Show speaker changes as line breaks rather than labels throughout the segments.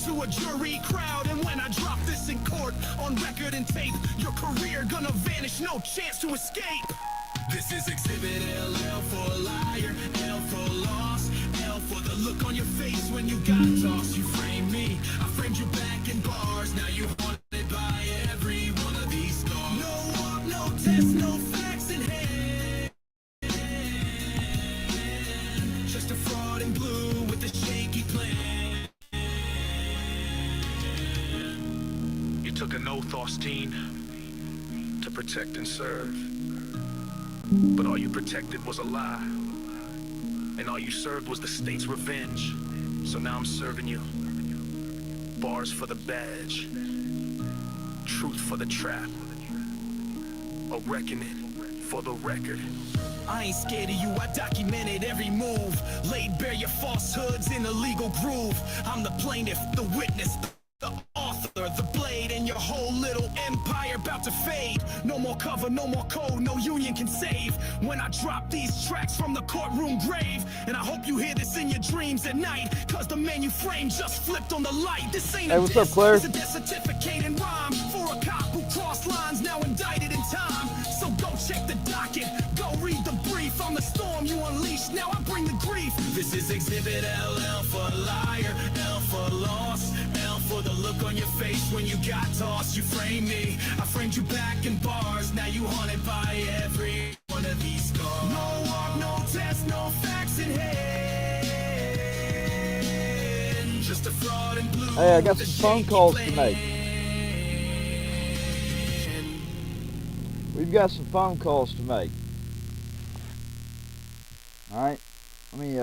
to a jury crowd. And when I drop this in court, on record and tape, your career gonna vanish, no chance to escape. This is Exhibit L, L for liar, L for loss, L for the look on your face when you got tossed. You framed me, I framed you back in bars. Now you haunted by every one of these scars. No walk, no test, no facts in hand. Just a fraud in blue with a shaky plan. You took an oath, Austin, to protect and serve. But all you protected was a lie. And all you served was the state's revenge. So now I'm serving you. Bars for the badge. Truth for the trap. A reckoning for the record. I ain't scared of you, I documented every move. Laid bare your falsehoods in a legal groove. I'm the plaintiff, the witness, the author, the blade, and your whole little empire about to fade. No more cover, no more code, no union can save. When I drop these tracks from the courtroom grave. And I hope you hear this in your dreams at night, cause the man you framed just flipped on the light. This ain't
hey, what's up, Claire?
It's a death certificate and rhyme for a cop who crossed lines, now indicted in time. So go check the docket, go read the brief. On the storm you unleashed, now I bring the grief. This is Exhibit L, L for liar, L for loss, L for the look on your face when you got tossed. You framed me, I framed you back in bars. Now you haunted by every one of these scars. No walk, no test, no facts in hand. Just a fraud in blue.
Hey, I got some phone calls to make. We've got some phone calls to make. All right, let me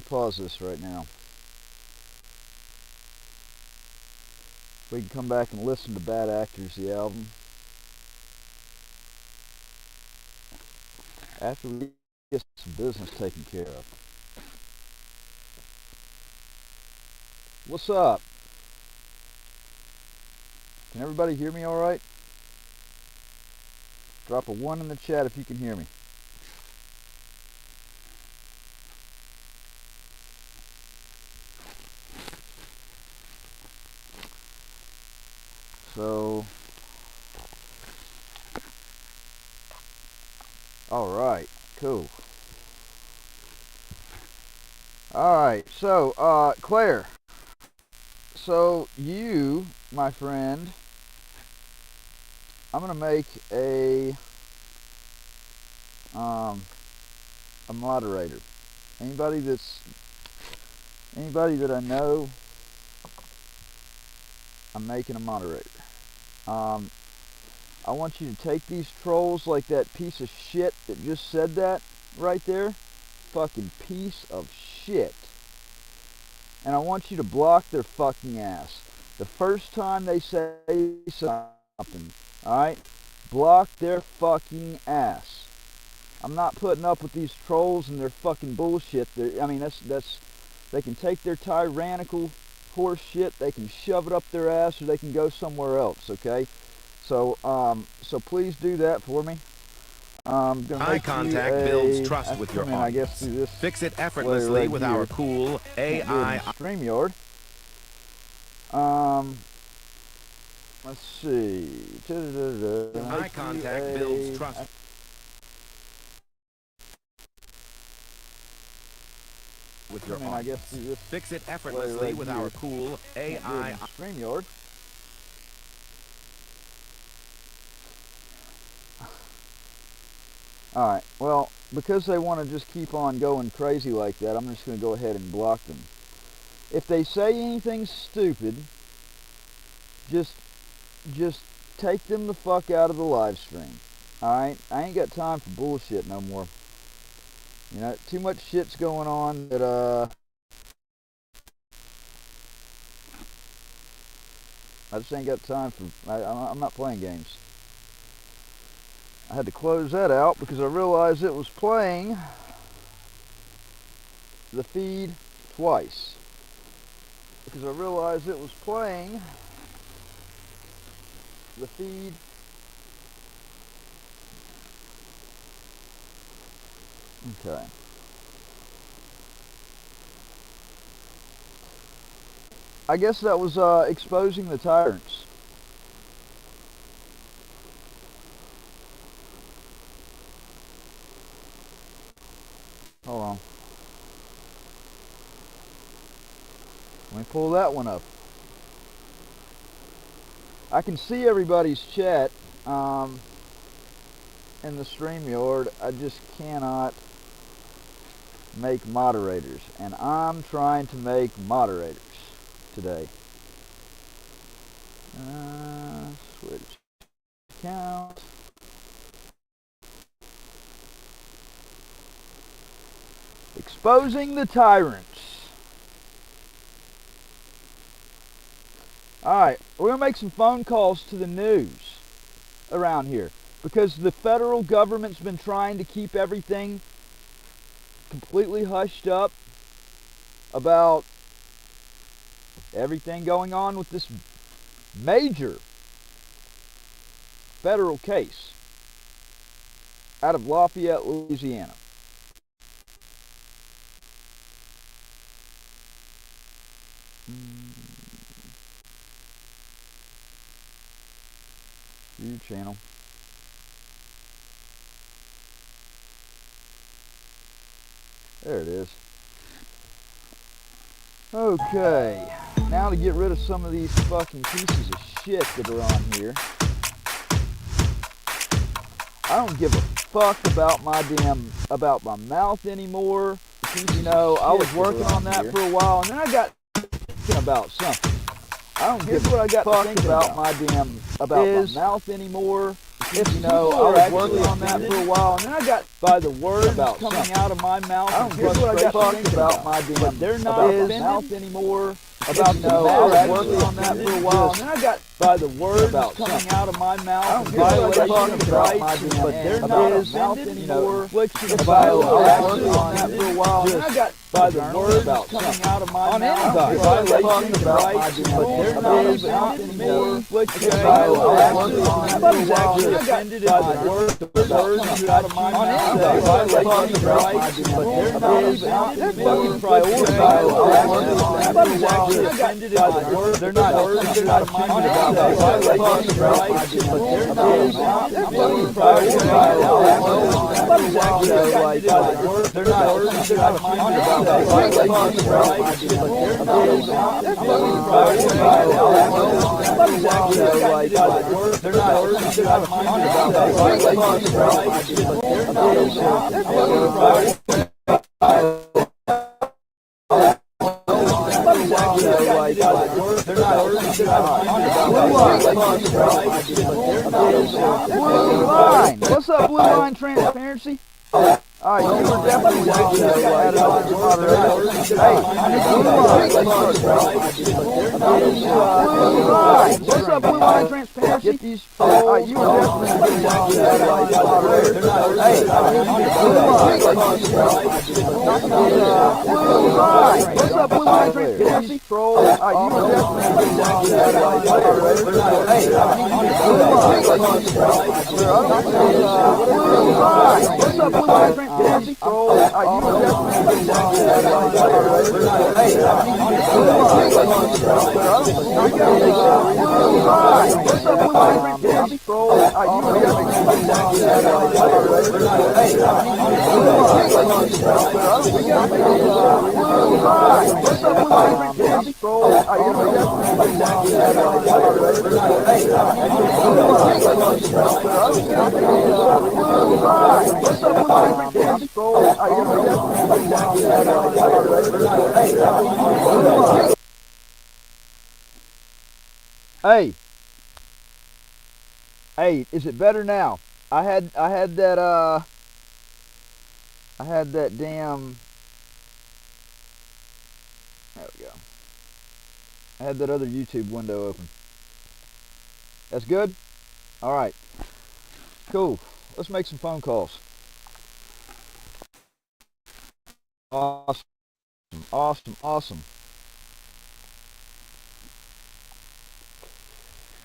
pause this right now. We can come back and listen to Bad Actors, the album, after we get some business taken care of. What's up? Can everybody hear me all right? Drop a 1 in the chat if you can hear me. So, all right, cool. All right, so Claire, so you, my friend, I'm gonna make a moderator. Anybody that I know, I'm making a moderator. I want you to take these trolls like that piece of shit that just said that right there. Fucking piece of shit. And I want you to block their fucking ass. The first time they say something, alright? Block their fucking ass. I'm not putting up with these trolls and their fucking bullshit. I mean, that's they can take their tyrannical horse shit, they can shove it up their ass, or they can go somewhere else, okay? So so please do that for me.
Eye contact builds trust with your audience. Fix it effortlessly
right
with
here.
our cool AI.
StreamYard. Let's see.
Eye contact builds trust. With your audience. Fix it effortlessly with our cool AI.
StreamYard. Alright, well, because they want to just keep on going crazy like that, I'm just going to go ahead and block them. If they say anything stupid, just take them the fuck out of the live stream. Alright? I ain't got time for bullshit no more. You know, too much shit's going on that, I just ain't got time for, I'm not playing games. I had to close that out because I realized it was playing the feed twice. Because I realized it was playing the feed okay. I guess that was exposing the tyrants. Hold on. Let me pull that one up. I can see everybody's chat in the StreamYard. I just cannot make moderators. And I'm trying to make moderators today. Switch account. Exposing the tyrants. Alright, we're going to make some phone calls to the news around here. Because the federal government's been trying to keep everything completely hushed up about everything going on with this major federal case out of Lafayette, Louisiana. View channel. There it is. Okay, now to get rid of some of these fucking pieces of shit that are on here. I don't give a fuck about my mouth anymore. You know, I was working on that for a while, and then I got thinking about something. I don't give what I got to think about my mouth anymore. You know, I was working on that for a while, and then I got by the words coming out of my mouth. I don't give what I got to think about my they're not mouth anymore. About I was working on that for a while, and then I got by the words coming out of my mouth. Violation of rights, but they're not offended anymore. Affliction of violation. I was working on that for a while, and then I got by the words coming out of my mouth. Violation of rights, but they're not offended anymore. Affliction of violation. Nobody's actually offended by the words out of my mouth. Violation of rights, but they're not offended anymore. Priority. Nobody's actually offended by the words. They're not offended out of my mouth. Violation of rights, but they're not offended. Priority. Nobody's actually offended by the words. They're not offended out of my mouth. Violation of rights, but they're not offended. Priority. Nobody's actually offended by the words. They're not offended out of my mouth. Violation of rights, but they're not offended. Priority. What's up, Blue Line Transparency? Alright, you were definitely added on to moderators. Hey, Blue Line! What's up, Blue Line Transparency? Get these trolls. You were definitely added on to moderators. Hey, Blue Line! What's up, Blue Line Transparency? Trolls. You were definitely added on to moderators. Hey, Blue Line! What's up, Blue Line Transparency? Transparency troll. You were definitely what's up, Blue Line Transparency troll? You were what's up, Blue Line Transparency troll? What's up, Blue Line Hey, is it better now? I had that damn. There we go. I had that other YouTube window open. That's good? All right. Cool. Let's make some phone calls. Awesome.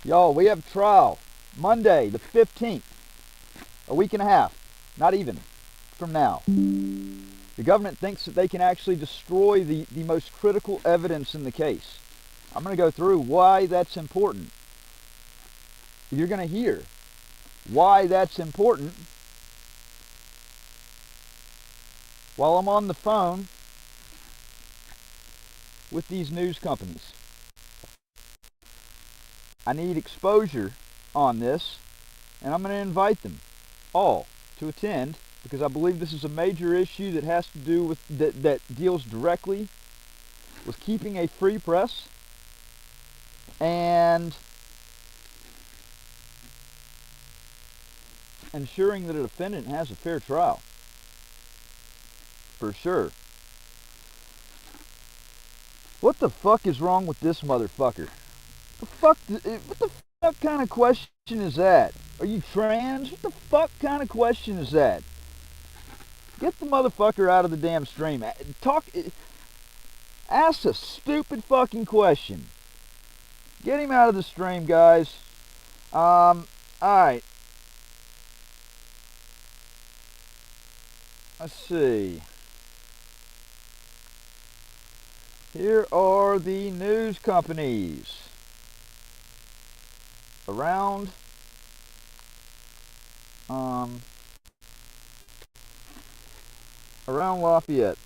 Y'all, we have trial Monday the 15th, a week and a half, not even, from now. The government thinks that they can actually destroy the most critical evidence in the case. I'm going to go through why that's important. You're going to hear why that's important while I'm on the phone with these news companies. I need exposure on this, and I'm going to invite them all to attend, because I believe this is a major issue that has to do with that deals directly with keeping a free press and ensuring that a defendant has a fair trial. For sure. What the fuck is wrong with this motherfucker? What the fuck kind of question is that? Are you trans? What the fuck kind of question is that? Get the motherfucker out of the damn stream. Ask a stupid fucking question. Get him out of the stream, guys. Alright. Let's see. Here are the news companies around Lafayette.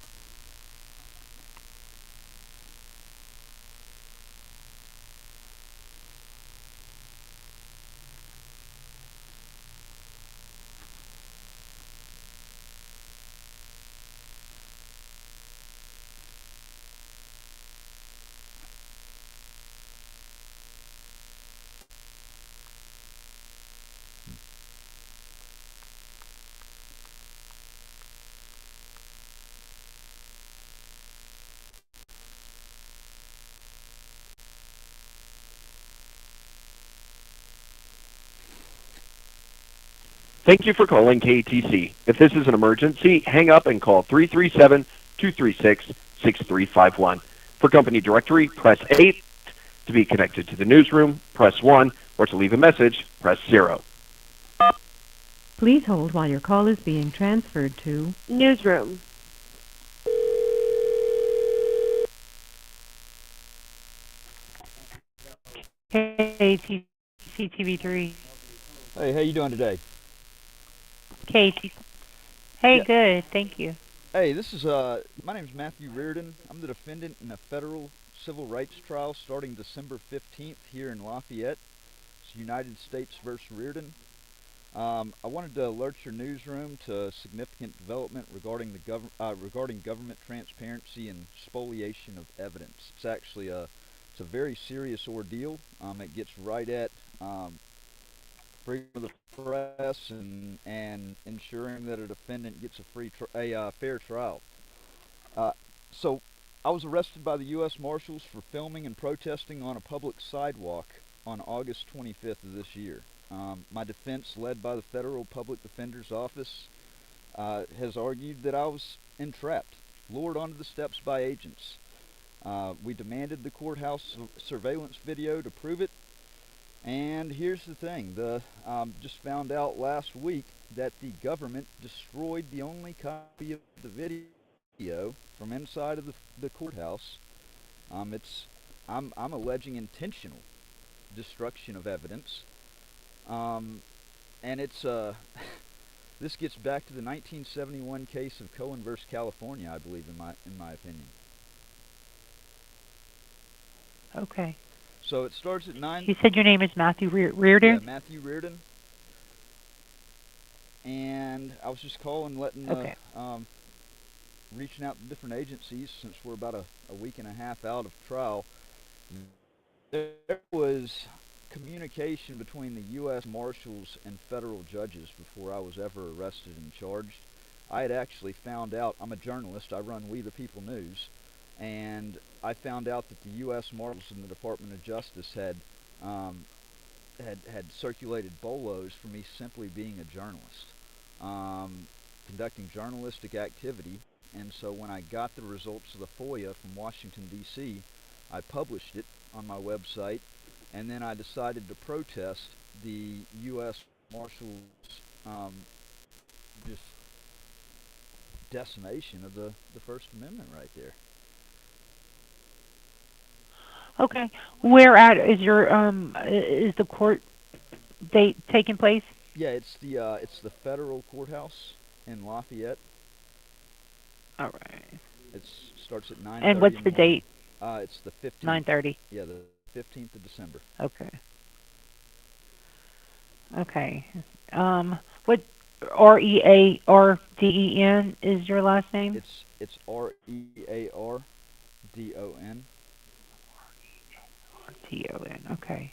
Thank you for calling KTC. If this is an emergency, hang up and call 337-236-6351. For company directory, press 8. To be connected to the newsroom, press 1. Or to leave a message, press 0.
Please hold while your call is being transferred to
Newsroom. KTCTV3.
Hey, how you doing today?
KT. Hey,
Yeah.
good. Thank you.
Hey, this is my name's Matthew Reardon. I'm the defendant in a federal civil rights trial starting December 15th here in Lafayette. It's United States versus Reardon. I wanted to alert your newsroom to significant development regarding regarding government transparency and spoliation of evidence. It's actually it's a very serious ordeal. It gets right at freedom of the press and ensuring that a defendant gets a fair trial. So I was arrested by the U.S. Marshals for filming and protesting on a public sidewalk on August 25th of this year. My defense, led by the Federal Public Defender's Office, has argued that I was entrapped, lured onto the steps by agents. We demanded the courthouse surveillance video to prove it. And here's the thing, just found out last week that the government destroyed the only copy of the video from inside of the courthouse. I'm alleging intentional destruction of evidence. And it's this gets back to the 1971 case of Cohen versus California, I believe, in my opinion.
Okay.
So it starts at 9.
You said your name is Matthew Reardon?
Yeah, Matthew Reardon. And I was just calling, reaching out to different agencies since we're about a week and a half out of trial. There was communication between the U.S. Marshals and federal judges before I was ever arrested and charged. I had actually found out, I'm a journalist, I run We the People News, and I found out that the U.S. Marshals and the Department of Justice had circulated bolos for me simply being a journalist, conducting journalistic activity. And so when I got the results of the FOIA from Washington, D.C., I published it on my website, and then I decided to protest the U.S. Marshals just decimation of the First Amendment right there.
Okay. Where at is your is the court date taking place?
Yeah, it's the federal courthouse in Lafayette.
All right.
It starts at
And
9:30
what's
in the
the
morning.
date?
It's the 15th.
9:30.
Yeah, the 15th of December.
Okay. Okay. What Rearden is your last name?
It's Reardon.
Ton. Okay.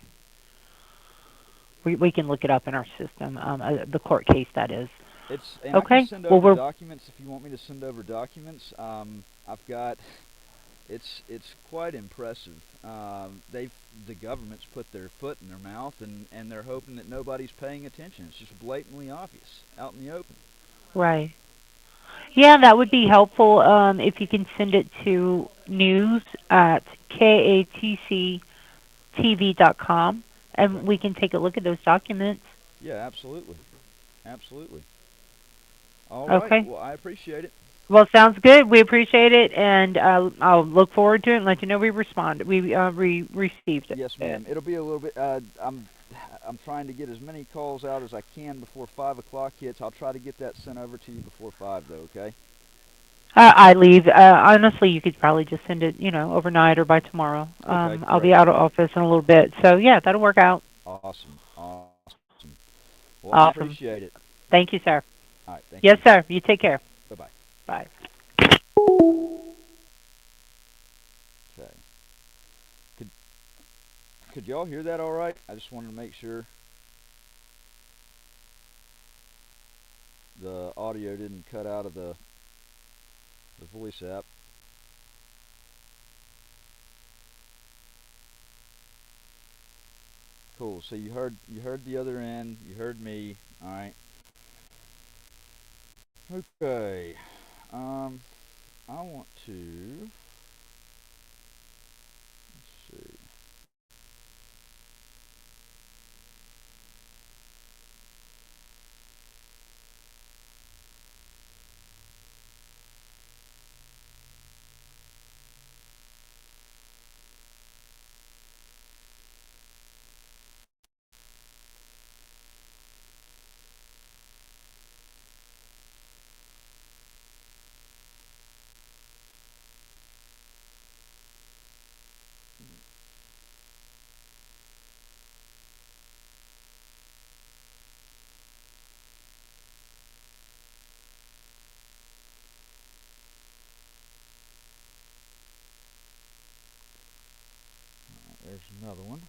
We can look it up in our system. The court case that is.
And I can
Okay.
send
Well,
over
we're
documents if you want me to send over documents. I've got. It's quite impressive. The government's put their foot in their mouth, and they're hoping that nobody's paying attention. It's just blatantly obvious, out in the open.
right. Yeah, that would be helpful if you can send it to news at katctv.com,
Okay.
and we can take a look at those documents.
Yeah, absolutely, absolutely. All right.
Okay.
Well, I appreciate it.
Well, sounds good. We appreciate it, and I'll look forward to it and let you know we responded. We received it.
Yes, ma'am. It'll be a little bit. I'm trying to get as many calls out as I can before 5 o'clock hits. I'll try to get that sent over to you before 5, though. Okay.
I leave. Honestly, you could probably just send it, overnight or by tomorrow.
Okay,
I'll be
great.
out of office in a little bit, so yeah, that'll work out.
Awesome. Awesome. Well, I
Awesome.
appreciate it.
Thank you, sir.
All right. Thank
Yes,
you.
sir. You take care.
Bye-bye.
Bye.
Okay. Could y'all hear that all right? I just wanted to make sure the audio didn't cut out of the voice app. Cool. So you heard the other end. You heard me. All right. Okay. I want to. Let's see. There's another one.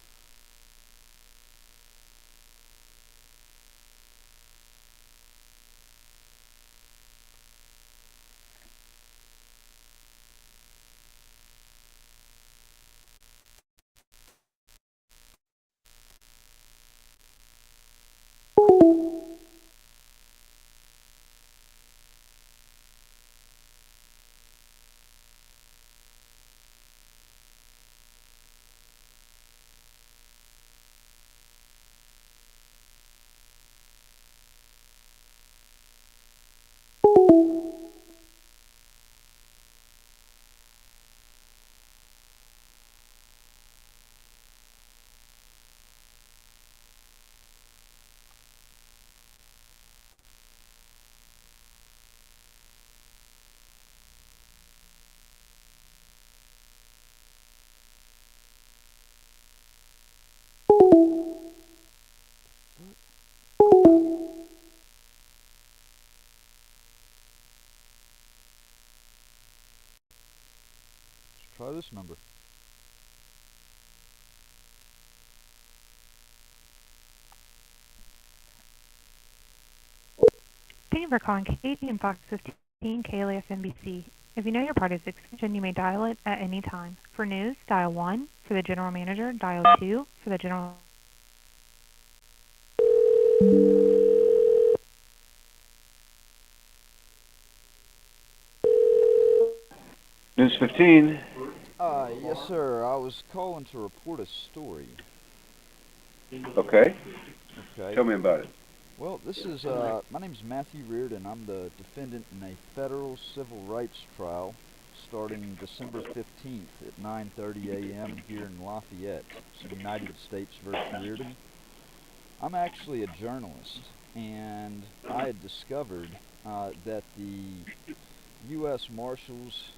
Let's try this number.
Thank you for calling Katie and Fox 15 KLAF NBC. If you know your party's extension, you may dial it at any time. For news, dial 1. For the general manager, dial 2. For the general...
News 15.
Yes, sir. I was calling to report a story.
Okay.
Okay.
Tell me about it.
Well, this is, my name's Matthew Reardon. I'm the defendant in a federal civil rights trial starting December 15th at 9:30 a.m. here in Lafayette. It's the United States versus Reardon. I'm actually a journalist, and I had discovered that the U.S. Marshals,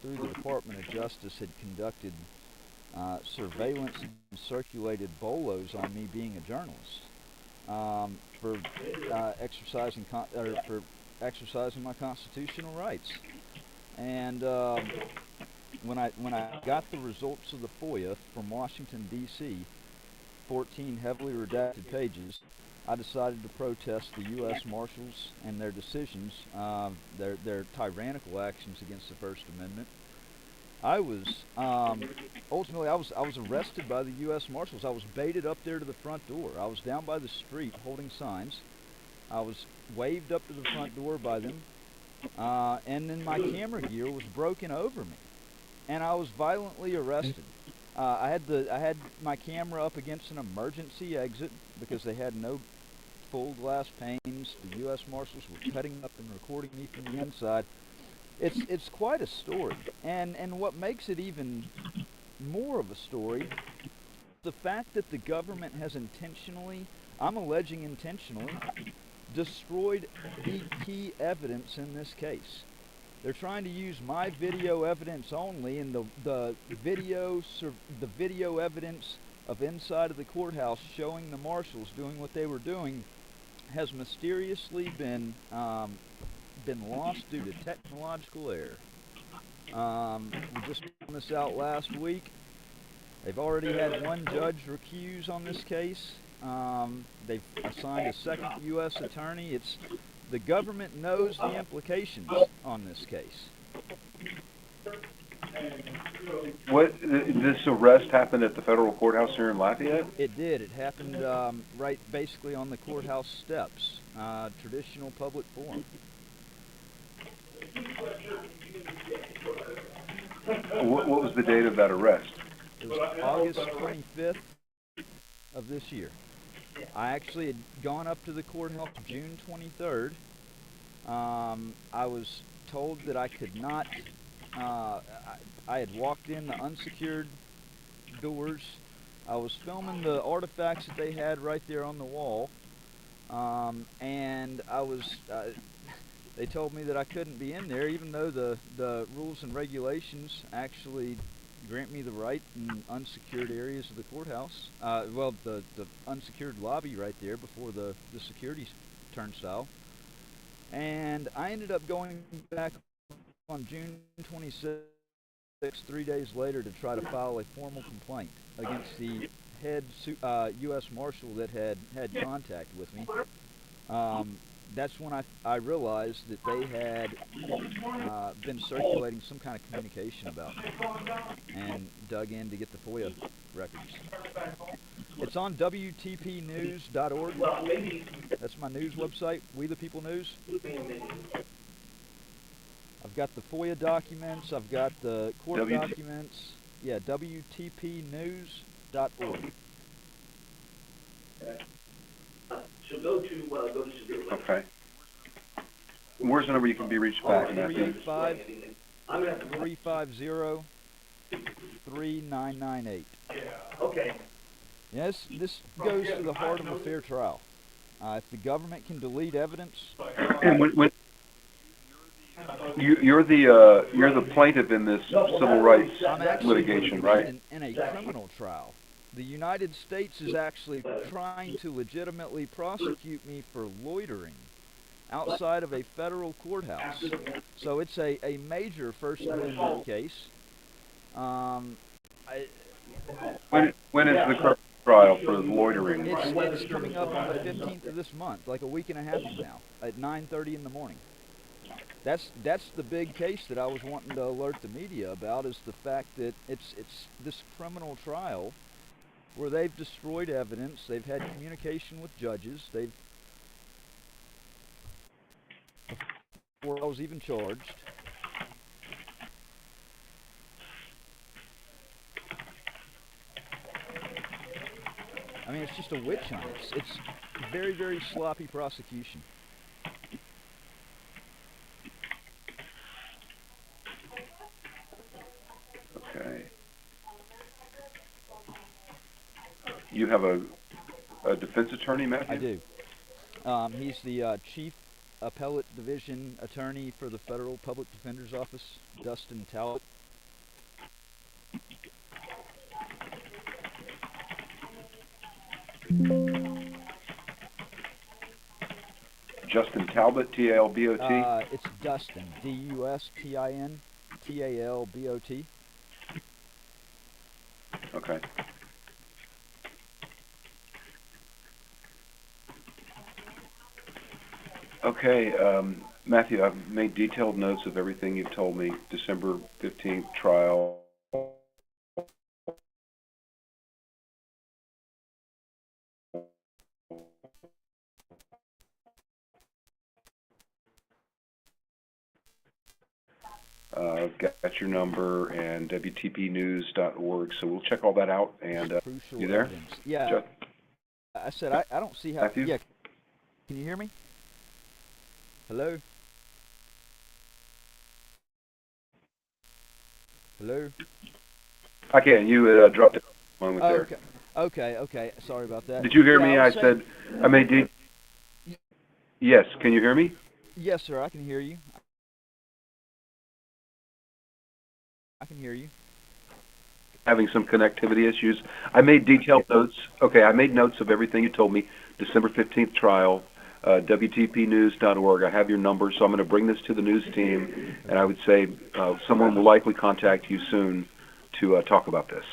through the Department of Justice, had conducted surveillance and circulated bolos on me being a journalist for exercising my constitutional rights. And when I got the results of the FOIA from Washington, D.C., 14 heavily redacted pages, I decided to protest the U.S. Marshals and their decisions, their tyrannical actions against the First Amendment. I was ultimately I was arrested by the U.S. Marshals. I was baited up there to the front door. I was down by the street holding signs. I was waved up to the front door by them, and then my camera gear was broken over me, and I was violently arrested. I had my camera up against an emergency exit because they had no full glass panes. The U.S. Marshals were cutting up and recording me from the inside. It's quite a story, and what makes it even more of a story, the fact that the government has intentionally, I'm alleging intentionally, destroyed the key evidence in this case. They're trying to use my video evidence only, and the video evidence of inside of the courthouse showing the marshals doing what they were doing has mysteriously been lost due to technological error. We just found this out last week. They've already had one judge recuse on this case. They've assigned a second U.S. attorney. The government knows the implications on this case.
This arrest happened at the federal courthouse here in Lafayette?
It did. It happened right basically on the courthouse steps. Traditional public forum.
What was the date of that arrest?
It was August 25th of this year. I actually had gone up to the courthouse June 23rd. I was told that I could not, I had walked in the unsecured doors. I was filming the artifacts that they had right there on the wall. And I was, they told me that I couldn't be in there, even though the rules and regulations actually grant me the right in unsecured areas of the courthouse. Well, the unsecured lobby right there before the security turnstile. And I ended up going back on June 26th, 3 days later, to try to file a formal complaint against the head U.S. Marshal that had contact with me. That's when I realized that they had been circulating some kind of communication about me, and dug in to get the FOIA records. It's on WTPnews.org. That's my news website, We the People News. I've got the FOIA documents. I've got the court documents. Yeah, WTPnews.org.
So go to severe.
Okay. Where's the number you can be reached back?
385-350-3998.
Okay.
Yes, this goes to the heart of a fair trial. If the government can delete evidence,
And when you're the plaintiff in this civil rights litigation, right?
In a criminal trial. The United States is actually trying to legitimately prosecute me for loitering outside of a federal courthouse. So it's a major First Amendment case.
When is the criminal trial for loitering?
It's coming up on the 15th of this month, like a week and a half from now, at 9:30 in the morning. That's the big case that I was wanting to alert the media about, is the fact that it's this criminal trial where they've destroyed evidence, they've had communication with judges, before I was even charged. I mean, it's just a witch hunt. It's very, very sloppy prosecution.
You have a defense attorney, Matthew?
I do. He's the Chief Appellate Division Attorney for the Federal Public Defender's Office, Dustin Talbot.
Justin Talbot, T-A-L-B-O-T?
It's Dustin, D-U-S-T-I-N, T-A-L-B-O-T.
Okay. Okay, Matthew, I've made detailed notes of everything you've told me. December 15th trial. Got your number and WTPnews.org, so we'll check all that out. And you there?
Yeah. I said I don't see how.
Matthew?
Yeah. Can you hear me? Hello. Hello.
I can. You dropped it a moment there.
Okay. Sorry about that.
Did you hear me? I said I made. Yes. Can you hear me?
Yes, sir. I can hear you. I can hear you.
Having some connectivity issues. I made detailed notes. Okay, I made notes of everything you told me. December 15th trial, WTPnews.org. I have your number, so I'm going to bring this to the news team, and I would say someone will likely contact you soon to talk about this.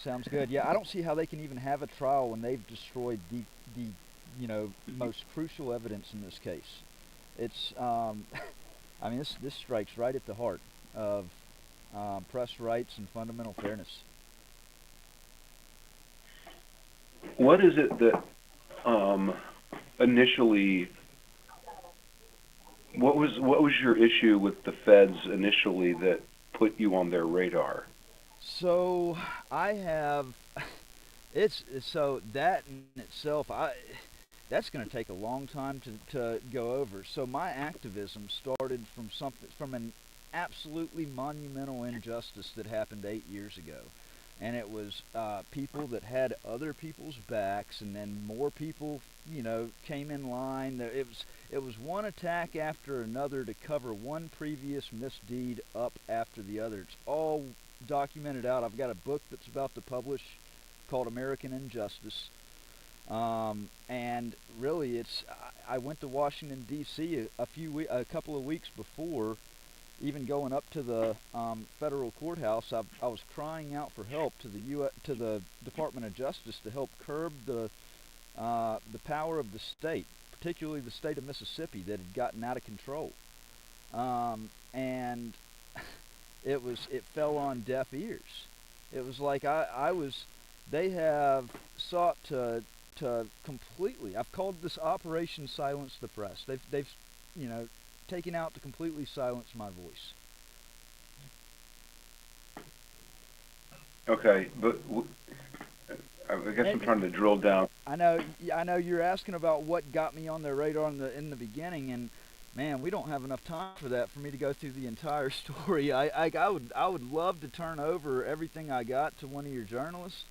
Sounds good. Yeah, I don't see how they can even have a trial when they've destroyed the most crucial evidence in this case. It's I mean, this strikes right at the heart of press rights and fundamental fairness.
What is it that initially? What was your issue with the feds initially that put you on their radar?
So I have, so that in itself, that's going to take a long time to go over. So my activism started from an absolutely monumental injustice that happened 8 years ago, and it was people that had other people's backs, and then more people, came in line. It was one attack after another to cover one previous misdeed up after the other. It's all documented out. I've got a book that's about to publish called American Injustice, and really, I went to Washington D.C. a couple of weeks before. Even going up to the federal courthouse, I was crying out for help to the Department of Justice to help curb the power of the state, particularly the state of Mississippi, that had gotten out of control, and it fell on deaf ears. It was like they have sought to completely. I've called this Operation Silence the Press. They've taken out to completely silence my voice.
Okay, but I guess I'm trying to drill down.
I know you're asking about what got me on their radar in the beginning, and man, we don't have enough time for that for me to go through the entire story. I would love to turn over everything I got to one of your journalists,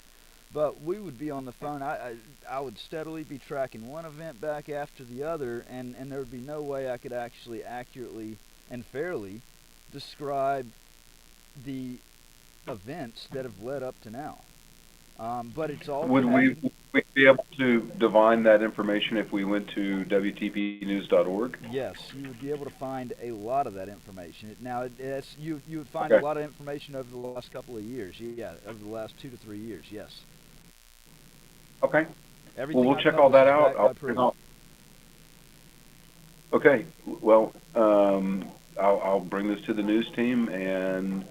but we would be on the phone. I would steadily be tracking one event back after the other, and there would be no way I could actually accurately and fairly describe the events that have led up to now. But it's all.
Would we be able to divine that information if we went to WTPnews.org?
Yes, you would be able to find a lot of that information. Now, you would find a lot of information over the last couple of years. Yeah, over the last 2 to 3 years. Yes.
Okay.
Everything
we'll check all that out. Okay. Well, I'll bring this to the news team, and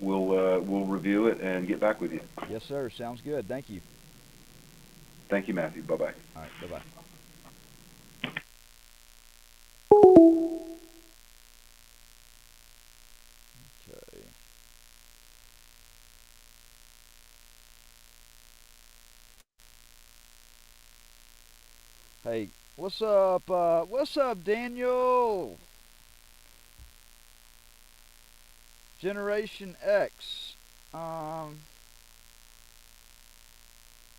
we'll review it and get back with you.
Yes, sir. Sounds good. Thank you.
Thank you, Matthew. Bye-bye.
All right. Bye-bye. Okay. Hey, what's up? What's up, Daniel? Generation X.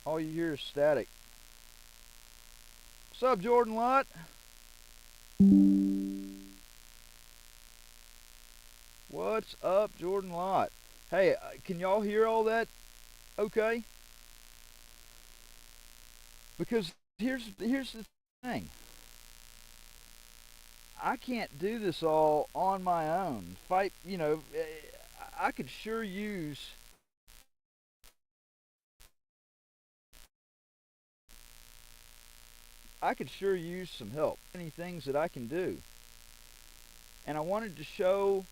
All you hear is static. What's up, Jordan Lott? What's up, Jordan Lott? Hey, can y'all hear all that okay? Because here's the thing. I can't do this all on my own. I could sure use some help. Many things that I can do. And I wanted to show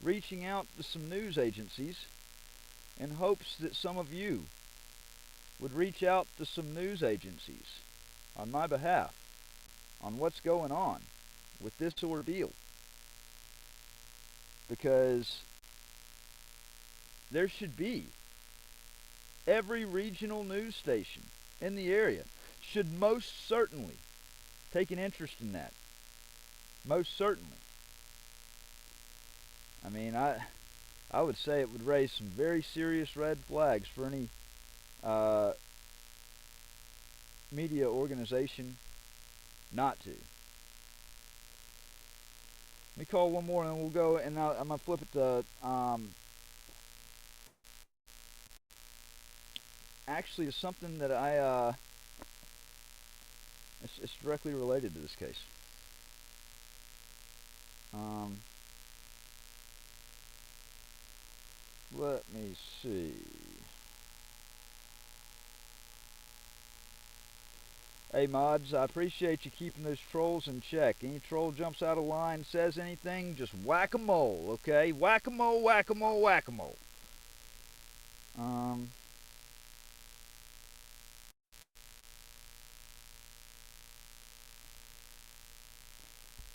reaching out to some news agencies in hopes that some of you would reach out to some news agencies on my behalf on what's going on with this ordeal. Because there should be every regional news station in the area should most certainly take an interest in that. Most certainly. I mean, I would say it would raise some very serious red flags for any media organization not to. Let me call one more and then we'll go, and I'm going to flip it to, actually it's something that it's directly related to this case. Let me see. Hey mods, I appreciate you keeping those trolls in check. Any troll jumps out of line, says anything, just whack-a-mole, okay? Whack-a-mole, whack-a-mole, whack-a-mole.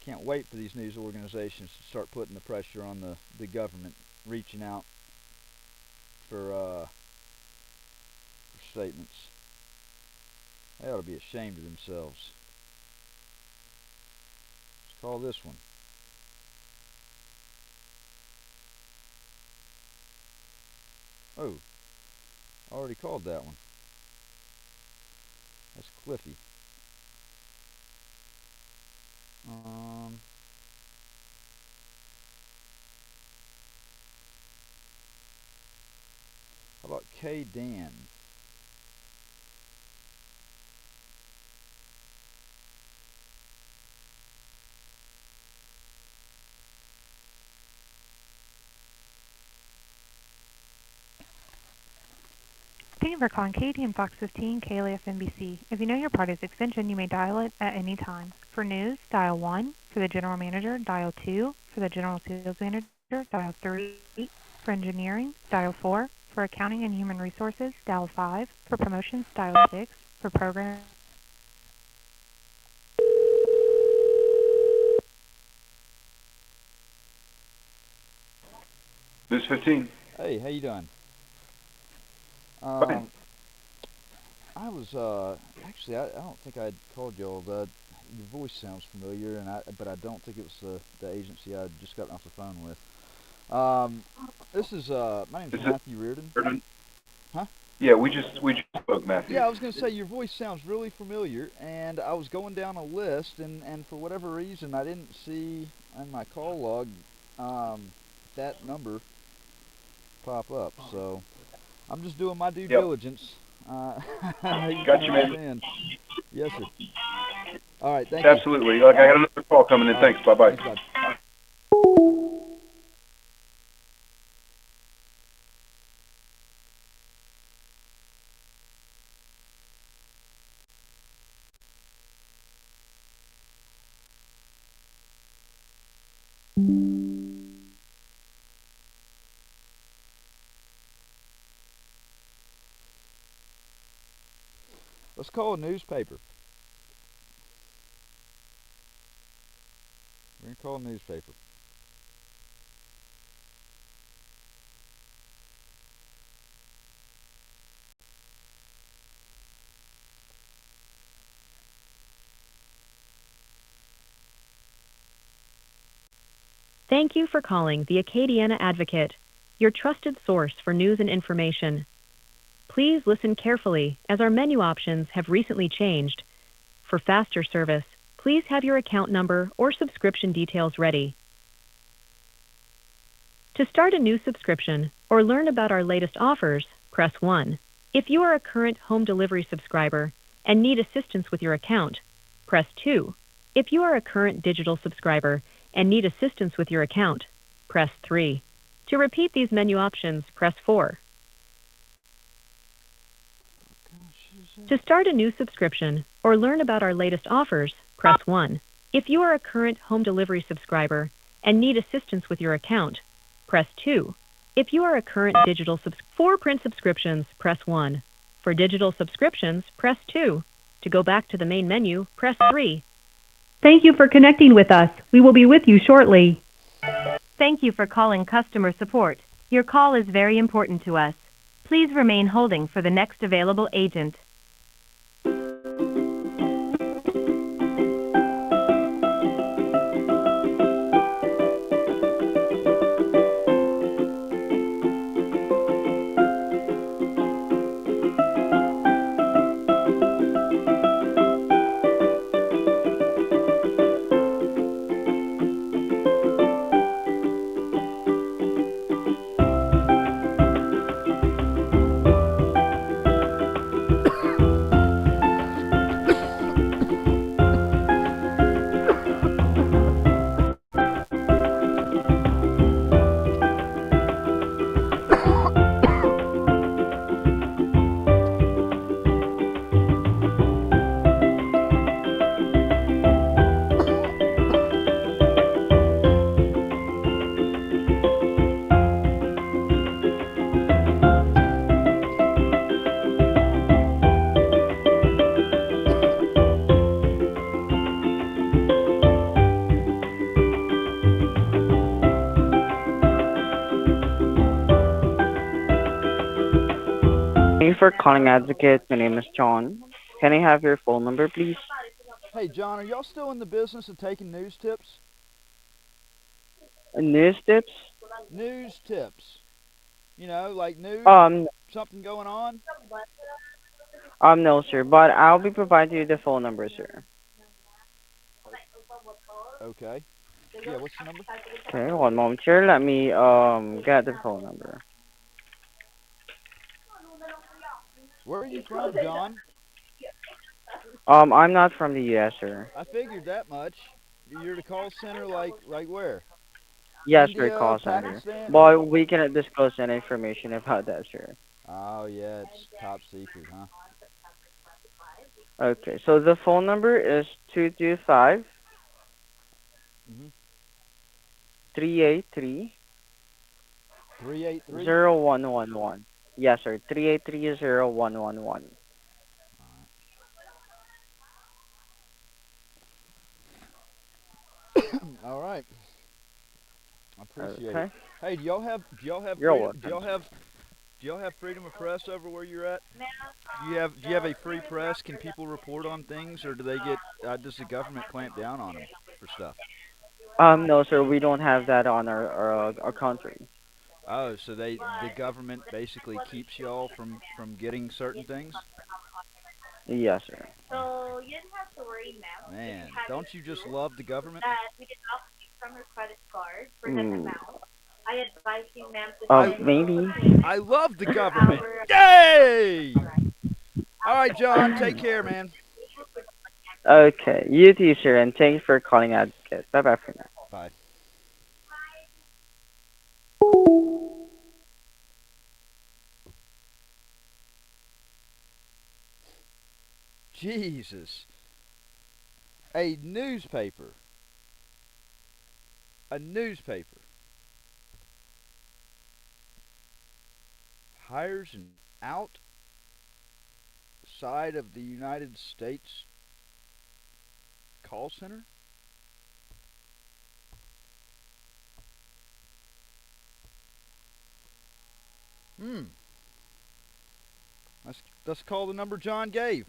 Can't wait for these news organizations to start putting the pressure on the government, reaching out for statements. They ought to be ashamed of themselves. Let's call this one. Oh, I already called that one. That's Cliffy. How about K. Dan?
Thank you for calling KDM Fox 15 KLAF NBC. If you know your party's extension, you may dial it at any time. For news, dial 1. For the general manager, dial 2. For the general sales manager, dial 3. For engineering, dial 4. For accounting and human resources, dial 5. For promotions, dial 6. For program.
News 15.
Hey, how you doing?
Fine.
I was actually I don't think I'd called y'all. Your voice sounds familiar, but I don't think it was the agency I just got off the phone with. This is my name's Matthew Reardon. Huh?
Yeah, we just spoke, Matthew.
Yeah, I was going to say your voice sounds really familiar, and I was going down a list, and for whatever reason I didn't see in my call log that number pop up. So I'm just doing my due diligence.
Got you, man.
Yes, sir. All right, thank you.
Absolutely. Like, I got another call coming in. Thanks. Bye-bye.
Thanks, bud. Let's call a newspaper. We're going to call a newspaper.
Thank you for calling the Acadiana Advocate, your trusted source for news and information.
Please listen carefully as our menu options have recently changed. For faster service, please have your account number or subscription details ready. To start a new subscription or learn about our latest offers, press 1. If you are a current home delivery subscriber and need assistance with your account, press 2. If you are a current digital subscriber and need assistance with your account, press 3. To repeat these menu options, press 4. To start a new subscription or learn about our latest offers, press 1. If you are a current home delivery subscriber and need assistance with your account, press 2. If you are a current digital for print subscriptions, press 1. For digital subscriptions, press 2. To go back to the main menu, press 3. Thank you for connecting with us. We will be with you shortly. Thank you for calling customer support. Your call is very important to us. Please remain holding for the next available agent.
Thank you for calling Advocate. My name is John. Can I have your phone number, please?
Hey, John, are y'all still in the business of taking news tips?
News tips?
News tips. You know, like news, something going on?
No, sir, but I'll be providing you the phone number, sir.
Okay. Yeah, what's the number?
Okay, one moment here. Let me get the phone number.
Where are you from, John?
I'm not from the U.S., sir.
I figured that much. You're the call center, like where?
Yes,
India,
sir, call center.
Pakistan?
But we cannot disclose any information about that, sir.
Oh, yeah, it's top secret, huh?
Okay, so the phone number is 225 383
383?
0111. Yes, sir, 383-0111.
All right. I appreciate
Okay.
it. Hey, do y'all have
You're
freedom,
welcome.
do y'all have freedom of press over where you're at? Do you have a free press? Can people report on things, or do they get does the government clamp down on them for stuff?
No, sir, we don't have that on our country.
Oh, so the government basically keeps y'all from getting certain things?
Yes, sir.
So you didn't have to worry, ma'am.
Man, don't you just love the government?
That we did not take from your credit card for that amount. I advise you, ma'am, to
Maybe.
I love the government. Yay! All right, John, take care, man.
Okay, you too, sir, and thank you for calling Advocate. Bye-bye for now.
Bye. Jesus. A newspaper. A newspaper hires an outside of the United States call center? Let's call the number John gave.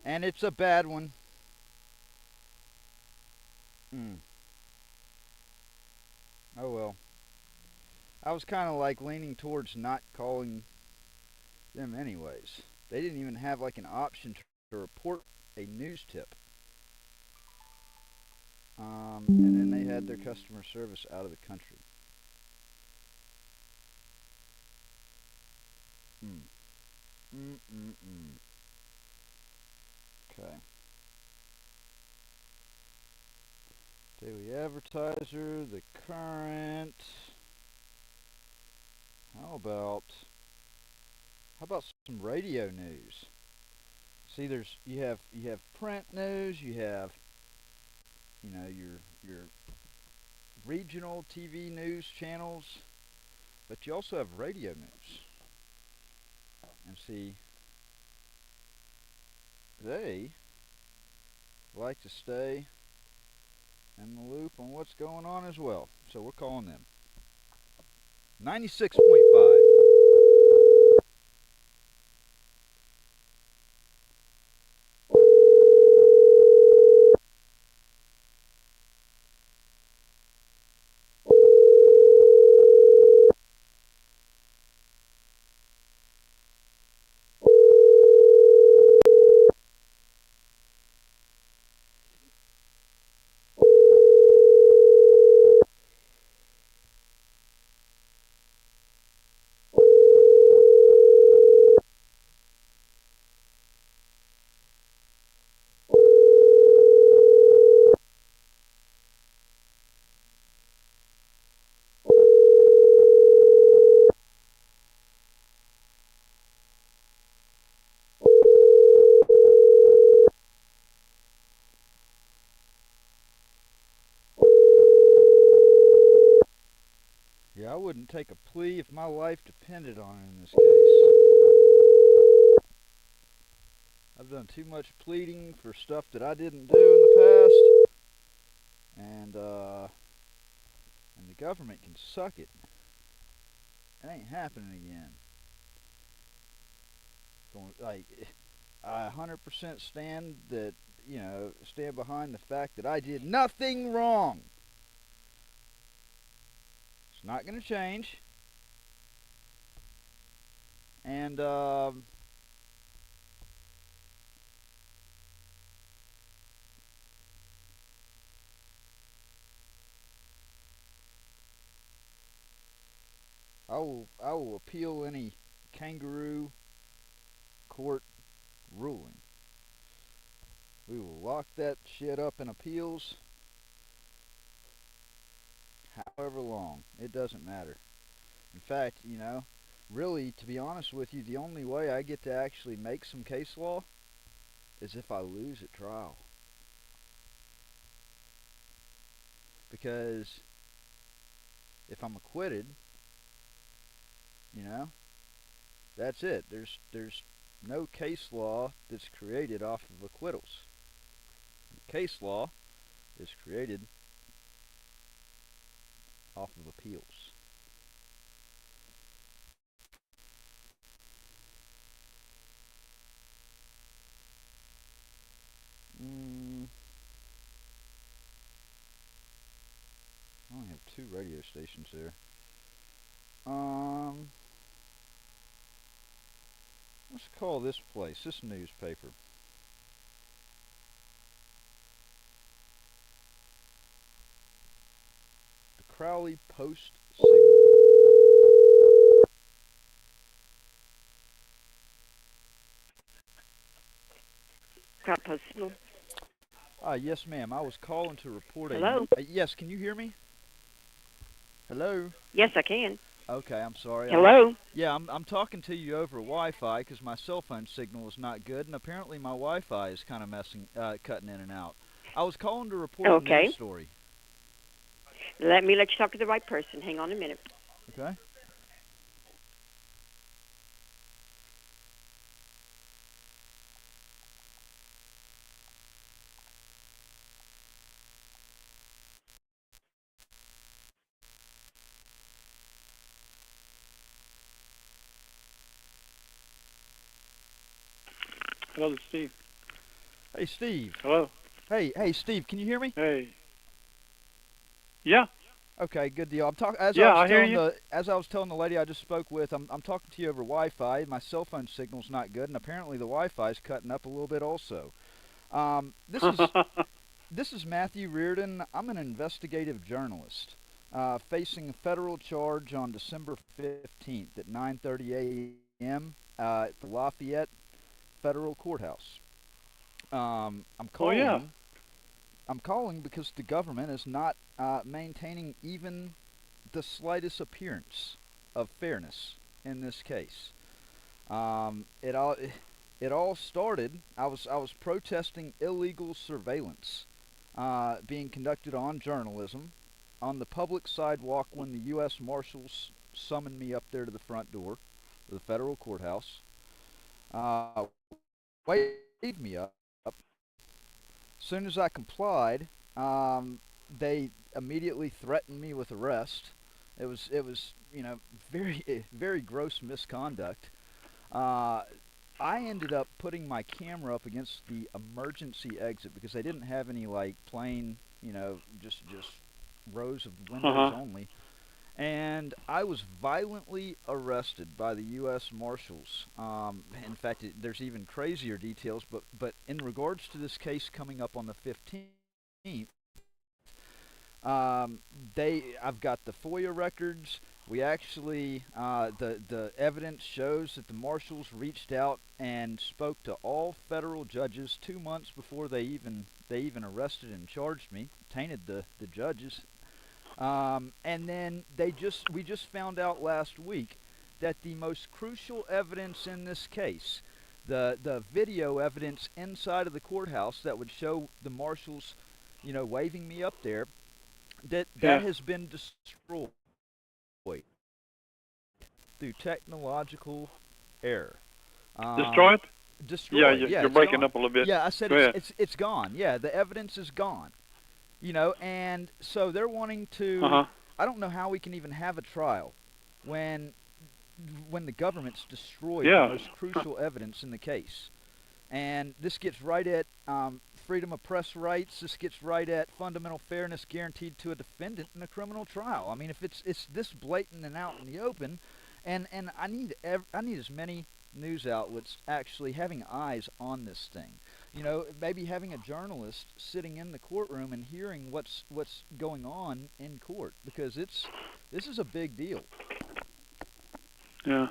And it's a bad one. Oh well. I was kind of like leaning towards not calling them anyways. They didn't even have like an option to report a news tip. And then they had their customer service out of the country. Okay. Daily Advertiser, The Current. How about some radio news? See, you have print news, you have your regional TV news channels, but you also have radio news. And see, they like to stay in the loop on what's going on as well. So we're calling them. 96.5. Yeah, I wouldn't take a plea if my life depended on it in this case. I've done too much pleading for stuff that I didn't do in the past. And the government can suck it. It ain't happening again. I 100% stand behind the fact that I did nothing wrong. It's not going to change. And I will appeal any kangaroo court ruling. We will lock that shit up in appeals. However long, it doesn't matter. In fact, really, to be honest with you, the only way I get to actually make some case law is if I lose at trial. Because if I'm acquitted, that's it. There's no case law that's created off of acquittals. Case law is created off of appeals. I only have 2 radio stations there. Let's call this place, this newspaper. The Crowley Post Signal.
Crowley Post Signal.
Yes, ma'am. I was calling to report
Hello?
Yes, can you hear me? Hello?
Yes, I can.
Okay, I'm sorry.
Hello?
I'm talking to you over Wi-Fi because my cell phone signal is not good, and apparently my Wi-Fi is kind of cutting in and out. I was calling to report a news story.
Let you talk to the right person. Hang on a minute.
Okay.
Hello, this is Steve.
Hey, Steve.
Hello.
Hey, Steve, can you hear me?
Hey. Yeah.
Okay, good deal.
Yeah, I hear you.
As I was telling the lady I just spoke with, I'm talking to you over Wi-Fi. My cell phone signal's not good, and apparently the Wi-Fi's cutting up a little bit also. This is this is Matthew Reardon. I'm an investigative journalist, facing a federal charge on December 15th at 9:30 a.m. At the Lafayette Federal Courthouse. I'm calling.
Oh, yeah.
I'm calling because the government is not maintaining even the slightest appearance of fairness in this case. It all started. I was protesting illegal surveillance being conducted on journalism on the public sidewalk when the U.S. Marshals summoned me up there to the front door of the federal courthouse. Waved me up. As soon as I complied, they immediately threatened me with arrest. It was very gross misconduct. I ended up putting my camera up against the emergency exit because they didn't have any plain, just rows of windows only. And I was violently arrested by the U.S. Marshals. In fact, there's even crazier details, but in regards to this case coming up on the 15th, I've got the FOIA records. We actually, the evidence shows that the Marshals reached out and spoke to all federal judges 2 months before they even arrested and charged me, tainted the judges. And then we just found out last week that the most crucial evidence in this case, the video evidence inside of the courthouse that would show the Marshals, waving me up there, that has been destroyed through technological error.
Destroyed?
Destroyed.
Yeah, you're breaking up a little bit.
Yeah, I said it's gone. Yeah, the evidence is gone. And so they're wanting to. I don't know how we can even have a trial when the government's destroyed the most crucial evidence in the case. And this gets right at freedom of press rights. This gets right at fundamental fairness guaranteed to a defendant in a criminal trial. I mean, if it's this blatant and out in the open, and I need as many news outlets actually having eyes on this thing. Maybe having a journalist sitting in the courtroom and hearing what's going on in court, because this is a big deal.
Yeah.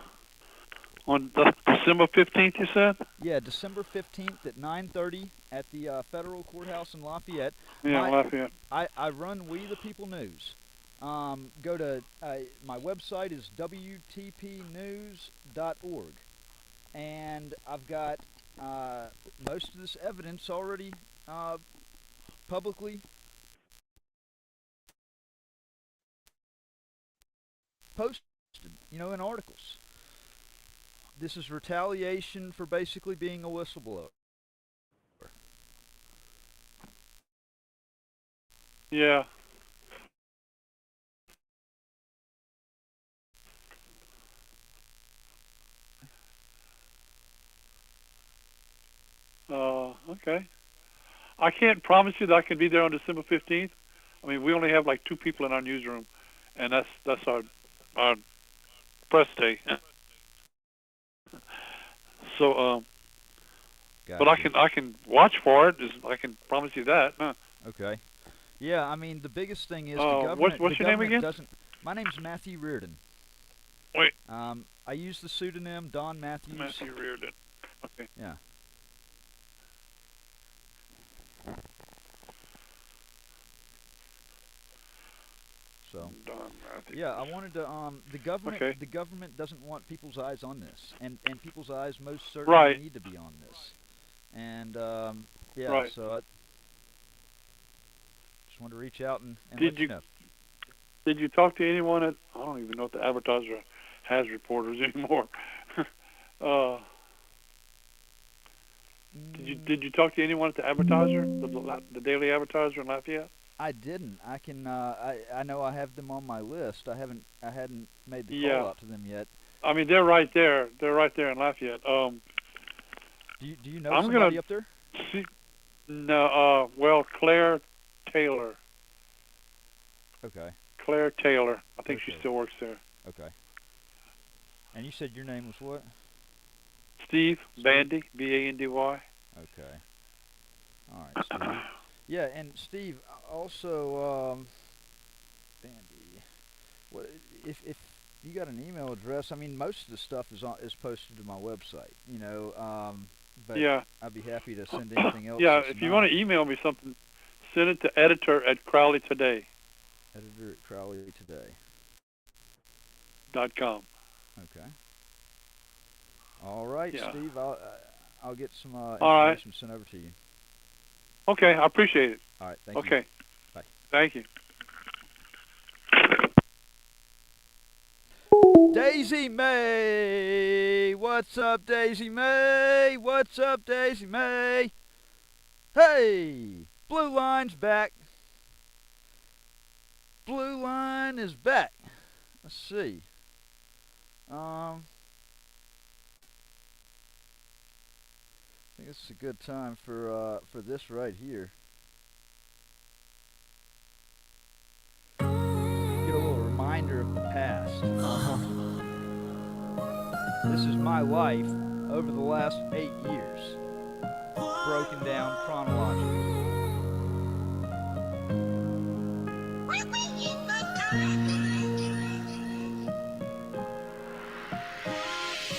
On December 15th, you said?
Yeah, December 15th at 9:30 at the federal courthouse in Lafayette.
Yeah, Lafayette.
I run We the People News. Go to my website is wtpnews.org, and I've got most of this evidence already publicly posted, in articles. This is retaliation for basically being a whistleblower.
Yeah. Okay. I can't promise you that I can be there on December 15th. I mean, we only have 2 people in our newsroom, and that's our press day. So,
gotcha.
But I can watch for it. I can promise you that. Huh?
Okay. Yeah, I mean, the biggest thing is the government.
What's your name again?
My name's Matthew Reardon.
Wait.
I use the pseudonym Don Matthews.
Matthew Reardon. Okay.
Yeah. So. Yeah, I wanted to. The government.
Okay.
The government doesn't want people's eyes on this, and people's eyes most certainly need to be on this. And yeah,
right.
So I just wanted to reach out and
did
let you know.
Did you talk to anyone at? I don't even know if the Advertiser has reporters anymore. Did you talk to anyone at the Advertiser, the Daily Advertiser in Lafayette?
I didn't. I can. I know I have them on my list. I hadn't made the call out to them yet.
I mean, they're right there. They're right there in Lafayette.
Do you know somebody up there?
No. Well, Claire Taylor.
Okay.
Claire Taylor. I think she still works there.
Okay. And you said your name was what?
Steve Bandy, B-A-N-D-Y.
Okay. All right, Steve. Yeah, and Steve, also, Bandy, what if you got an email address? I mean, most of the stuff is posted to my website, you know. But
yeah.
I'd be happy to send anything else.
Yeah, if you want to email me something, send it to editor@Crowley Today.
editor@CrowleyToday.com. Okay. All right,
yeah.
Steve. I'll get some information sent over to you.
Okay, I appreciate it.
All right, thank you.
Okay.
Bye.
Thank you.
Daisy May! What's up, Daisy May? What's up, Daisy May? Hey! Blue Line's back. Blue Line is back. Let's see. I think this is a good time for this right here. Get a little reminder of the past. This is my life over the last 8 years, broken down chronologically.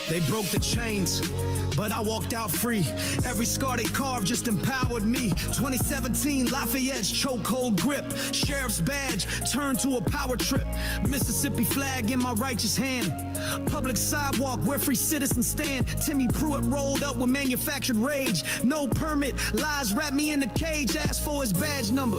They broke the chains, but I walked out free. Every scar they carved just empowered me. 2017, Lafayette's chokehold grip. Sheriff's badge turned to a power trip. Mississippi flag in my righteous hand. Public sidewalk where free citizens stand. Timmy Pruitt rolled up with manufactured rage. No permit, lies wrapped me in a cage. Asked for his badge number.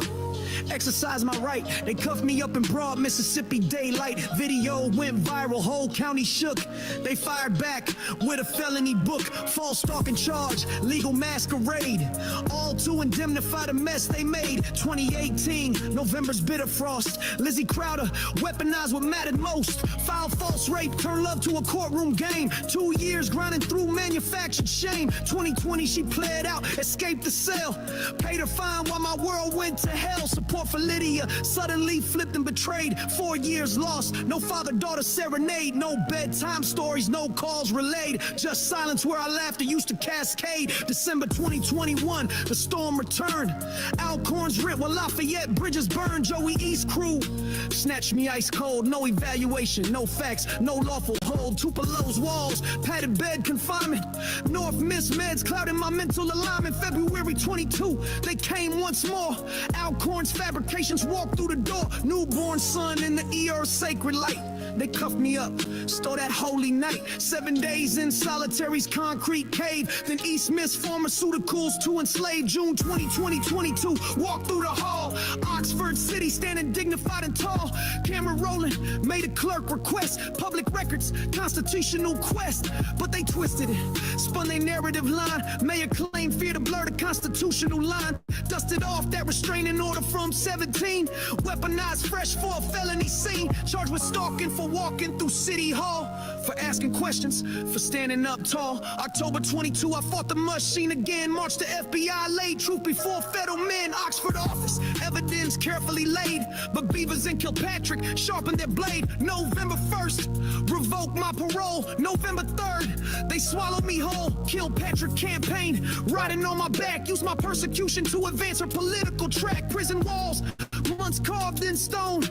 Exercise my right. They cuffed me up in broad Mississippi daylight. Video went viral, whole county shook. They fired back with a felony book. False stalking charge, legal masquerade. All to indemnify the mess they made. 2018, November's bitter frost. Lizzie Crowder, weaponized what mattered most. Filed false rape, turned love to a courtroom game. 2 years grinding through manufactured shame. 2020 she pled out, escaped the cell. Paid her fine while my world went to hell. Support for Lydia, suddenly flipped and betrayed. 4 years lost, no father-daughter serenade. No bedtime stories, no calls relayed. Just silence where I laughed, it used to cascade. December 2021, the storm returned. Alcorns ripped while Lafayette bridges burned. Joey East crew snatched me ice cold. No evaluation, no facts, no lawful hold. Tupelo's walls, padded bed confinement. North Miss meds clouding my mental alignment. February 22, they came once more. Alcorns fabrications walked through the door. Newborn son in the ER sacred light. They cuffed me up, stole that holy night. 7 days in solitary's concrete cave. Then East Miss pharmaceuticals to enslave. June 2022, walked through the hall. Oxford City standing dignified and tall. Camera rolling, made a clerk request. Public records, constitutional quest. But they twisted it, spun their narrative line. Mayor claim fear to blur the constitutional line. Dusted off that restraining order from 17. Weaponized fresh for a felony scene. Charged with stalking for walking through City Hall. For asking questions, for standing up tall. October 22, I fought the machine again. Marched to FBI, laid truth before federal men. Oxford office, evidence carefully laid. But Beavers and Kilpatrick sharpened their blade. November 1st, revoked my parole. November 3rd, they swallowed me whole. Kilpatrick campaign, riding on my back. Used my persecution to advance her political track. Prison walls, months carved in stone.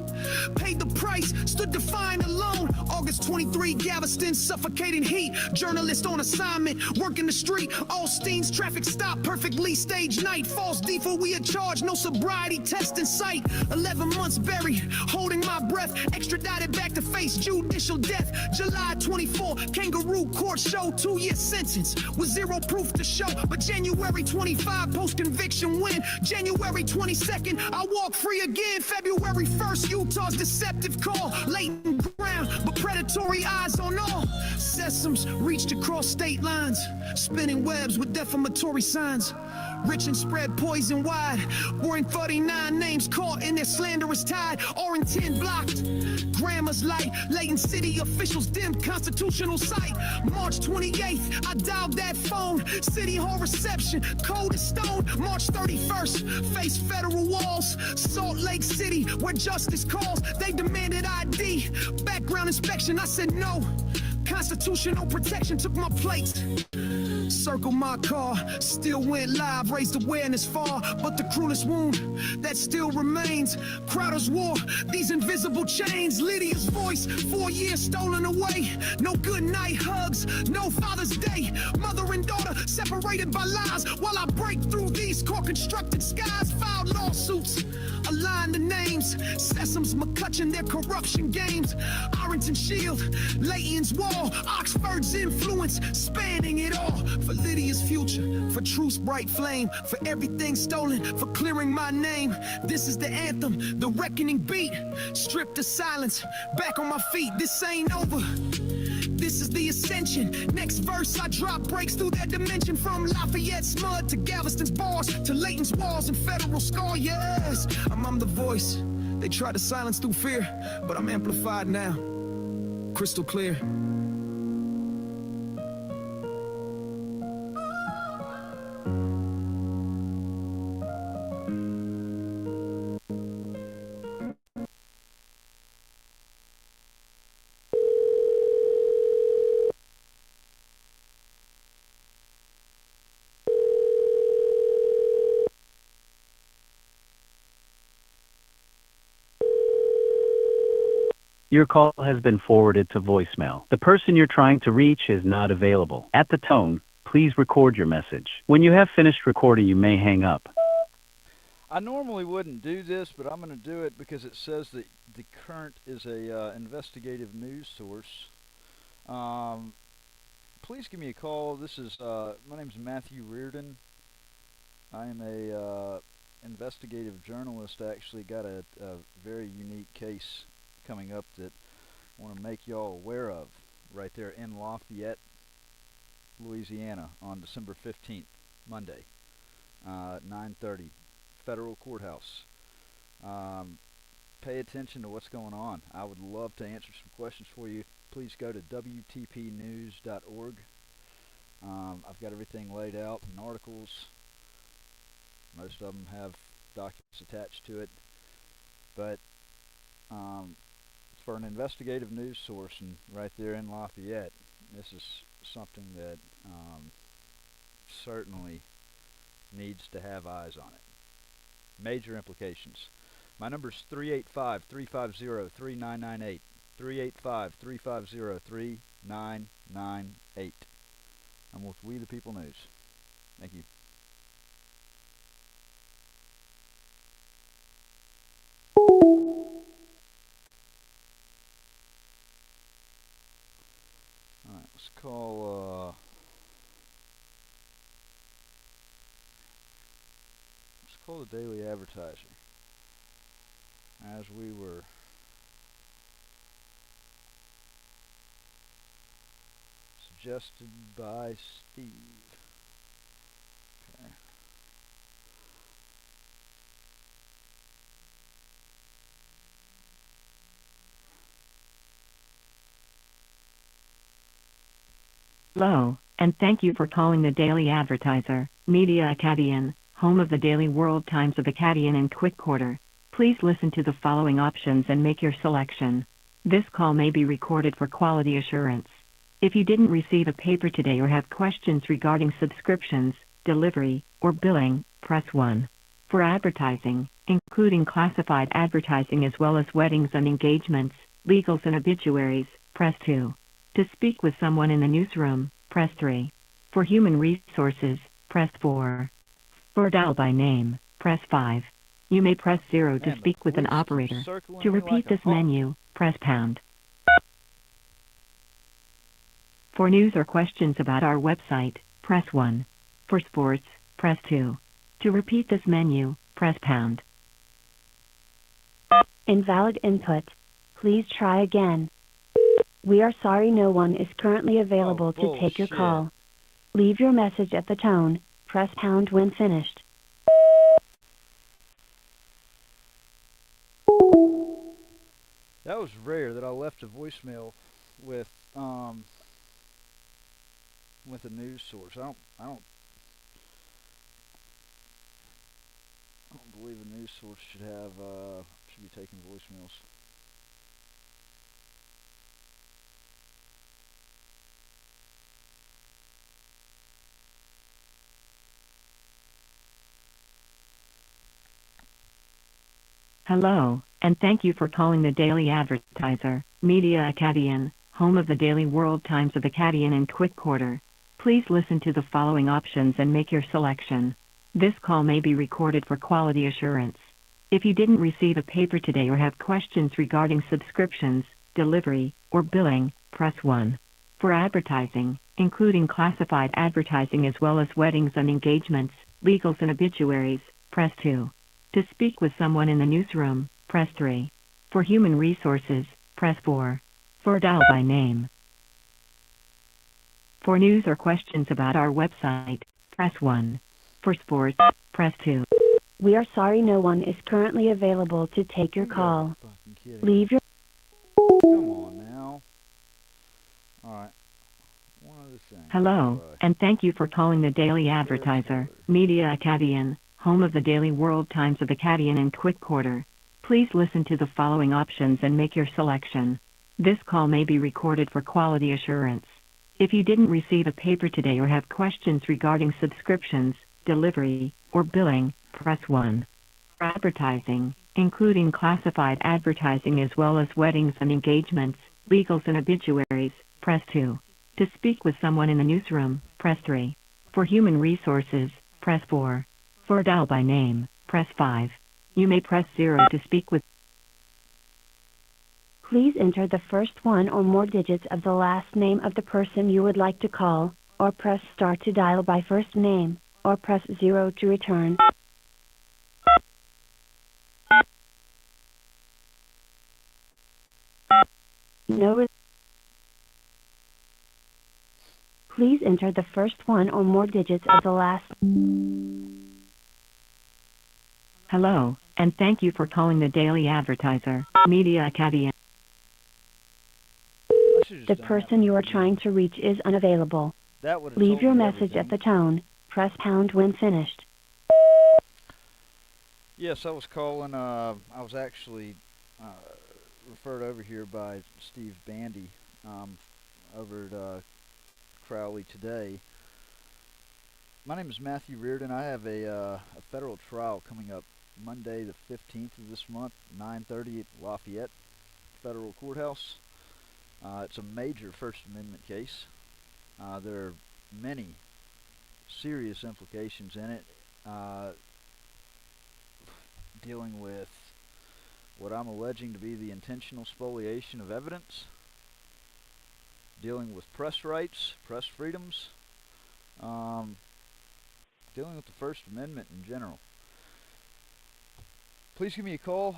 Paid the price, stood defiant alone. August 23, Galveston, suffocating heat. Journalist on assignment, working the street. Allstein's traffic stop, perfectly staged night. False default, we had charged, no sobriety test in sight. 11 months buried, holding my breath. Extradited back to face judicial death. July 24, kangaroo court show. 2-year sentence with zero proof to show. But January 25, post-conviction win. January 22nd, I walk free again. February 1st, Utah's deceptive call. Latent ground, but predatory eyes on all. Sesames reached across state lines, spinning webs with defamatory signs. Rich and spread poison wide. Wearing 39 names caught in their slanderous tide. Or 10 blocked. Grammar's light. Layton City officials dim constitutional sight. March 28th, I dialed that phone. City Hall reception, cold as stone. March 31st, face federal walls. Salt Lake City, where justice calls. They demanded ID. Background inspection, I said no. Constitutional protection took my place. Circle my car, still went live, raised awareness far. But the cruelest wound that still remains. Crowder's war, these invisible chains. Lydia's voice, 4 years stolen away. No good night hugs, no Father's Day. Mother and daughter separated by lies. While I break through these core-constructed skies. Filed lawsuits, align the names. Sesames, McCutcheon, their corruption games. Arrington Shield, Layton's wall. Oxford's influence, spanning it all. For Lydia's future, for truth's bright flame. For everything stolen, for clearing my name. This is the anthem, the reckoning beat. Stripped of silence, back on my feet. This ain't over. This is the ascension. Next verse I drop breaks through that dimension. From Lafayette's mud to Galveston's bars to Layton's walls and federal scar. Yes, I'm the voice. They tried to silence through fear, but I'm amplified now. Crystal clear.
Your call has been forwarded to voicemail. The person you're trying to reach is not available. At the tone, please record your message. When you have finished recording, you may hang up.
I normally wouldn't do this, but I'm going to do it because it says that the Current is a investigative news source. Please give me a call. This is my name is Matthew Reardon. I am a investigative journalist. I actually got a very unique case coming up that I want to make y'all aware of right there in Lafayette, Louisiana on December 15th, Monday, 9:30, Federal Courthouse. Pay attention to what's going on. I would love to answer some questions for you. Please go to WTPnews.org. I've got everything laid out in articles. Most of them have documents attached to it, but for an investigative news source and right there in Lafayette, this is something that certainly needs to have eyes on it. Major implications. My number is 385-350-3998. 385-350-3998. I'm with We the People News. Thank you. Alright, let's call the Daily Advertiser. As we were suggested by Steve. Okay.
Hello, and thank you for calling the Daily Advertiser, Media Acadian, home of the Daily World Times of Acadian and Quick Quarter. Please listen to the following options and make your selection. This call may be recorded for quality assurance. If you didn't receive a paper today or have questions regarding subscriptions, delivery, or billing, press 1. For advertising, including classified advertising as well as weddings and engagements, legals and obituaries, press 2. To speak with someone in the newsroom, press 3. For human resources, press 4. For dial by name, press 5. You may press 0 to speak with an operator. To repeat this menu, press pound. For news or questions about our website, press 1. For sports, press 2. To repeat this menu, press pound.
Invalid input. Please try again. We are sorry no one is currently available to take your
bullshit.
call. Leave your message at the tone. Press pound when finished.
That was rare that I left a voicemail with a news source. I don't believe a news source should be taking voicemails.
Hello, and thank you for calling the Daily Advertiser, Media Acadian, home of the Daily World Times of Acadian and Quick Quarter. Please listen to the following options and make your selection. This call may be recorded for quality assurance. If you didn't receive a paper today or have questions regarding subscriptions, delivery, or billing, press 1. For advertising, including classified advertising as well as weddings and engagements, legals and obituaries, press 2. To speak with someone in the newsroom, press 3. For human resources, press 4. For dial by name. For news or questions about our website, press 1. For sports, press 2.
We are sorry no one is currently available to take your call. Leave your...
Come on now. Alright. One other thing.
Hello, and thank you for calling the Daily Advertiser, Media Acadian, home of the Daily World Times of Acadian and Quick Quarter. Please listen to the following options and make your selection. This call may be recorded for quality assurance. If you didn't receive a paper today or have questions regarding subscriptions, delivery, or billing, press 1. For advertising, including classified advertising as well as weddings and engagements, legals and obituaries, press 2. To speak with someone in the newsroom, press 3. For human resources, press 4. For dial by name, press 5. You may press 0 to speak with...
Please enter the first one or more digits of the last name of the person you would like to call, or press star to dial by first name, or press 0 to return. Please enter the first one or more digits of the last...
Hello, and thank you for calling the Daily Advertiser, Media Acadian.
The person you are trying to reach is unavailable. Leave your message at the tone. Press pound when finished.
Yes, I was calling, I was actually referred over here by Steve Bandy over at Crowley today. My name is Matthew Reardon. I have a federal trial coming up Monday the 15th of this month, 9:30 at Lafayette Federal Courthouse. It's a major First Amendment case. There are many serious implications in it, dealing with what I'm alleging to be the intentional spoliation of evidence, dealing with press rights, press freedoms, dealing with the First Amendment in general. Please give me a call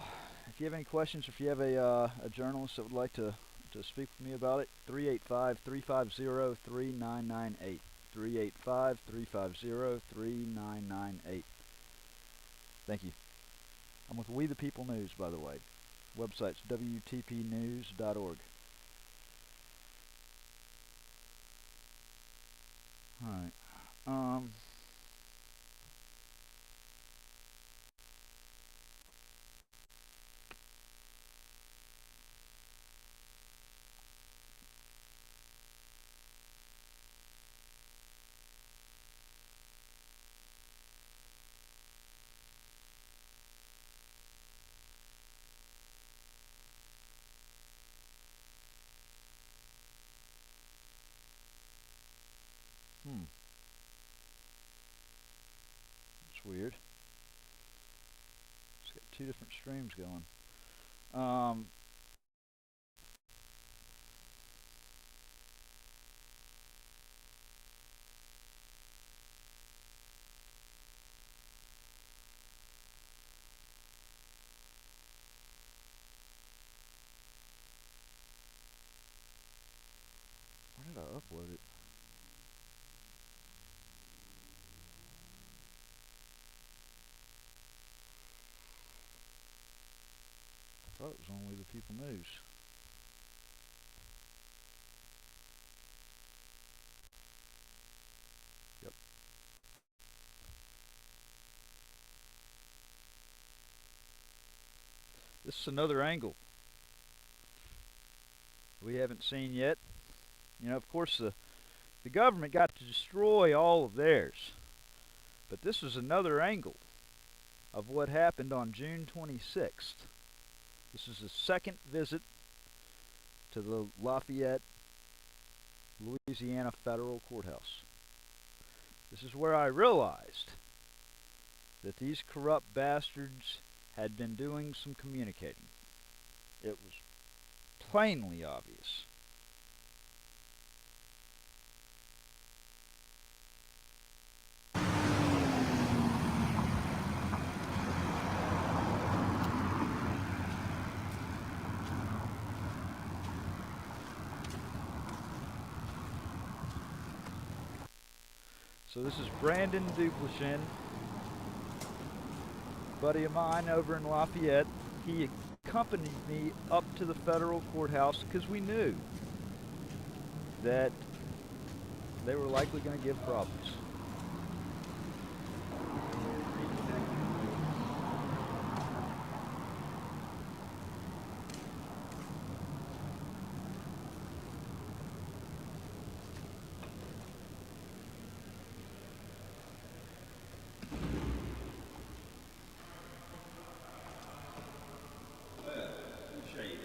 if you have any questions, or if you have a journalist that would like to speak with me about it. 385-350-3998. 385-350-3998. Thank you. I'm with We the People News, by the way. Website's WTPnews.org. Alright. That's weird. It's got two different streams going. gotta upload it. I thought it was only the People News. Yep. This is another angle we haven't seen yet. You know, of course, the government got to destroy all of theirs. But this is another angle of what happened on June 26th. This is the second visit to the Lafayette, Louisiana Federal Courthouse. This is where I realized that these corrupt bastards had been doing some communicating. It was plainly obvious. So this is Brandon Duplichin, buddy of mine over in Lafayette. He accompanied me up to the federal courthouse because we knew that they were likely going to give problems.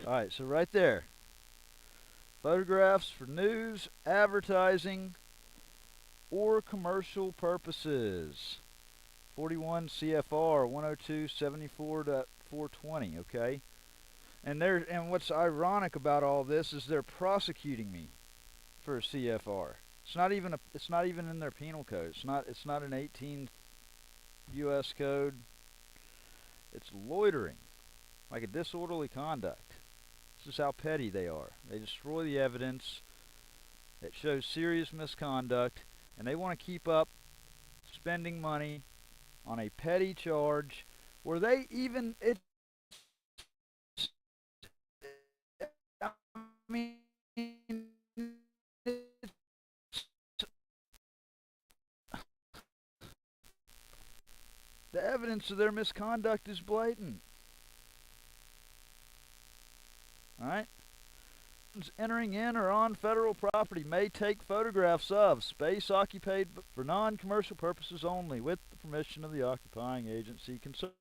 Alright, so right there. Photographs for news, advertising, or commercial purposes. 41 CFR 102.74.420, okay? And what's ironic about all this is they're prosecuting me for a CFR. It's not even in their penal code. It's not an 18 US code. It's loitering, like a disorderly conduct. This is how petty they are. They destroy the evidence that shows serious misconduct, and they want to keep up spending money on a petty charge where they even the evidence of their misconduct is blatant. Alright? Entering in or on federal property may take photographs of space occupied for non-commercial purposes only with the permission of the occupying agency concerned.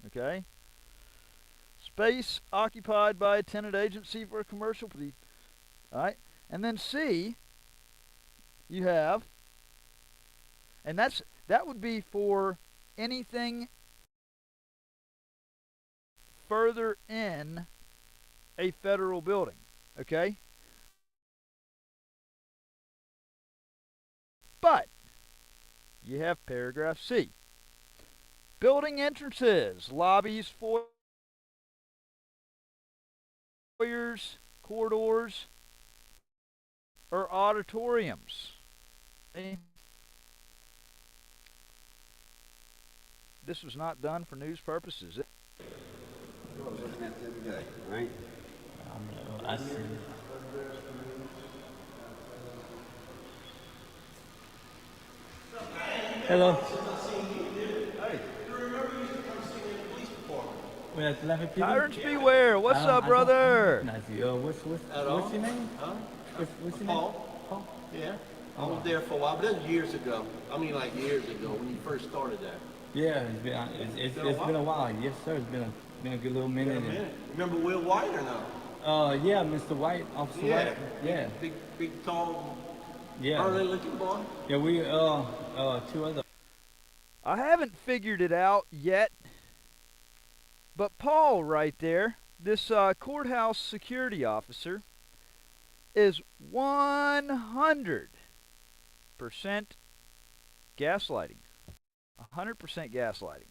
Okay? Space occupied by a tenant agency for a commercial purpose. Alright? And then C, you have, and that would be for anything further in a federal building, okay? But you have paragraph C. Building entrances, lobbies, foyers, corridors, or auditoriums. Okay? This was not done for news purposes.
I was looking at the other day, right? I see.
Hello.
Hey, you remember you used to come see me in the police department?
Well, that's laughing people.
Tyrants beware. What's up, brother?
What's your name?
Huh?
What's your name?
Paul. Yeah. I was there for a while, but that was years ago. I mean, like years ago when you first started that.
Yeah, it's been a while. Yes, sir. It's been a good little minute.
Remember Will White or no?
Yeah, Mr. White, Officer White. Yeah.
Big, tall,
yeah.
early looking boy.
Yeah, we two other.
I haven't figured it out yet, but Paul right there, this courthouse security officer, is 100% gaslighting. 100% gaslighting.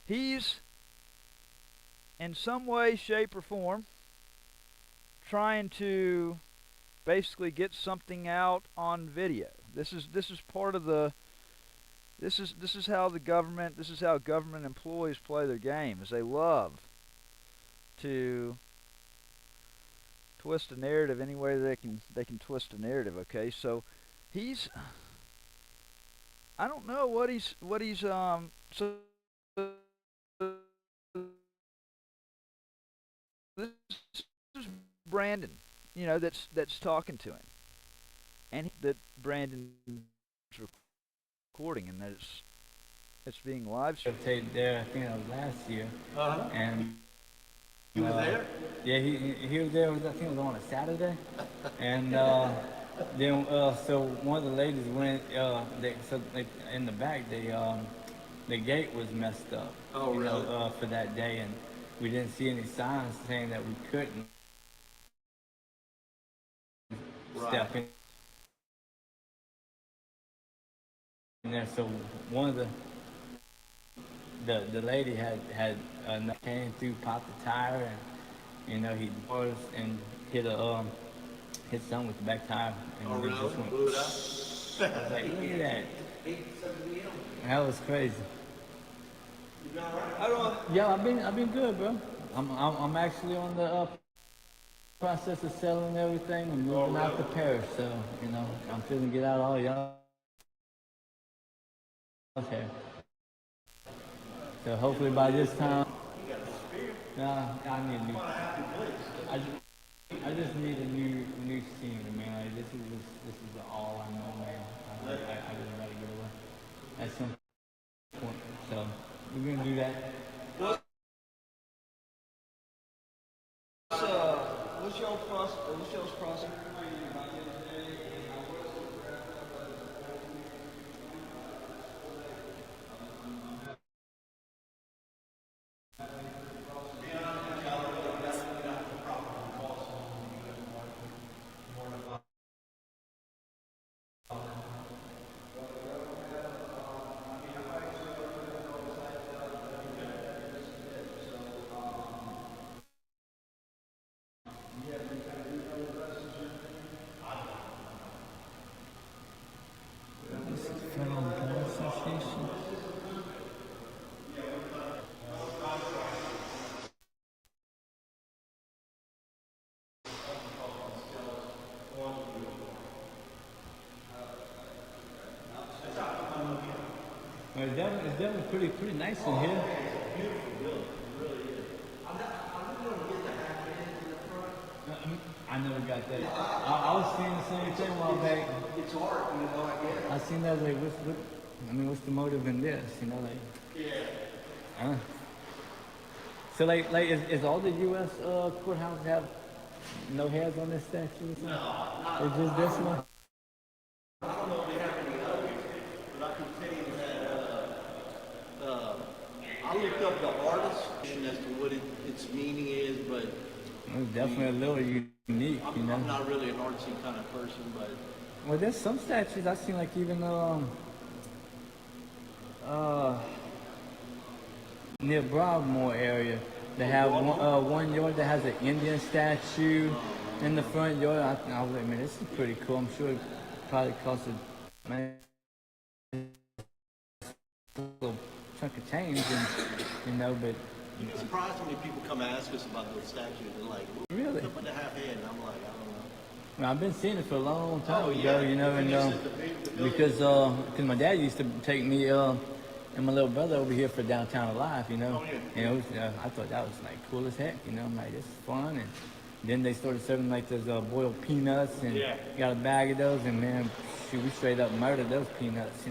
He's, in some way, shape, or form, trying to basically get something out on video. This is part of the. This is how the government. This is how government employees play their game. Is they love to twist a narrative any way they can twist a narrative. Okay, so he's. I don't know what he's so. This is Brandon, you know, that's talking to him, and that Brandon's recording, and that it's being live streamed.
Taped there, I think that was last year. And
he was there?
Yeah, he was there. I think it was on a Saturday, and then so one of the ladies went. In the back, the gate was messed up.
Oh, really?
For that day, and we didn't see any signs saying that we couldn't step in there. So one of the lady had came through, popped the tire, and he was and hit something with the back tire, and it just went. Blew it up. I was like, look at that. That was crazy. Yeah, I've been good, bro. I'm actually on the process of selling everything and moving out to Paris, so I'm feeling get out all y'all. Okay. So hopefully by this time, I need a new. I just need a new scene, man. Like, this is all I know, man. I just gotta get away at some point. So we're gonna do that.
What's y'all's process?
It's definitely pretty nice in here. I never got that. I was seeing the same thing a while back.
It's art, I guess.
I seen that, like, what's the motive in this, like? Yeah. So, like, is all the U.S. Courthouses have no heads on this statue or something? No, it's just this one?
I don't know if they have any others, but I can tell you that I looked up the artist as to what its meaning is, but
it's definitely a little unique,
I'm not really an artsy kind of person, but
well, there's some statues I've seen, like even near Broadmoor area, they have one yard that has an Indian statue in the front yard. I was like, man, this is pretty cool. I'm sure it probably cost a little chunk of change, and but.
I'm surprised how many people come ask us about those statues. They're like,
really?
Put the half head, and I'm like, I don't know.
Well, I've been seeing it for a long time ago, and because my dad used to take me and my little brother over here for Downtown Alive, and I thought that was like cool as heck, I'm like, this is fun, and then they started serving like those boiled peanuts, and got a bag of those, and man, shoot, we straight up murdered those peanuts,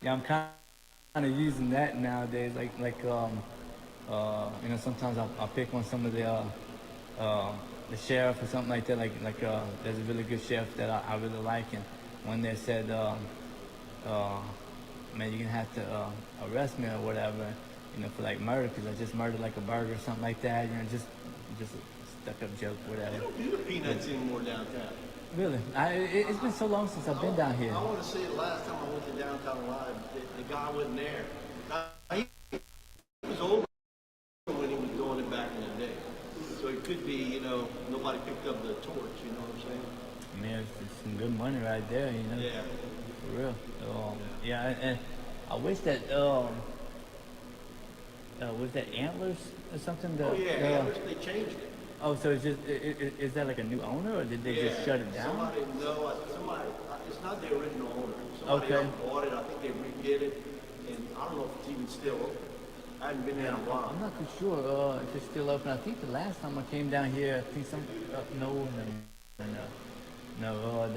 Yeah, I'm kind of using that nowadays. Like sometimes I'll pick on some of the sheriff or something like that. Like there's a really good sheriff that I really like, and one there said, man, you're gonna have to arrest me or whatever, for like murder, because I just murdered like a burger or something like that. Just a stuck-up joke, whatever.
They don't do the peanuts anymore downtown.
Really? It's been so long since I've been down here.
I want to say the last time I went to Downtown Alive, the guy wasn't there. He was old.
it's some good money right there, you know.
Yeah.
For real. Yeah, and I wish that was that Antlers or something?
Oh yeah, Antlers, they changed it.
Oh, so it's just is that like a new owner, or did they just shut it down?
Somebody, it's not the original owner. Somebody else bought it. I think they redid it, and I don't know if it's even still open. I haven't been there in a while.
I'm not too sure if it's still open. I think the last time I came down here, I think there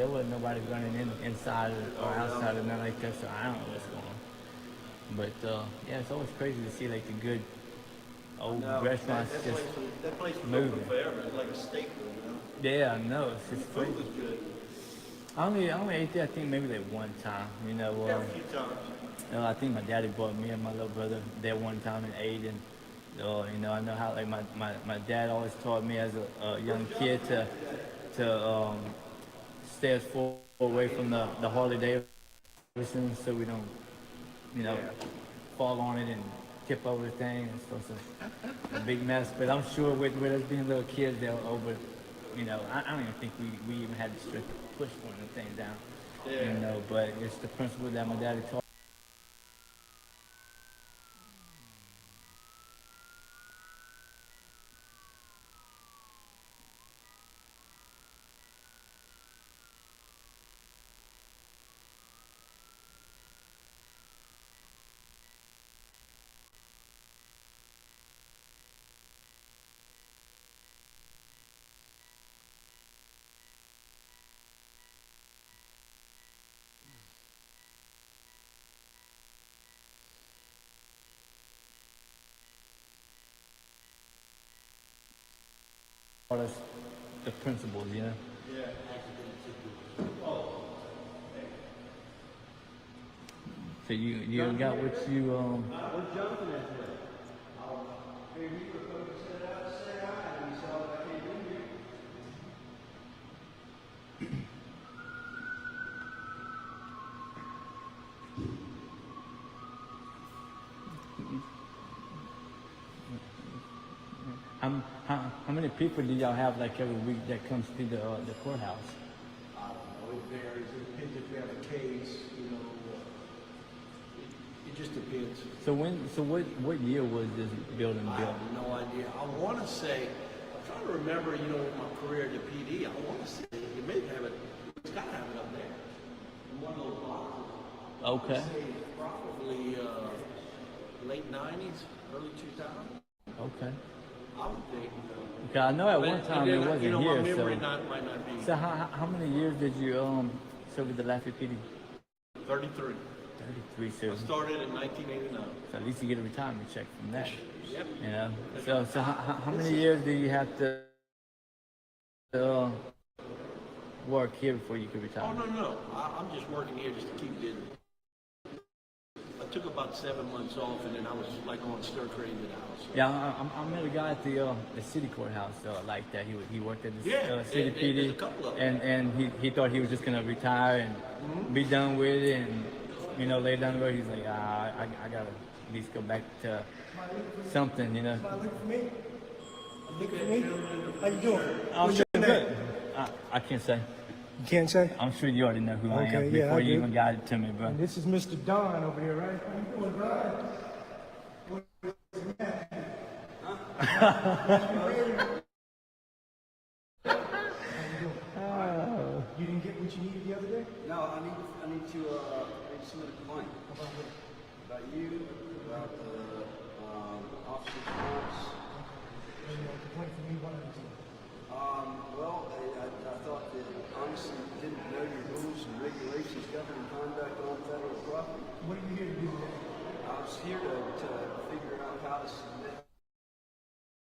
wasn't nobody running inside or outside or nothing like that, so I don't know what's going on. But yeah, it's always crazy to see like the good old restaurants just
that place was
moving.
open forever. It's like a staple, you know.
Yeah, I know. It's just
Food
crazy.
was good.
I only ate there, I think maybe like one time, you know.
Yeah, a few times.
I think my daddy brought me and my little brother there one time and ate, and you know, I know how like my dad always taught me as a young kid to stay as far away from the Harley Davidson so we don't, you know, fall on it and tip over the thing, and so it's a big mess. But I'm sure with us being little kids, they'll you know, I don't even think we even had the strength to push one of the things down, you know. But it's the principle that my daddy taught. Us the principles, you know.
Yeah.
So you got what you
Where's Jonathan at today? Hey, we were supposed to set out to say hi, and he saw that I came in here.
how many people do y'all have like every week that comes to the courthouse?
I don't know. It varies. It depends if we have a case. You know, it just depends.
So what year was this building built?
I have no idea. I want to say, I'm trying to remember. You know, my career at the PD. I want to say you may have it. It's got to have it up there in one of those boxes.
Okay.
I would say probably late '90s, early 2000s.
Okay.
I would think.
Okay, I know at one time it wasn't
you know,
here.
My memory
So
might not be.
so how many years did you serve with the Lafayette PD?
33.
33, so.
I started in 1989.
So at least you get a retirement check from that.
Yep.
You know. So how many years do you have to work here before you can retire?
Oh no. I'm just working here just to keep busy. I took about 7 months off, and then I was like on stir crazy at the house.
Yeah, I met a guy at the city courthouse like that. He worked at the city
and
PD,
there's a couple of them.
and he thought he was just gonna retire and be done with it, and you know, later down the road he's like, I gotta at least go back to something, you know.
Look for me. Look for me. How you doing?
I'm
What's your
doing
name?
good. I can't say.
You can't say?
I'm sure you already know who I am
yeah,
before
I
you
do.
even got it to me, bro.
And this is Mr. Don over here, right? How you doing, Don? You didn't get what you needed the other day?
No, I need to submit a complaint. About you, about the officer's response.
Complaint from me, one of these.
Well, I thought that honestly you didn't know your rules and regulations governing conduct on federal property.
What are you here to do today?
I was here to figure out how to submit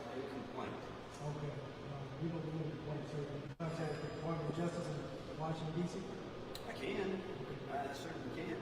a complaint.
Okay. We don't do any complaints, sir. You contact the Department of Justice in Washington, D.C.?
I can. I certainly can.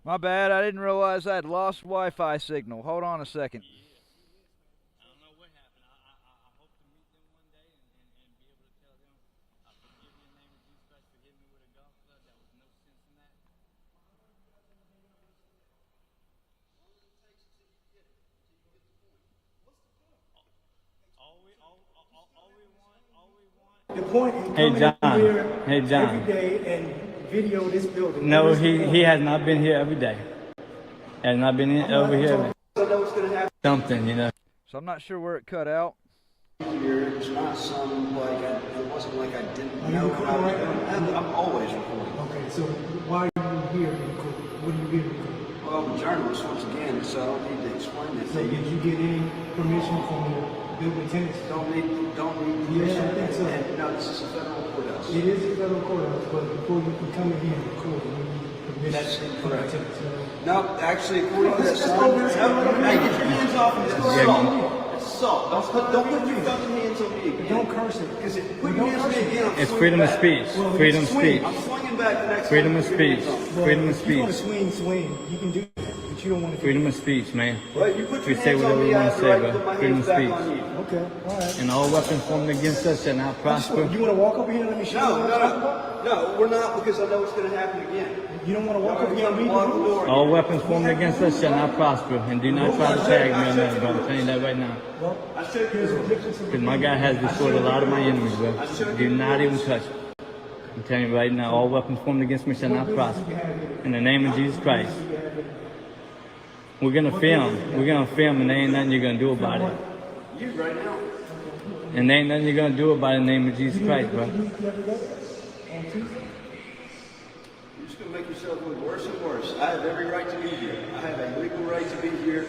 My bad, I didn't realize I had lost Wi-Fi signal. Hold on a second.
The point in
Hey,
coming
John.
up here
Hey, John.
every day and video this building.
No, he has not been here every day. Has not been over here. Something, you know.
So I'm not sure where it cut out.
Here, it's not some like it wasn't like I didn't know what I was doing. I'm always recording.
Okay, so why are you here recording? What are you here recording?
Well, I'm a journalist once again, so I don't need to explain it.
So did you get any permission from the building tenants?
Don't need permission.
Yeah, I think so.
And, no, this is a federal courthouse.
It is a federal courthouse, but before you can come in here and record, you need permission
That's
from the
incorrect.
tenants.
No, actually, according to that sign, hey, get your hands off me. It's assault. It's assault. Don't put your fucking hands on me again.
Don't curse it.
Because if you put your hands on me again, I'm
It's
swinging
freedom of
back.
speech.
Well,
Freedom of
swing.
speech.
I'm swinging back the next
Freedom
time
of
you put your
speech.
hands on me.
Freedom of
If you want
speech.
to swing, you can do that, but you don't want to.
Freedom of speech, man.
Well, you put
We
your
say
hands
whatever
on
we
me, I
want
have
to
the
say,
right to put
bro.
my
Freedom
hands
of
back
speech.
on you.
Okay, all right.
And all weapons formed against us shall not prosper.
You want to walk over here and let me show you what I'm talking about?
No, we're not, because I know it's going to happen again.
You don't want to walk over here and read the rules?
All weapons formed against us shall not prosper. And do not try to tag me on that, bro. I'm telling you that right now.
Well, here's the difference.
Because my guy has destroyed a lot of my enemies, bro. Do not even touch it. I'm telling you right now, all weapons formed against me shall not prosper. In the name of Jesus Christ. We're going to film. We're going to film, and there ain't nothing you're going to do about it.
You right now.
And there ain't nothing you're going to do about it in the name of Jesus Christ, bro.
You're just going to make yourself look worse and worse. I have every right to be here. I have a legal right to be here.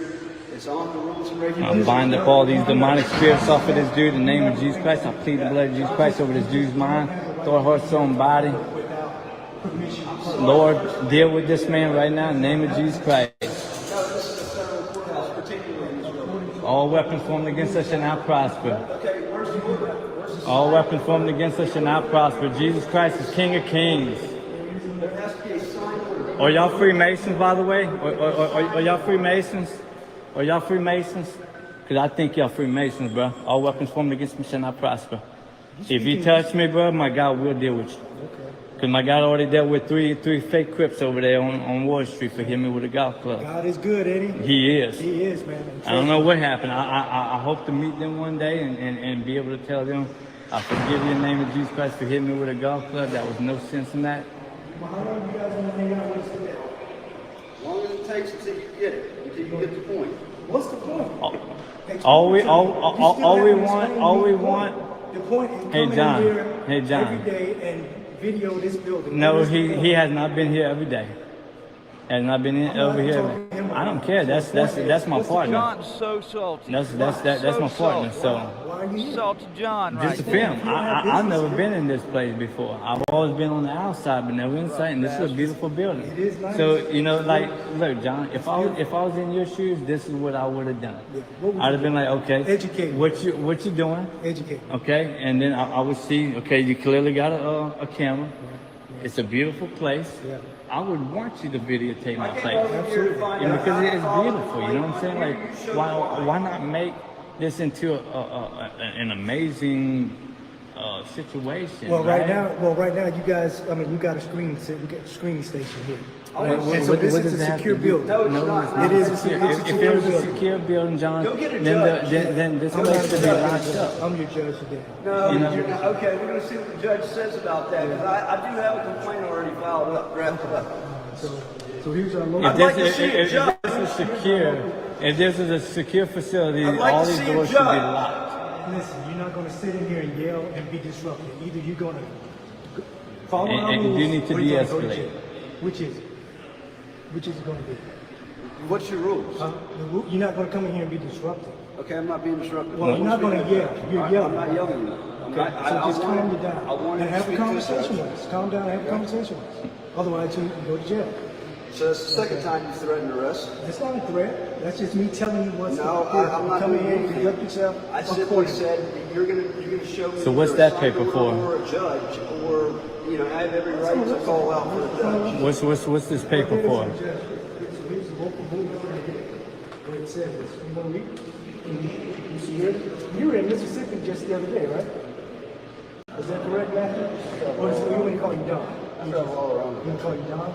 It's on the rules and regulations.
I'm binding up all these demonic spirits off of this dude in the name of Jesus Christ. I plead the blood of Jesus Christ over this dude's mind, thought, heart, soul, and body. Lord, deal with this man right now in the name of Jesus Christ. All weapons formed against us shall not prosper. All weapons formed against us shall not prosper. Jesus Christ is King of Kings. Are y'all Freemasons, by the way? Are y'all Freemasons? Are y'all Freemasons? Because I think y'all Freemasons, bro. All weapons formed against me shall not prosper. If you touch me, bro, my God will deal with you. Because my God already dealt with three fake Crips over there on Wall Street for hitting me with a golf club.
God is good, Eddie.
He is.
He is, man.
I don't know what happened. I hope to meet them one day and be able to tell them, I forgive you in the name of Jesus Christ for hitting me with a golf club. That was no sense in that.
Well, how long do you guys want to hang out with us today?
As long as it takes until you get it, until you get the point.
What's the point?
All we want.
The point in
Hey,
coming
John.
in here
Hey, John.
every day and video this building.
No, he has not been here every day. Has not been in over here. I don't care. That's my partner.
John's so salty.
That's my partner. So
Salty John right
just a
there.
film. I've never been in this place before. I've always been on the outside, but never inside. And this is a beautiful building.
It is nice.
So you know, like, look, John. If I was in your shoes, this is what I would have done. I'd have been like, okay,
educate.
What you doing?
Educate.
Okay, and then I would see. Okay, you clearly got a camera. It's a beautiful place.
Yeah.
I would want you to videotape my place.
Absolutely.
And because it is beautiful, you know what I'm saying? Like, why not make this into an amazing situation?
Well, right now, you guys. I mean, you got a screening station here. And so this is a secure building.
No, it's not.
It is a secure
If it was a secure building, John,
Go get a judge.
then this place should be locked up.
I'm your judge today.
No,
You know?
you're not. Okay, we're going to see what the judge says about that. Because I do have a complaint already filed up, drafted up.
So here's our local.
I'd like to see a
If
judge.
this is secure, if this is a secure facility,
I'd like
all
to
these
see a
doors should be
judge.
locked.
Listen, you're not going to sit in here and yell and be disruptive. Either you're going to follow our
And
rules,
you need to
or you're gonna go to
de-escalate.
jail. Which is it? Which is it going to be?
What's your rules?
You're not going to come in here and be disruptive.
Okay, I'm not being disruptive.
Well, you're not going to yell. You're yelling.
I'm not yelling.
Okay, so just calm you down
I want
and
to
have a
speak to the
conversation
judge.
with us. Calm down and have a conversation with us. Otherwise, you can go to jail.
So that's the second time you threatened arrest?
That's not a threat. That's just me telling you what's
No, I'm not
coming
doing
in,
anything.
conduct yourself.
I simply said you're gonna show me.
So what's
either
that
a
paper
sign
for?
Or a judge, or I have every right to call out for a judge.
What's this paper for?
Here's the local rule. Where it says this. You want to read? You see here? You were in Mississippi just the other day, right? Is that correct, Matthew? Or is it, we want to call you Don?
I travel all around.
You want to call you Don?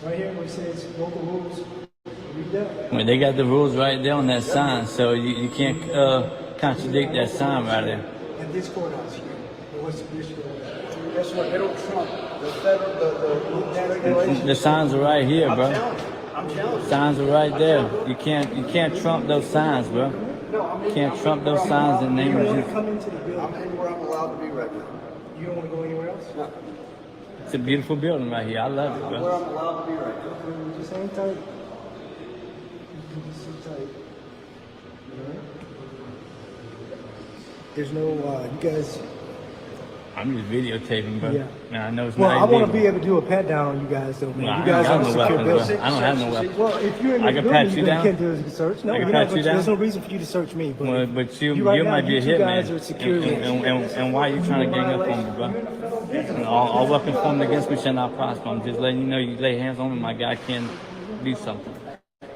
Right here where it says local rules. Read that.
Well, they got the rules right there on that sign, so you can't contradict that sign right there.
And this courthouse here. What's the issue?
Guess what? They don't trump the federal, the regulations.
The signs are right here, bro.
I'm challenging.
Signs are right there. You can't trump those signs, bro. You can't trump those signs in the name of Jesus.
Come into the building.
I'm anywhere I'm allowed to be right now.
You don't want to go anywhere else?
No.
It's a beautiful building right here. I love it,
I'm where
bro.
I'm allowed to be right now.
Just hang tight. Just sit tight. Alright? There's no, you guys.
I'm just videotaping, bro.
Yeah.
Now, I know it's
Well,
not
I want to
illegal.
be able to do a pat down on you guys, though, man.
Well,
you guys
I
are
ain't got
a
no
secure
weapons, bro.
building.
I don't have no weapons.
Well, if you're in
I
the
can
building,
pat you
you
down.
can't do a search. No,
I can
you're not,
pat you
there's
down.
no reason for you to search me. But,
Well, but you
right
might
now,
be a
you two guys
hitman.
are security.
And why are you trying to gang up on me, bro? And all weapons formed against me shall not prosper. I'm just letting you know, you lay hands on me, my guy can do something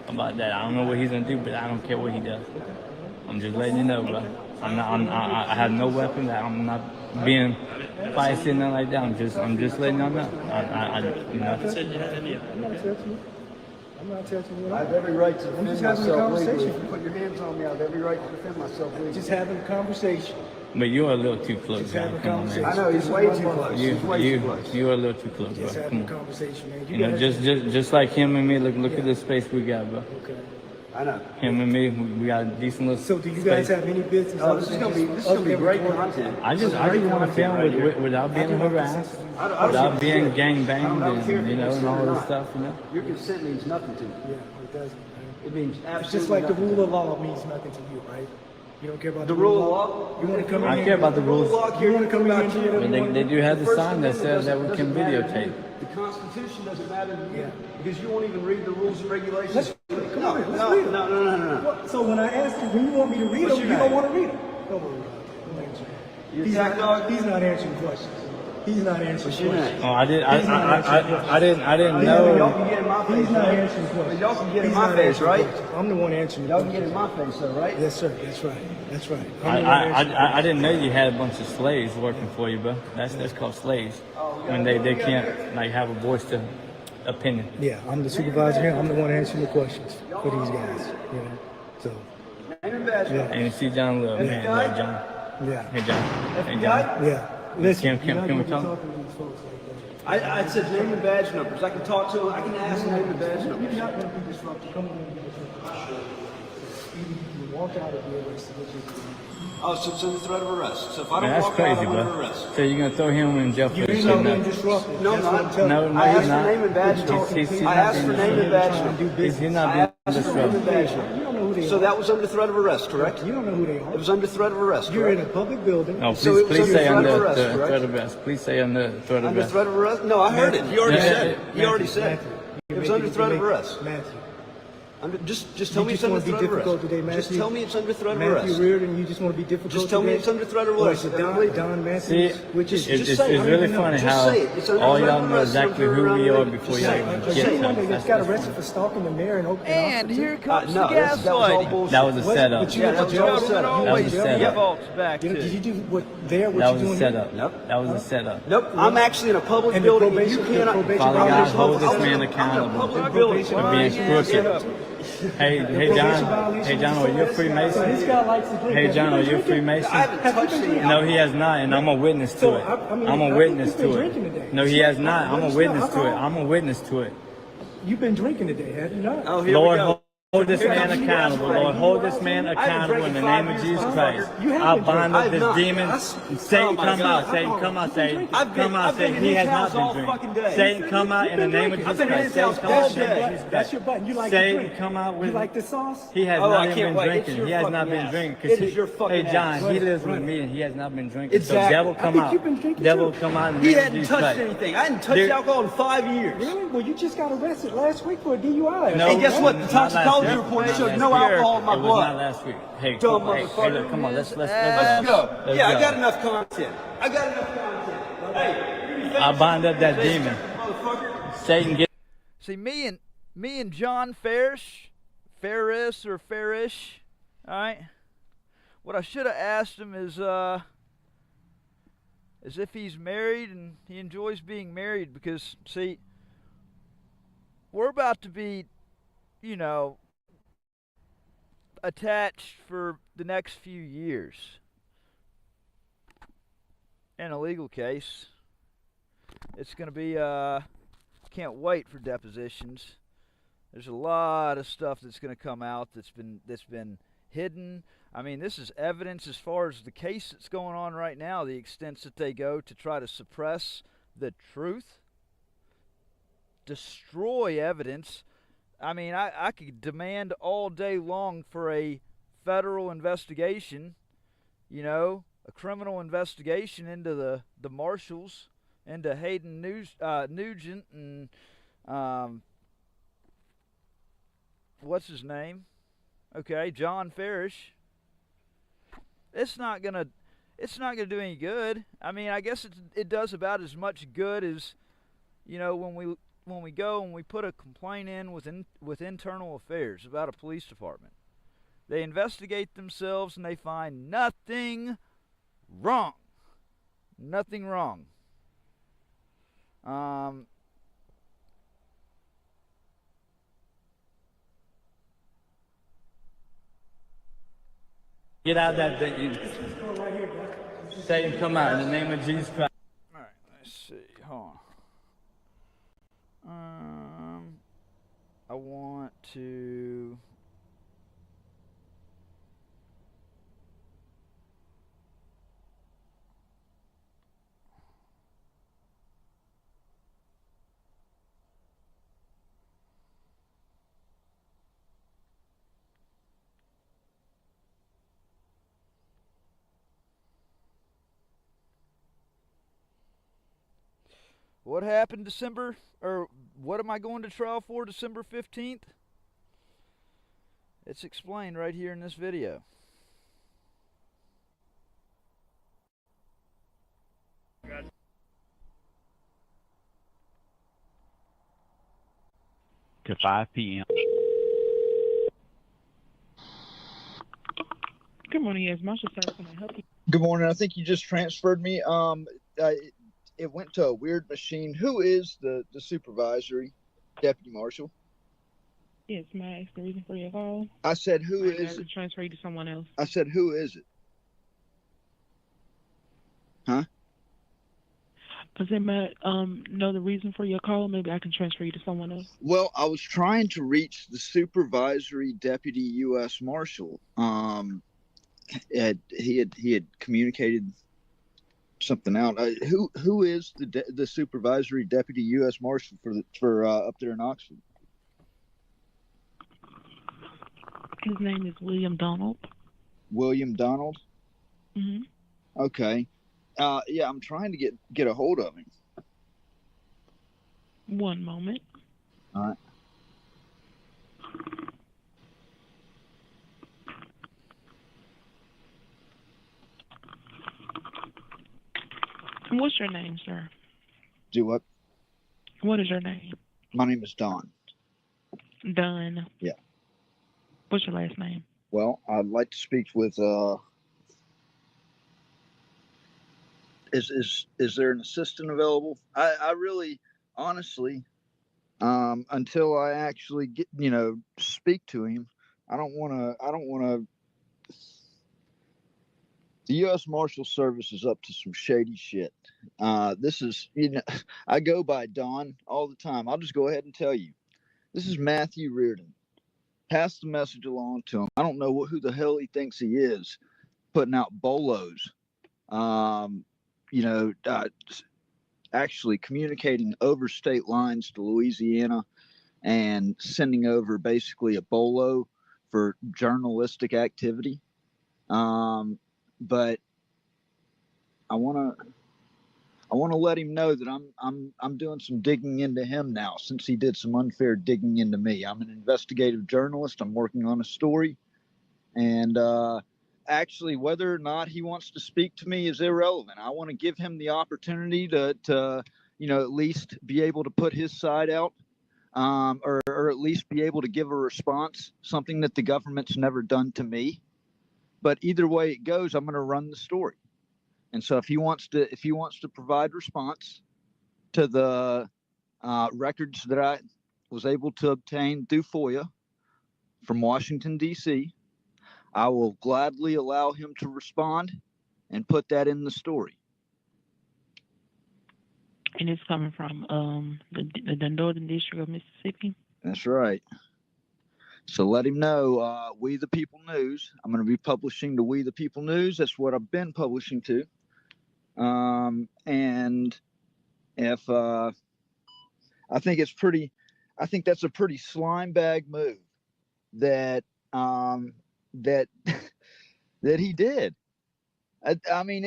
about that. I don't know what he's gonna do, but I don't care what he does. I'm just letting you know, bro. I have no weapon. I'm not being feisty and nothing like that. I'm just letting y'all know. You know.
I'm not touching you. I'm not touching you.
I have every right to
I'm
defend
just having a
myself legally.
conversation.
If you put your hands on me, I have every right to defend myself legally.
Just having a conversation.
But you're a little too close,
Just
man.
having a
Come on, man.
conversation.
I know, he's way too close. He's way too close.
You're a little too close, bro.
Just
Come
having a
on.
conversation, man.
You know, just like him and me. Look at the space we got, bro.
Okay.
I know.
Him and me, we got a decent little.
So, do you guys have any business?
Oh, this is gonna be great content.
I just want to film without being harassed, without being gang banged, and and all this stuff,
Your consent means nothing to me.
Yeah, it doesn't.
It means absolutely
It's just like the
nothing.
rule of law means nothing to you, right? You don't care about
The rule of law?
You want to come in
I
here?
care about the rules.
You want to come in here and do whatever
But
you want
they
to
do have the
First
sign that
Amendment
says that we
doesn't
can
matter to
videotape.
me. The Constitution doesn't matter to you
Yeah.
because you won't even read the rules and regulations.
Let's read it. Come on, let's read it.
No.
So when I ask you, when you want me to read
What's
them,
your
you don't
name?
want to read them. Don't worry about it. Don't answer it.
You
He's
attack
not,
dog?
he's not answering questions. He's not answering
What's your
questions.
name?
Oh, I didn't
Y'all
know.
can get in my face,
He's not
right?
answering questions.
Y'all can get in
He's
my
not
face,
answering
right?
questions. I'm the one answering.
Y'all can get in my face, though, right?
Yes, sir. That's right. That's right. I'm the one answering.
I didn't know you had a bunch of slaves working for you, bro. That's called slaves. When they can't like have a voice to opinion.
Yeah, I'm the supervisor here. I'm the one answering the questions for these guys. You know, so
Name and badge.
yeah,
And you see John Love, man, like John.
yeah,
Hey John. Hey John.
yeah. Listen,
Can
you're not
we
gonna be
talk?
talking to these folks like that.
I said name and badge numbers. I can talk to them. I can ask name and badge
You're
numbers.
not going to be disruptive. Come on and be disruptive. Either you walk out or be arrested. Which is
Oh, so it's under threat of arrest. So if I
Man,
don't
that's
walk out,
crazy,
I'm under
bro.
arrest.
So you're gonna throw him in jail for
you
this
ain't
shit
not being
now?
disruptive.
No,
That's what I'm
not.
telling you.
No,
I
he's
asked
not.
for name and badge number.
He's
I
not
asked for
being
name and badge number.
He's not
I
being
asked for name and
disruptive.
badge
You
number.
don't know who they
So
are.
that was under threat of arrest, correct?
You don't know who they are.
It was under threat of arrest,
You're in a
correct?
public building.
No,
So it was
please
under
say
threat of
under
arrest,
the
correct?
threat of arrest. Please say under threat of
Under
arrest.
threat of arrest? No, I heard it. You already
Yeah,
said it.
yeah,
You already said it.
Matthew,
It was under threat of arrest.
Matthew.
Just tell me it's
just
under
want to be
threat of
difficult
arrest.
today, Matthew.
Just tell me it's under threat of
Matthew
arrest.
Reardon, you just want to be difficult
Just tell me
today?
it's under threat of
Or
arrest.
is it
I don't believe
Don
it.
Matthews?
See,
Which is
just
it's
say it.
really
Just
funny
say
how
it. It's under
all
threat
y'all
of
know
arrest.
exactly
Don't
who
turn
we
around
are
and
before
just
y'all
say it.
even
Just
get
say it.
Anyone that
there.
got arrested for stalking the mayor and opening
And here comes
No,
the
that was all
gaslighting.
bullshit.
That was a setup.
But you
Yeah,
went
that
to
was all
jail.
set up.
That was a setup.
Defaults back
You know,
to.
did you do what there? What
That
you
was a
doing
setup.
here?
That was a setup.
Nope, I'm actually in a public
And the
building.
probation-
You cannot.
the probation
Father
violation-
God, hold this
I'm in
man
a
accountable
public building.
for being crooked. Hey John. Hey John, are you a Freemason?
This guy likes to drink.
Hey
Have
John,
you
are
been
you a
drinking?
Freemason?
I haven't touched any
No, he has not, and I'm a witness to
So,
it.
I mean,
I'm
I
a
think
witness
you've been
to
drinking
it.
today.
No, he has not. I'm a
What is
witness
that?
to it.
Alcohol?
I'm a witness to it.
You've been drinking today, have you not?
Oh, here
Lord,
we go.
Hold this man accountable, Lord. Hold this man accountable in the name of Jesus Christ. I'll bind up this demon. Satan, come out. Satan, come out. Satan, come out. Satan, he has not been drinking. Satan, come out in the name of Jesus Christ. Satan, come out in the name of Jesus Christ.
That's your button. You like
Satan, come out with.
You like the sauce?
He has not even been drinking. He has not been drinking.
It is your fucking
Hey, John,
ass.
he lives with me and he has not been drinking. So
Exactly.
devil, come out. Devil, come out in the
He
name of
hadn't
Jesus
touched
Christ.
anything. I hadn't touched alcohol in 5 years.
Really? Well, you just got arrested last week for a DUI.
No,
And guess what? The
not last
toxicology
year.
report
Not
showed
last
no
year.
alcohol in my
It was
blood.
not last week. Hey,
Dumb
hey,
motherfucker.
look, come on, let's
Let's
go.
go.
Let's
Yeah,
go.
I got enough content. I got enough content. Hey,
I'll bind up that demon. Satan, get.
See, me and John Ferris, or Farish, all right. What I should have asked him is if he's married and he enjoys being married, because see, we're about to be, you know, attached for the next few years in a legal case. It's going to be, can't wait for depositions. There's a lot of stuff that's going to come out that's been hidden. I mean, this is evidence as far as the case that's going on right now, the extents that they go to try to suppress the truth, destroy evidence. I mean, I could demand all day long for a federal investigation, you know, a criminal investigation into the marshals, into Hayden Nugent and what's his name? Okay, John Farish. It's not gonna do any good. I mean, I guess it does about as much good as, you know, when we go and we put a complaint in with internal affairs about a police department. They investigate themselves and they find nothing wrong. Nothing wrong.
Get out of that thing. Satan, come out in the name of Jesus Christ.
All right, let's see. Hold on. I want to. What happened what am I going to trial for December 15th? It's explained right here in this video.
To 5 p.m.
Good morning, yes, Marshall Service. Can I help you?
Good morning. I think you just transferred me. It went to a weird machine. Who is the supervisory deputy marshal?
Yes, may I ask the reason for your call?
I said, who
I
is
can
it?
transfer you to someone else.
I said, who is it? Huh?
Does it know the reason for your call? Maybe I can transfer you to someone else.
Well, I was trying to reach the supervisory deputy U.S. marshal. He had communicated something out. Who is the supervisory deputy U.S. marshal for up there in Oxford?
His name is William Donald.
William Donald?
Mm-hmm.
Okay. Yeah, I'm trying to get a hold of him.
One moment.
All right.
What's your name, sir?
Do what?
What is your name?
My name is Don.
Dunn.
Yeah.
What's your last name?
Well, I'd like to speak with is there an assistant available? I really honestly until I actually get speak to him, I don't want to the U.S. Marshal Service is up to some shady shit. This is, I go by Don all the time. I'll just go ahead and tell you. This is Matthew Reardon. pass the message along to him. I don't know who the hell he thinks he is, putting out bolos. Actually communicating over state lines to Louisiana and sending over basically a bolo for journalistic activity. But I want to let him know that I'm doing some digging into him now, since he did some unfair digging into me. I'm an investigative journalist. I'm working on a story, and actually, whether or not he wants to speak to me is irrelevant. I want to give him the opportunity to at least be able to put his side out, or at least be able to give a response, something that the government's never done to me. But either way it goes, I'm going to run the story. And so if he wants to provide response to the records that I was able to obtain through FOIA from Washington, D.C., I will gladly allow him to respond and put that in the story.
And it's coming from the Northern District of Mississippi? That's
right. So let him know, We the People News. I'm going to be publishing to We the People News. That's what I've been publishing to. And if I think that's a pretty slime bag move that that he did. I mean,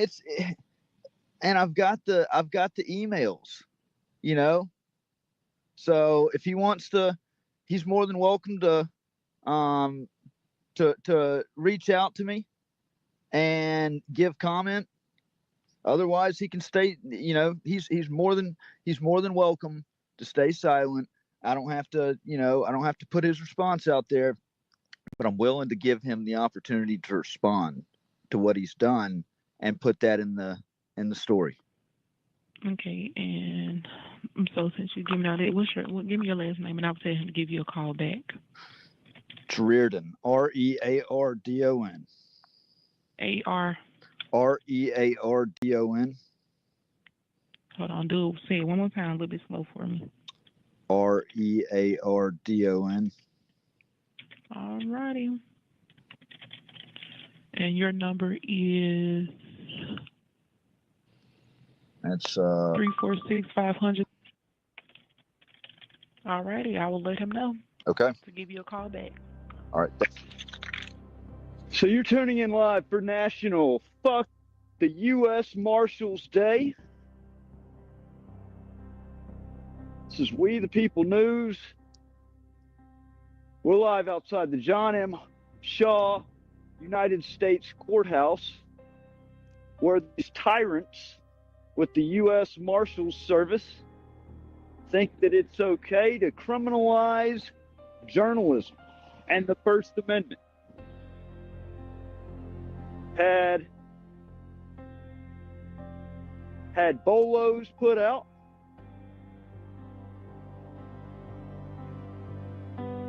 and I've got the emails, so if he wants to, he's more than welcome to reach out to me and give comment. Otherwise he can stay, he's more than welcome to stay silent. I don't have to put his response out there, but I'm willing to give him the opportunity to respond to what he's done and put that in the story.
Okay, and so since you give me all that, give me your last name, and I'll tell him to give you a call back.
Reardon, Reardon.
A-R.
Reardon.
Hold on, say it one more time, a little bit slow for me.
Reardon.
All righty. And your number is?
That's
346-500. All righty, I will let him know.
Okay.
To give you a call back.
All right. So you're tuning in live for National Fuck the U.S. Marshals Day. This is We the People News. We're live outside the John M. Shaw United States Courthouse, where these tyrants with the U.S. Marshals Service think that it's okay to criminalize journalism and the First Amendment. Had bolos put out.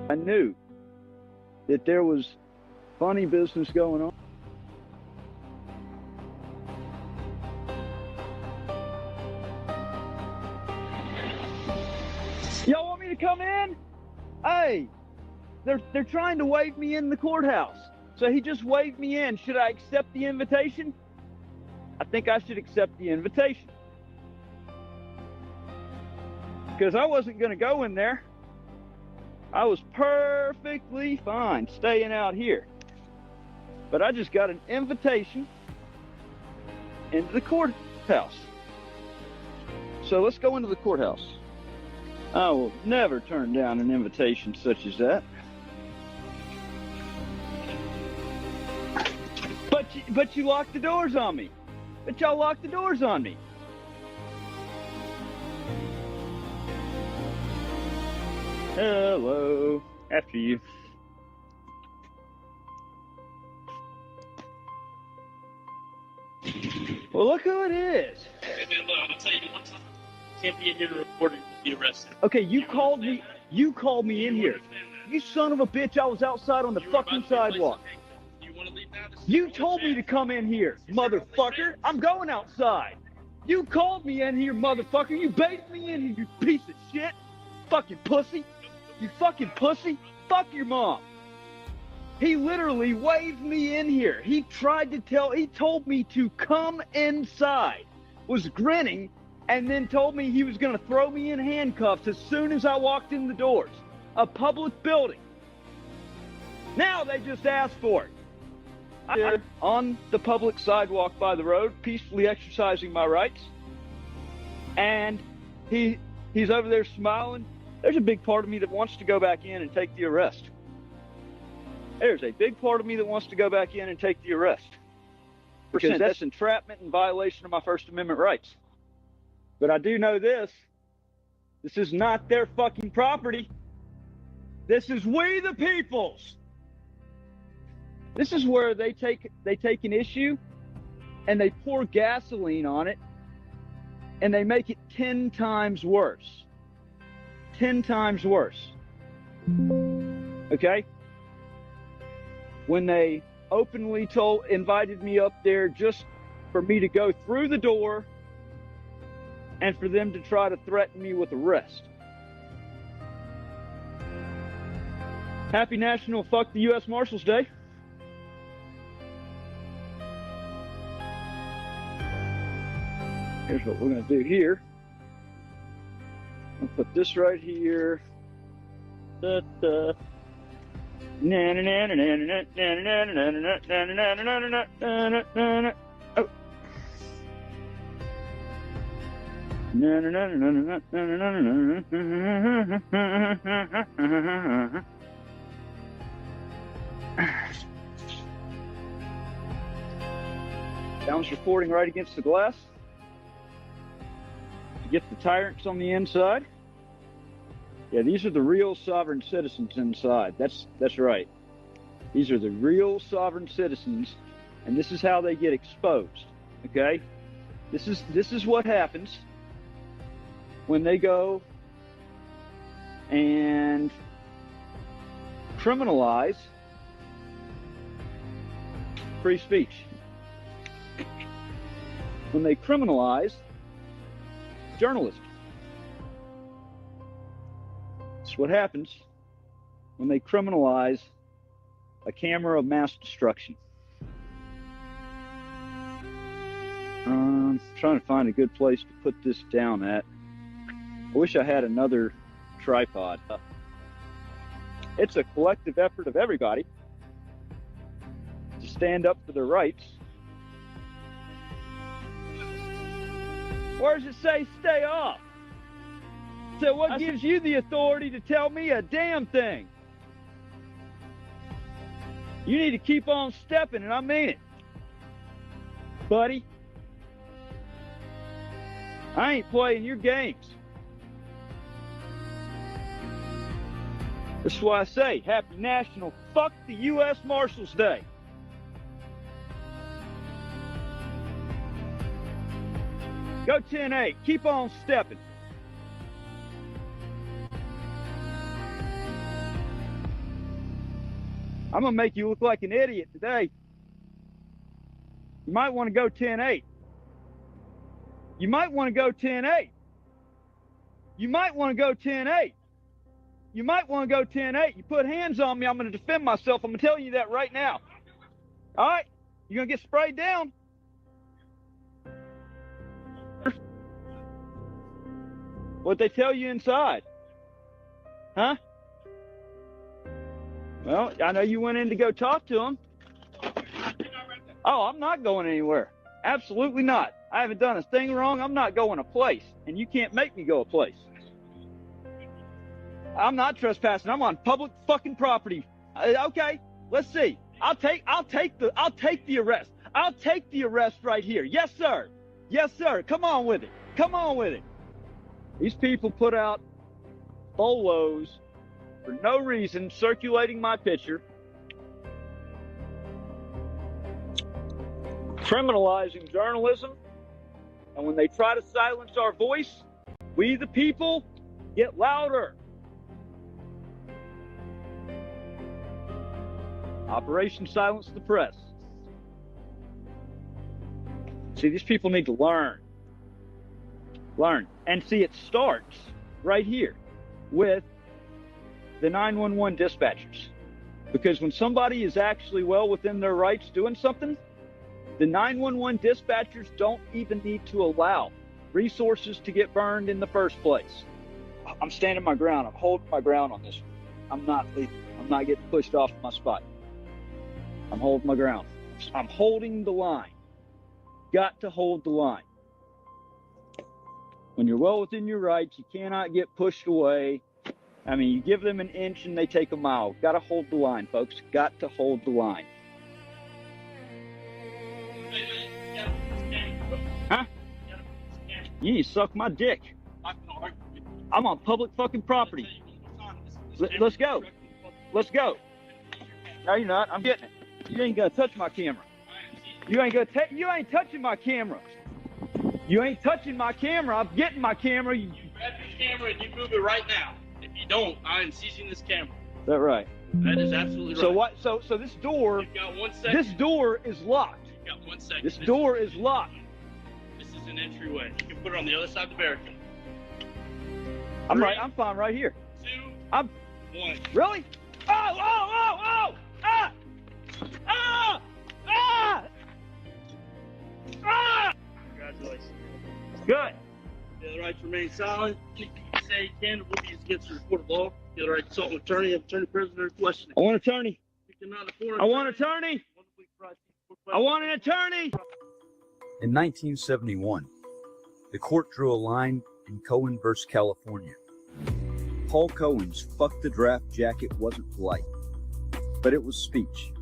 I knew that there was funny business going on. Y'all want me to come in? Hey, they're trying to wave me in the courthouse. So he just waved me in. Should I accept the invitation? I think I should accept the invitation. Because I wasn't going to go in there. I was perfectly fine staying out here. But I just got an invitation into the courthouse. So let's go into the courthouse. I will never turn down an invitation such as that. But you locked the doors on me. But y'all locked the doors on me. Hello. After you. Well, look who it is.
Hey, man, look, I'll tell you one time. Can't be in here to report it and be arrested.
Okay, you called me in here. You son of a bitch, I was outside on the fucking sidewalk. You told me to come in here, motherfucker. I'm going outside. You called me in here, motherfucker. You baited me in here, you piece of shit. Fucking pussy. You fucking pussy. Fuck your mom. He literally waved me in here. He told me to come inside, was grinning, and then told me he was going to throw me in handcuffs as soon as I walked in the doors. A public building. Now they just asked for it. I'm on the public sidewalk by the road, peacefully exercising my rights. And he's over there smiling. There's a big part of me that wants to go back in and take the arrest. There's a big part of me that wants to go back in and take the arrest. Because that's entrapment and violation of my First Amendment rights. But I do know this. This is not their fucking property. This is we the people's. This is where they take an issue and they pour gasoline on it and they make it 10 times worse. 10 times worse. Okay? When they openly invited me up there just for me to go through the door and for them to try to threaten me with arrest. Happy National Fuck the U.S. Marshals Day. Here's what we're going to do here. I'll put this right here. Oh. Sounds reporting right against the glass. To get the tyrants on the inside. Yeah, these are the real sovereign citizens inside. That's right. These are the real sovereign citizens, and this is how they get exposed. Okay? This is what happens when they go and criminalize free speech. When they criminalize journalism. That's what happens when they criminalize a camera of mass destruction. I'm trying to find a good place to put this down at. I wish I had another tripod. It's a collective effort of everybody to stand up for their rights. Where does it say stay off? So what gives you the authority to tell me a damn thing? You need to keep on stepping, and I mean it. Buddy. I ain't playing your games. That's why I say, Happy National Fuck the U.S. Marshals Day. Go 10-8. Keep on stepping. I'm going to make you look like an idiot today. You might want to go 10-8. You might want to go 10-8. You might want to go 10-8. You might want to go 10-8. You put hands on me, I'm going to defend myself. I'm going to tell you that right now. All right? You're going to get sprayed down. What'd they tell you inside? Huh? Well, I know you went in to go talk to him. Oh, I'm not going anywhere. Absolutely not. I haven't done a thing wrong. I'm not going a place, and you can't make me go a place. I'm not trespassing. I'm on public fucking property. Okay, let's see. I'll take the arrest. I'll take the arrest right here. Yes, sir. Yes, sir. Come on with it. Come on with it. These people put out bolos for no reason, circulating my picture, criminalizing journalism, and when they try to silence our voice, we the people get louder. Operation Silence the Press. See, these people need to learn. Learn. And see, it starts right here with the 911 dispatchers. Because when somebody is actually well within their rights doing something, the 911 dispatchers don't even need to allow resources to get burned in the first place. I'm standing my ground. I'm holding my ground on this one. I'm not leaving. I'm not getting pushed off my spot. I'm holding my ground. I'm holding the line. Got to hold the line. When you're well within your rights, you cannot get pushed away. I mean, you give them an inch and they take a mile. Got to hold the line, folks. Got to hold the line. Huh? You need to suck my dick. I'm on public fucking property. Let's go. Let's go. No, you're not. I'm getting it. You ain't gonna touch my camera. You ain't touching my camera. You ain't touching my camera. I'm getting my camera.
You grab your camera and you move it right now. If you don't, I am seizing this camera.
Is that right?
That is absolutely right.
So what? So this door.
You've got 1 second.
This door is locked.
You've got 1 second.
This door is locked.
This is an entryway. You can put it on the other side of the barricade.
I'm right. I'm fine right here.
2,
I'm
1.
Really? Oh! Ah! Ah! Ah! Ah!
Congratulations.
Good.
You have the right to remain silent. You can say you can. It will be against the report of law. You have the right to consult an attorney, attorney, prisoner, questioning.
I want an attorney.
You cannot afford
I want an attorney. I want an attorney.
In 1971, the court drew a line in Cohen versus California. Paul Cohen's "fuck the draft jacket" wasn't polite, but it was speech.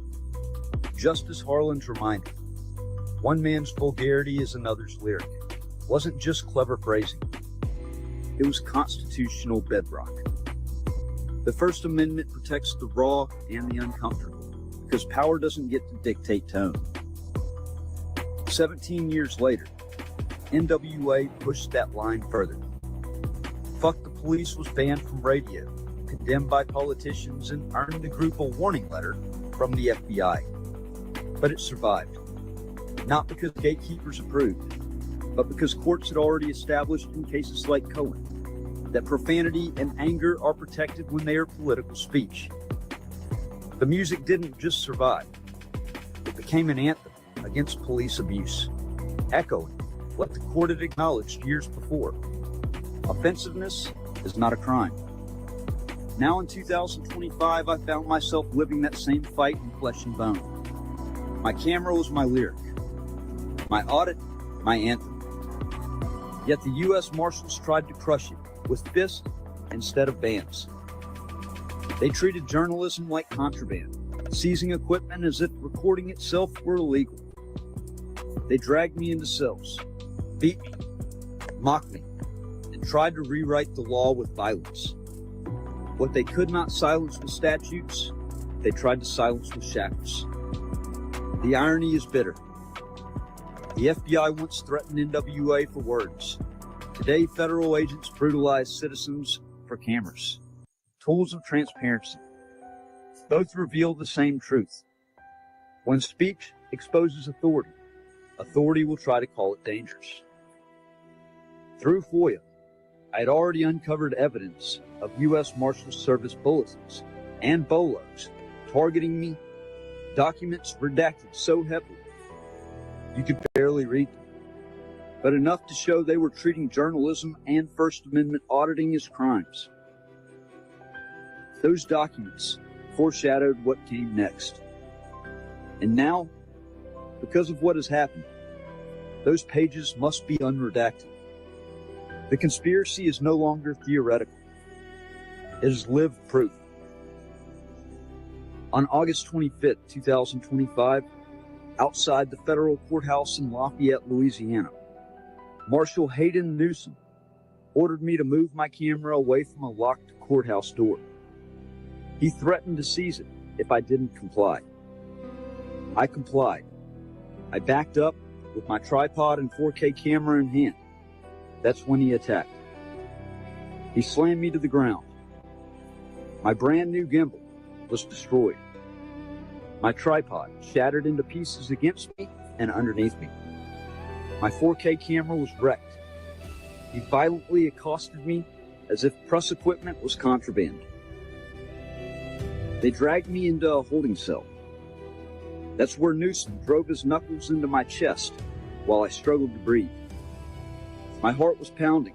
Justice Harlan's reminder: one man's vulgarity is another's lyric. Wasn't just clever phrasing. It was constitutional bedrock. The First Amendment protects the raw and the uncomfortable, because power doesn't get to dictate tone. 17 years later, NWA pushed that line further. Fuck the Police was banned from radio, condemned by politicians, and earned the group a warning letter from the FBI. But it survived. Not because gatekeepers approved, but because courts had already established in cases like Cohen that profanity and anger are protected when they are political speech. The music didn't just survive. It became an anthem against police abuse, echoing what the court had acknowledged years before. Offensiveness is not a crime. Now in 2025, I found myself living that same fight in flesh and bone. My camera was my lyric, my audit, my anthem. Yet the U.S. Marshals tried to crush it with fists instead of bans. They treated journalism like contraband, seizing equipment as if recording itself were illegal. They dragged me into cells, beat me, mocked me, and tried to rewrite the law with violence. What they could not silence with statutes, they tried to silence with shackles. The irony is bitter. The FBI once threatened NWA for words. Today, federal agents brutalize citizens for cameras. Tools of transparency. Both reveal the same truth. When speech exposes authority, authority will try to call it dangerous. Through FOIA, I had already uncovered evidence of U.S. Marshals Service bulletins and BOLOs targeting me, documents redacted so heavily you could barely read them, but enough to show they were treating journalism and First Amendment auditing as crimes. Those documents foreshadowed what came next. And now, because of what has happened, those pages must be unredacted. The conspiracy is no longer theoretical. It is lived proof. On August 25th, 2025, outside the federal courthouse in Lafayette, Louisiana, Marshal Hayden Newsom ordered me to move my camera away from a locked courthouse door. He threatened to seize it if I didn't comply. I complied. I backed up with my tripod and 4K camera in hand. That's when he attacked. He slammed me to the ground. My brand new gimbal was destroyed. My tripod shattered into pieces against me and underneath me. My 4K camera was wrecked. He violently accosted me as if press equipment was contraband. They dragged me into a holding cell. That's where Newsom drove his knuckles into my chest while I struggled to breathe. My heart was pounding,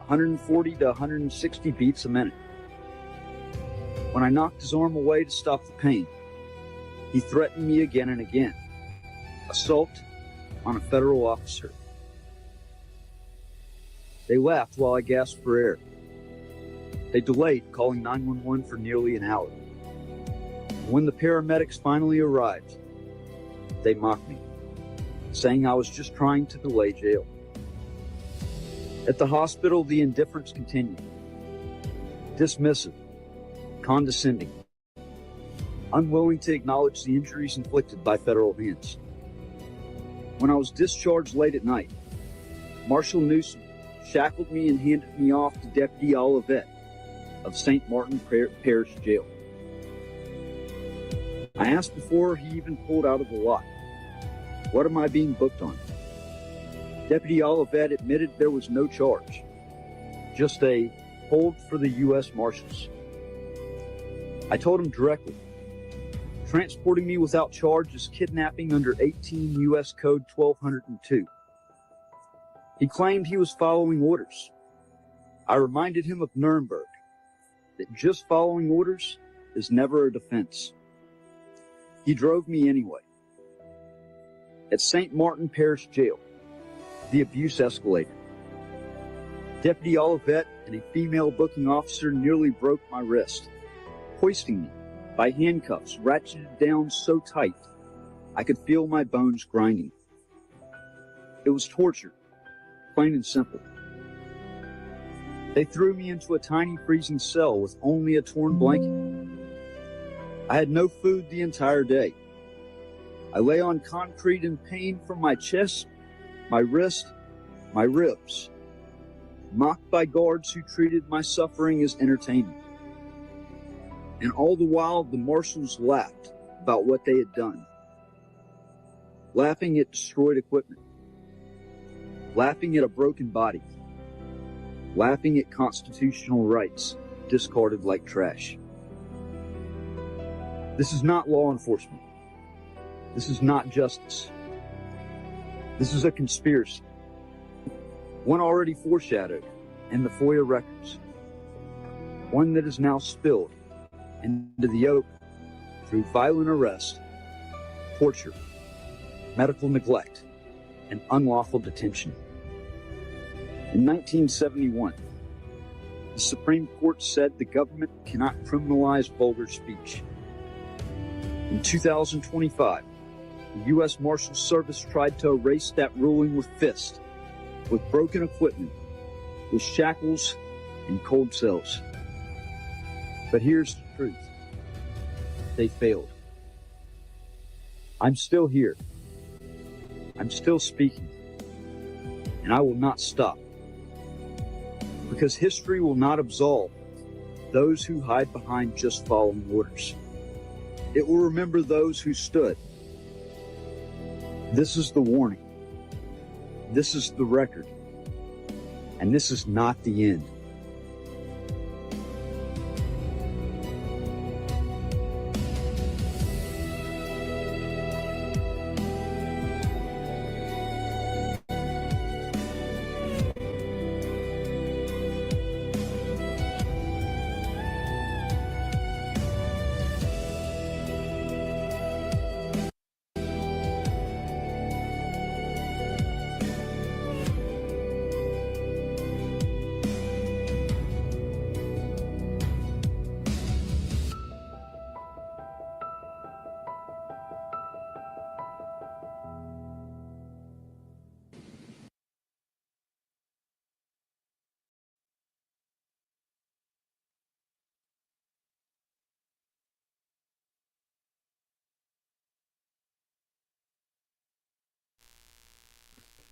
140 to 160 beats a minute. When I knocked his arm away to stop the pain, he threatened me again and again. Assault on a federal officer. They laughed while I gasped for air. They delayed calling 911 for nearly an hour. When the paramedics finally arrived, they mocked me, saying I was just trying to delay jail. At the hospital, the indifference continued. Dismissive, condescending, unwilling to acknowledge the injuries inflicted by federal hands. When I was discharged late at night, Marshal Newsom shackled me and handed me off to Deputy Olivet of St. Martin Parish Jail. I asked before he even pulled out of the lot, "What am I being booked on?" Deputy Olivet admitted there was no charge, just a hold for the U.S. Marshals. I told him directly, transporting me without charge is kidnapping under 18 U.S. Code 1202. He claimed he was following orders. I reminded him of Nuremberg, that just following orders is never a defense. He drove me anyway. At St. Martin Parish Jail, the abuse escalated. Deputy Olivet and a female booking officer nearly broke my wrist, hoisting me by handcuffs ratcheted down so tight I could feel my bones grinding. It was torture, plain and simple. They threw me into a tiny freezing cell with only a torn blanket. I had no food the entire day. I lay on concrete in pain from my chest, my wrist, my ribs, mocked by guards who treated my suffering as entertainment. And all the while, the marshals laughed about what they had done. Laughing at destroyed equipment. Laughing at a broken body. Laughing at constitutional rights discarded like trash. This is not law enforcement. This is not justice. This is a conspiracy. One already foreshadowed in the FOIA records. One that is now spilled into the open through violent arrest, torture, medical neglect, and unlawful detention. In 1971, the Supreme Court said the government cannot criminalize vulgar speech. In 2025, the U.S. Marshals Service tried to erase that ruling with fists, with broken equipment, with shackles and cold cells. But here's the truth. They failed. I'm still here. I'm still speaking. And I will not stop. Because history will not absolve those who hide behind just following orders. It will remember those who stood. This is the warning. This is the record. And this is not the end.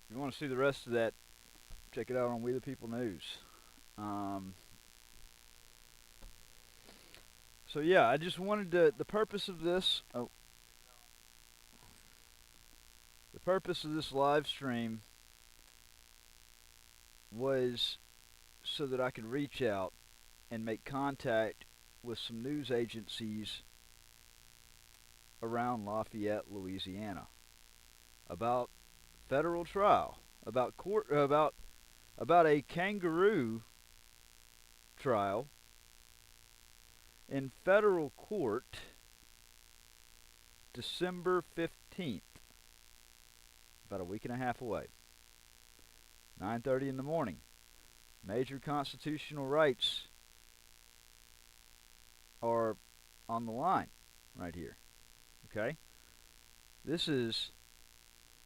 If you want to see the rest of that, check it out on We the People News. So yeah, I just wanted to, the purpose of this live stream was so that I could reach out and make contact with some news agencies around Lafayette, Louisiana, about federal trial, about a kangaroo trial in federal court December 15th, about a week and a half away, 9:30 in the morning. Major constitutional rights are on the line right here. Okay? This is,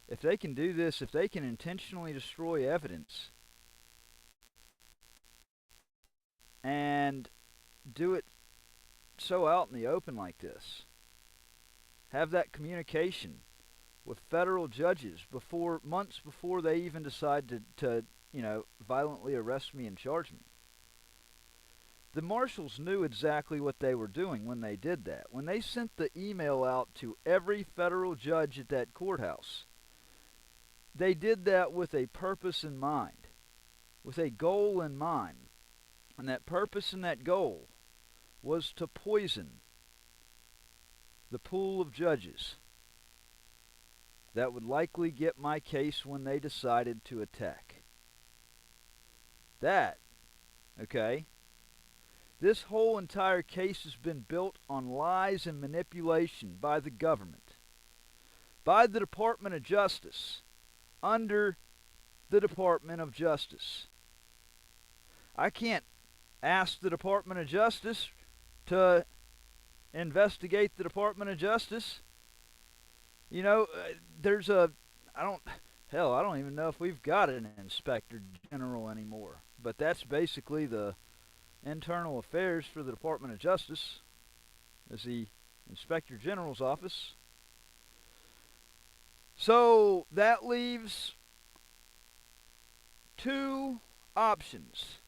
if they can do this, if they can intentionally destroy evidence and do it so out in the open like this, have that communication with federal judges months before they even decide to violently arrest me and charge me. The marshals knew exactly what they were doing when they did that. When they sent the email out to every federal judge at that courthouse, they did that with a purpose in mind, with a goal in mind. And that purpose and that goal was to poison the pool of judges that would likely get my case when they decided to attack. That, okay? This whole entire case has been built on lies and manipulation by the government, by the Department of Justice, under the Department of Justice. I can't ask the Department of Justice to investigate the Department of Justice. You know, I don't even know if we've got an inspector general anymore. But that's basically the internal affairs for the Department of Justice, is the inspector general's office. So that leaves two options.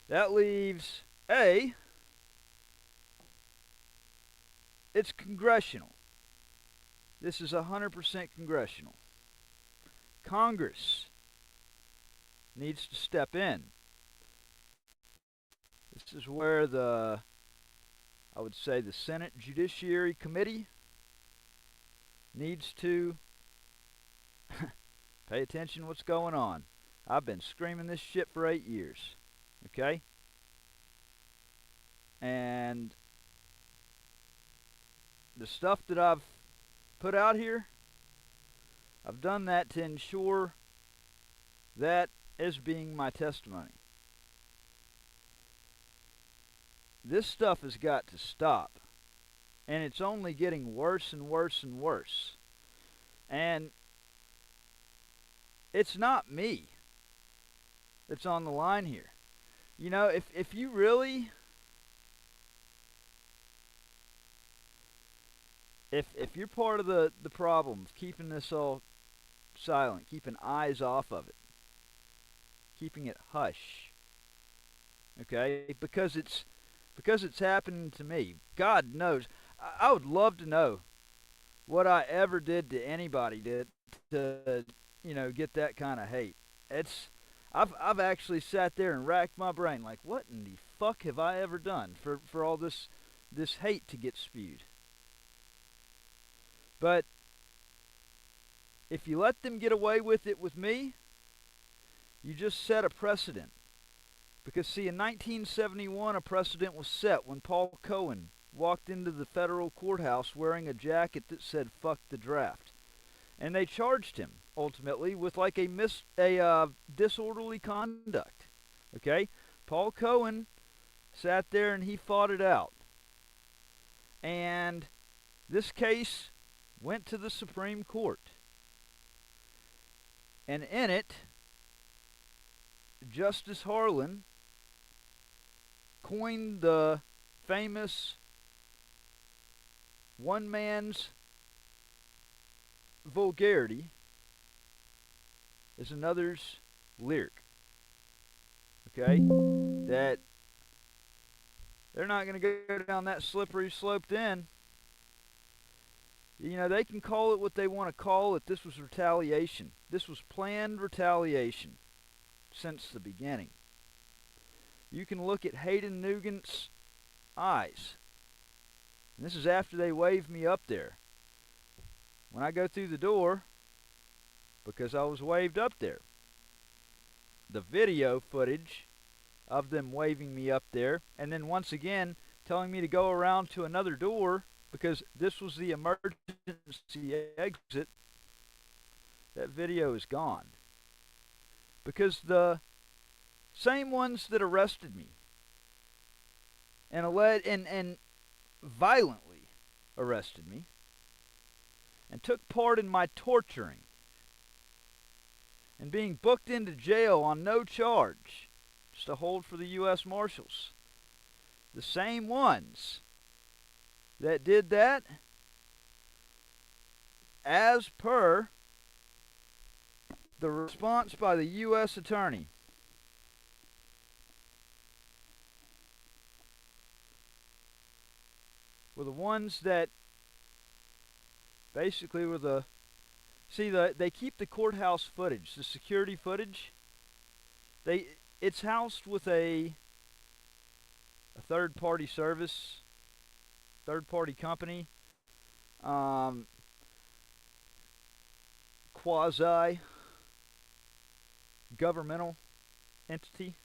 That leaves A, it's congressional. This is 100% congressional. Congress needs to step in. This is where I would say the Senate Judiciary Committee needs to pay attention to what's going on. I've been screaming this shit for 8 years. Okay? And the stuff that I've put out here, I've done that to ensure that as being my testimony. This stuff has got to stop. And it's only getting worse and worse and worse. And it's not me that's on the line here. You know, if you really, if you're part of the problem of keeping this all silent, keeping eyes off of it, keeping it hush, okay, because it's happening to me. God knows, I would love to know what I ever did to anybody to get that kind of hate. I've actually sat there and racked my brain like, what in the fuck have I ever done for all this hate to get spewed? But if you let them get away with it with me, you just set a precedent. Because see, in 1971 a precedent was set when Paul Cohen walked into the federal courthouse wearing a jacket that said "fuck the draft." And they charged him, ultimately, with like a disorderly conduct. Okay? Paul Cohen sat there and he fought it out. And this case went to the Supreme Court. And in it, Justice Harlan coined the famous one man's vulgarity is another's lyric. Okay? That they're not going to go down that slippery slope then. You know, they can call it what they want to call it. This was retaliation. This was planned retaliation since the beginning. You can look at Hayden Nugent's eyes And this is after they waved me up there. When I go through the door, because I was waved up there, the video footage of them waving me up there, and then once again telling me to go around to another door because this was the emergency exit, that video is gone. Because the same ones that arrested me and violently arrested me and took part in my torturing and being booked into jail on no charge, just a hold for the U.S. Marshals. The same ones that did that, as per the response by the U.S. Attorney, were the ones that basically were the... See, they keep the courthouse footage, the security footage. It's housed with a third-party service, third-party company, quasi-governmental entity.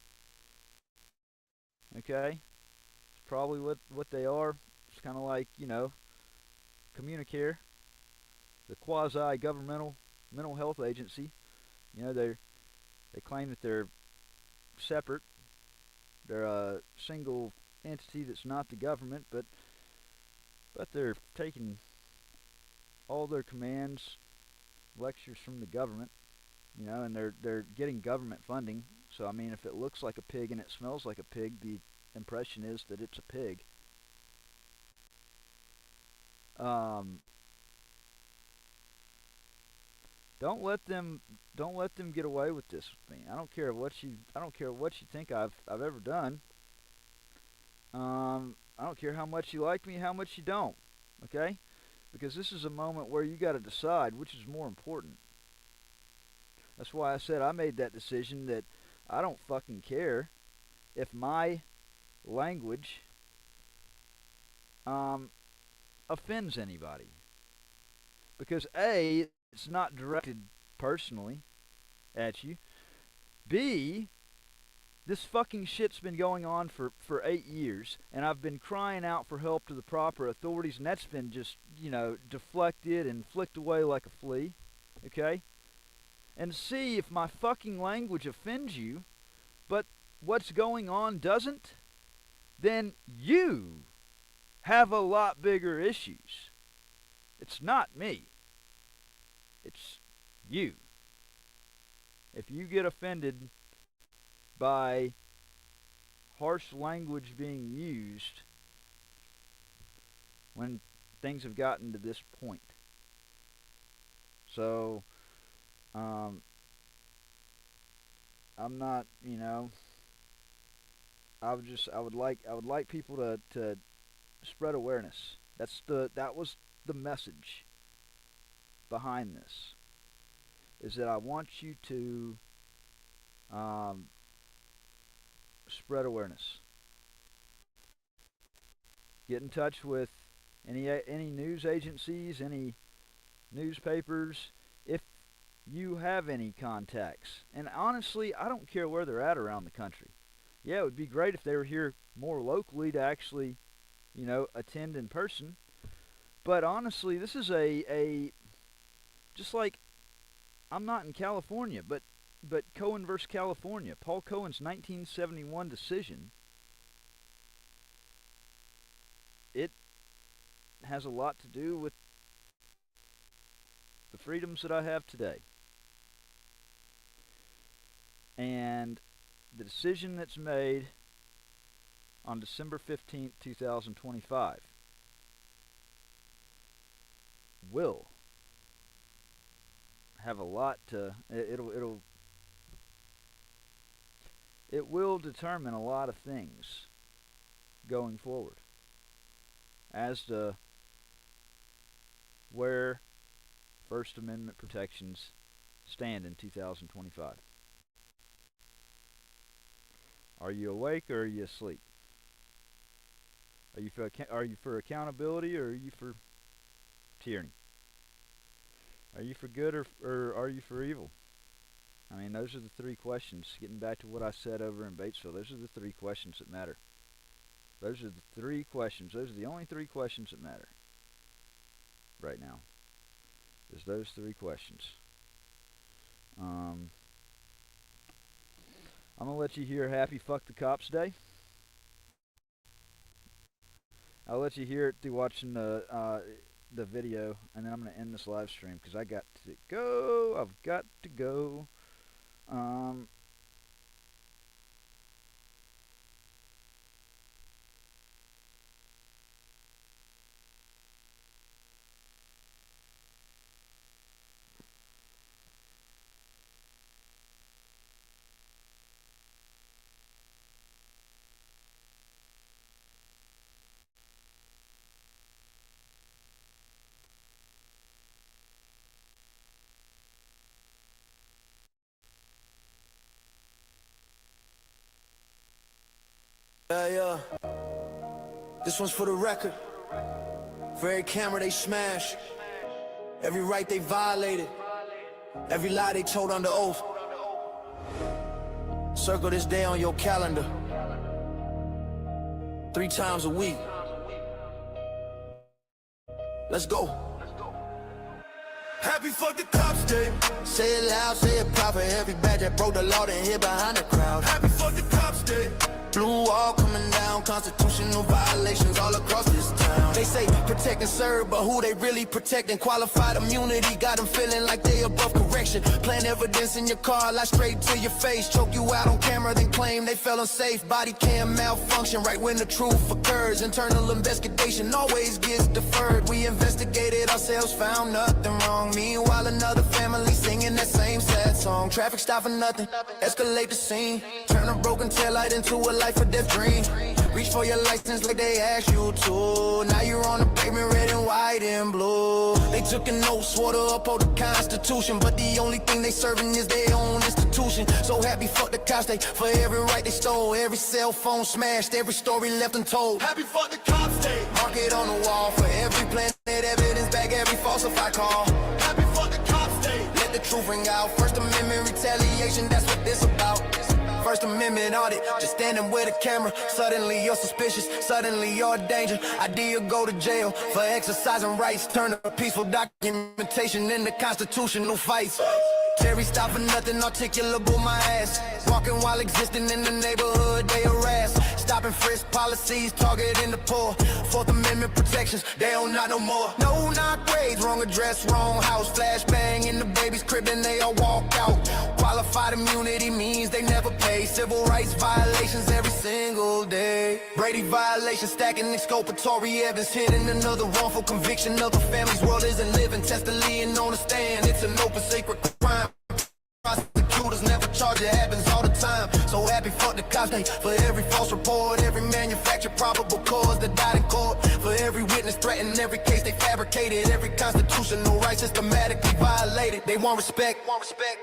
Okay, it's probably what they are. It's kind of like, you know, Communicare, the quasi-governmental mental health agency. You know, they claim that they're separate. They're a single entity that's not the government, but they're taking all their commands, lectures from the government, you know, and they're getting government funding. So I mean, if it looks like a pig and it smells like a pig, the impression is that it's a pig. Don't let them get away with this with me. I don't care what you think I've ever done. I don't care how much you like me, how much you don't. Okay? Because this is a moment where you got to decide which is more important. That's why I said I made that decision that I don't fucking care if my language offends anybody. Because A, it's not directed personally at you. B, this fucking shit's been going on for 8 years, and I've been crying out for help to the proper authorities, and that's been just, you know, deflected and flicked away like a flea. Okay? And C, if my fucking language offends you, but what's going on doesn't, then you have a lot bigger issues. It's not me. It's you. If you get offended by harsh language being used when things have gotten to this point. So, I'm not, you know, I would like people to spread awareness. That was the message behind this, is that I want you to spread awareness. Get in touch with any news agencies, any newspapers, if you have any contacts. And honestly, I don't care where they're at around the country. Yeah, it would be great if they were here more locally to actually, you know, attend in person. But honestly, this is a just like, I'm not in California, but Cohen versus California, Paul Cohen's 1971 decision, it has a lot to do with the freedoms that I have today. And the decision that's made on December 15th, 2025 will have a lot to, it will determine a lot of things going forward as to where First Amendment protections stand in 2025. Are you awake or are you asleep? Are you for accountability, or are you for tyranny? Are you for good, or are you for evil? I mean, those are the three questions. Getting back to what I said over in Batesville, those are the three questions that matter. Those are the three questions. Those are the only three questions that matter right now. Is those three questions. I'm gonna let you hear Happy Fuck the Cops Day. I'll let you hear it through watching the video, and then I'm gonna end this live stream because I got to go. I've got to go.
Yeah. This one's for the record. For every camera they smash, every right they violated, every lie they told under oath. Circle this day on your calendar 3 times a week. Let's go. Happy Fuck the Cops Day. Say it loud, say it proud for every badge that broke the law and hid behind the crowd. Happy Fuck the Cops Day. Blue wall coming down, constitutional violations all across this town. They say protect and serve, but who they really protecting? Qualified immunity got them feeling like they above correction. Plant evidence in your car, lie straight to your face. Choke you out on camera, then claim they felt unsafe. Body cam malfunction right when the truth occurs. Internal investigation always gets deferred. We investigated ourselves, found nothing wrong. Meanwhile, another family singing that same sad song. Traffic stop for nothing, escalate the scene. Turn a broken taillight into a life or death dream. Reach for your license like they asked you to. Now you're on the pavement, red and white and blue. They took an oath, swore to uphold the Constitution, but the only thing they serving is their own institution. So happy fuck the cops day for every right they stole, every cell phone smashed, every story left untold. Happy fuck the cops day. Mark it on the wall for every planted evidence, back every falsified call. Happy fuck the cops day. Let the truth ring out. First Amendment retaliation, that's what this about. First Amendment audit, just standing with a camera. Suddenly you're suspicious, suddenly you're a danger. Idea go to jail for exercising rights. Turn a peaceful documentation into constitutional fights. Terry stop for nothing, articulable my ass. Walking while existing in the neighborhood, they harass. Stop and frisk policies, targeting the poor. Fourth Amendment protections, they don't not no more. No knock raids, wrong address, wrong house. Flashbang in the baby's crib and they all walk out. Qualified immunity means they never pay. Civil rights violations every single day. Brady violations stacking exculpatory evidence. Hidden another wrongful conviction of a family's world isn't living. Testily and on the stand, it's an open secret crime. Prosecutors never charge, it happens all the time. So happy fuck the cops day for every false report, every manufactured probable cause that died in court. For every witness threatened, every case they fabricated, every constitutional right systematically violated. They want respect,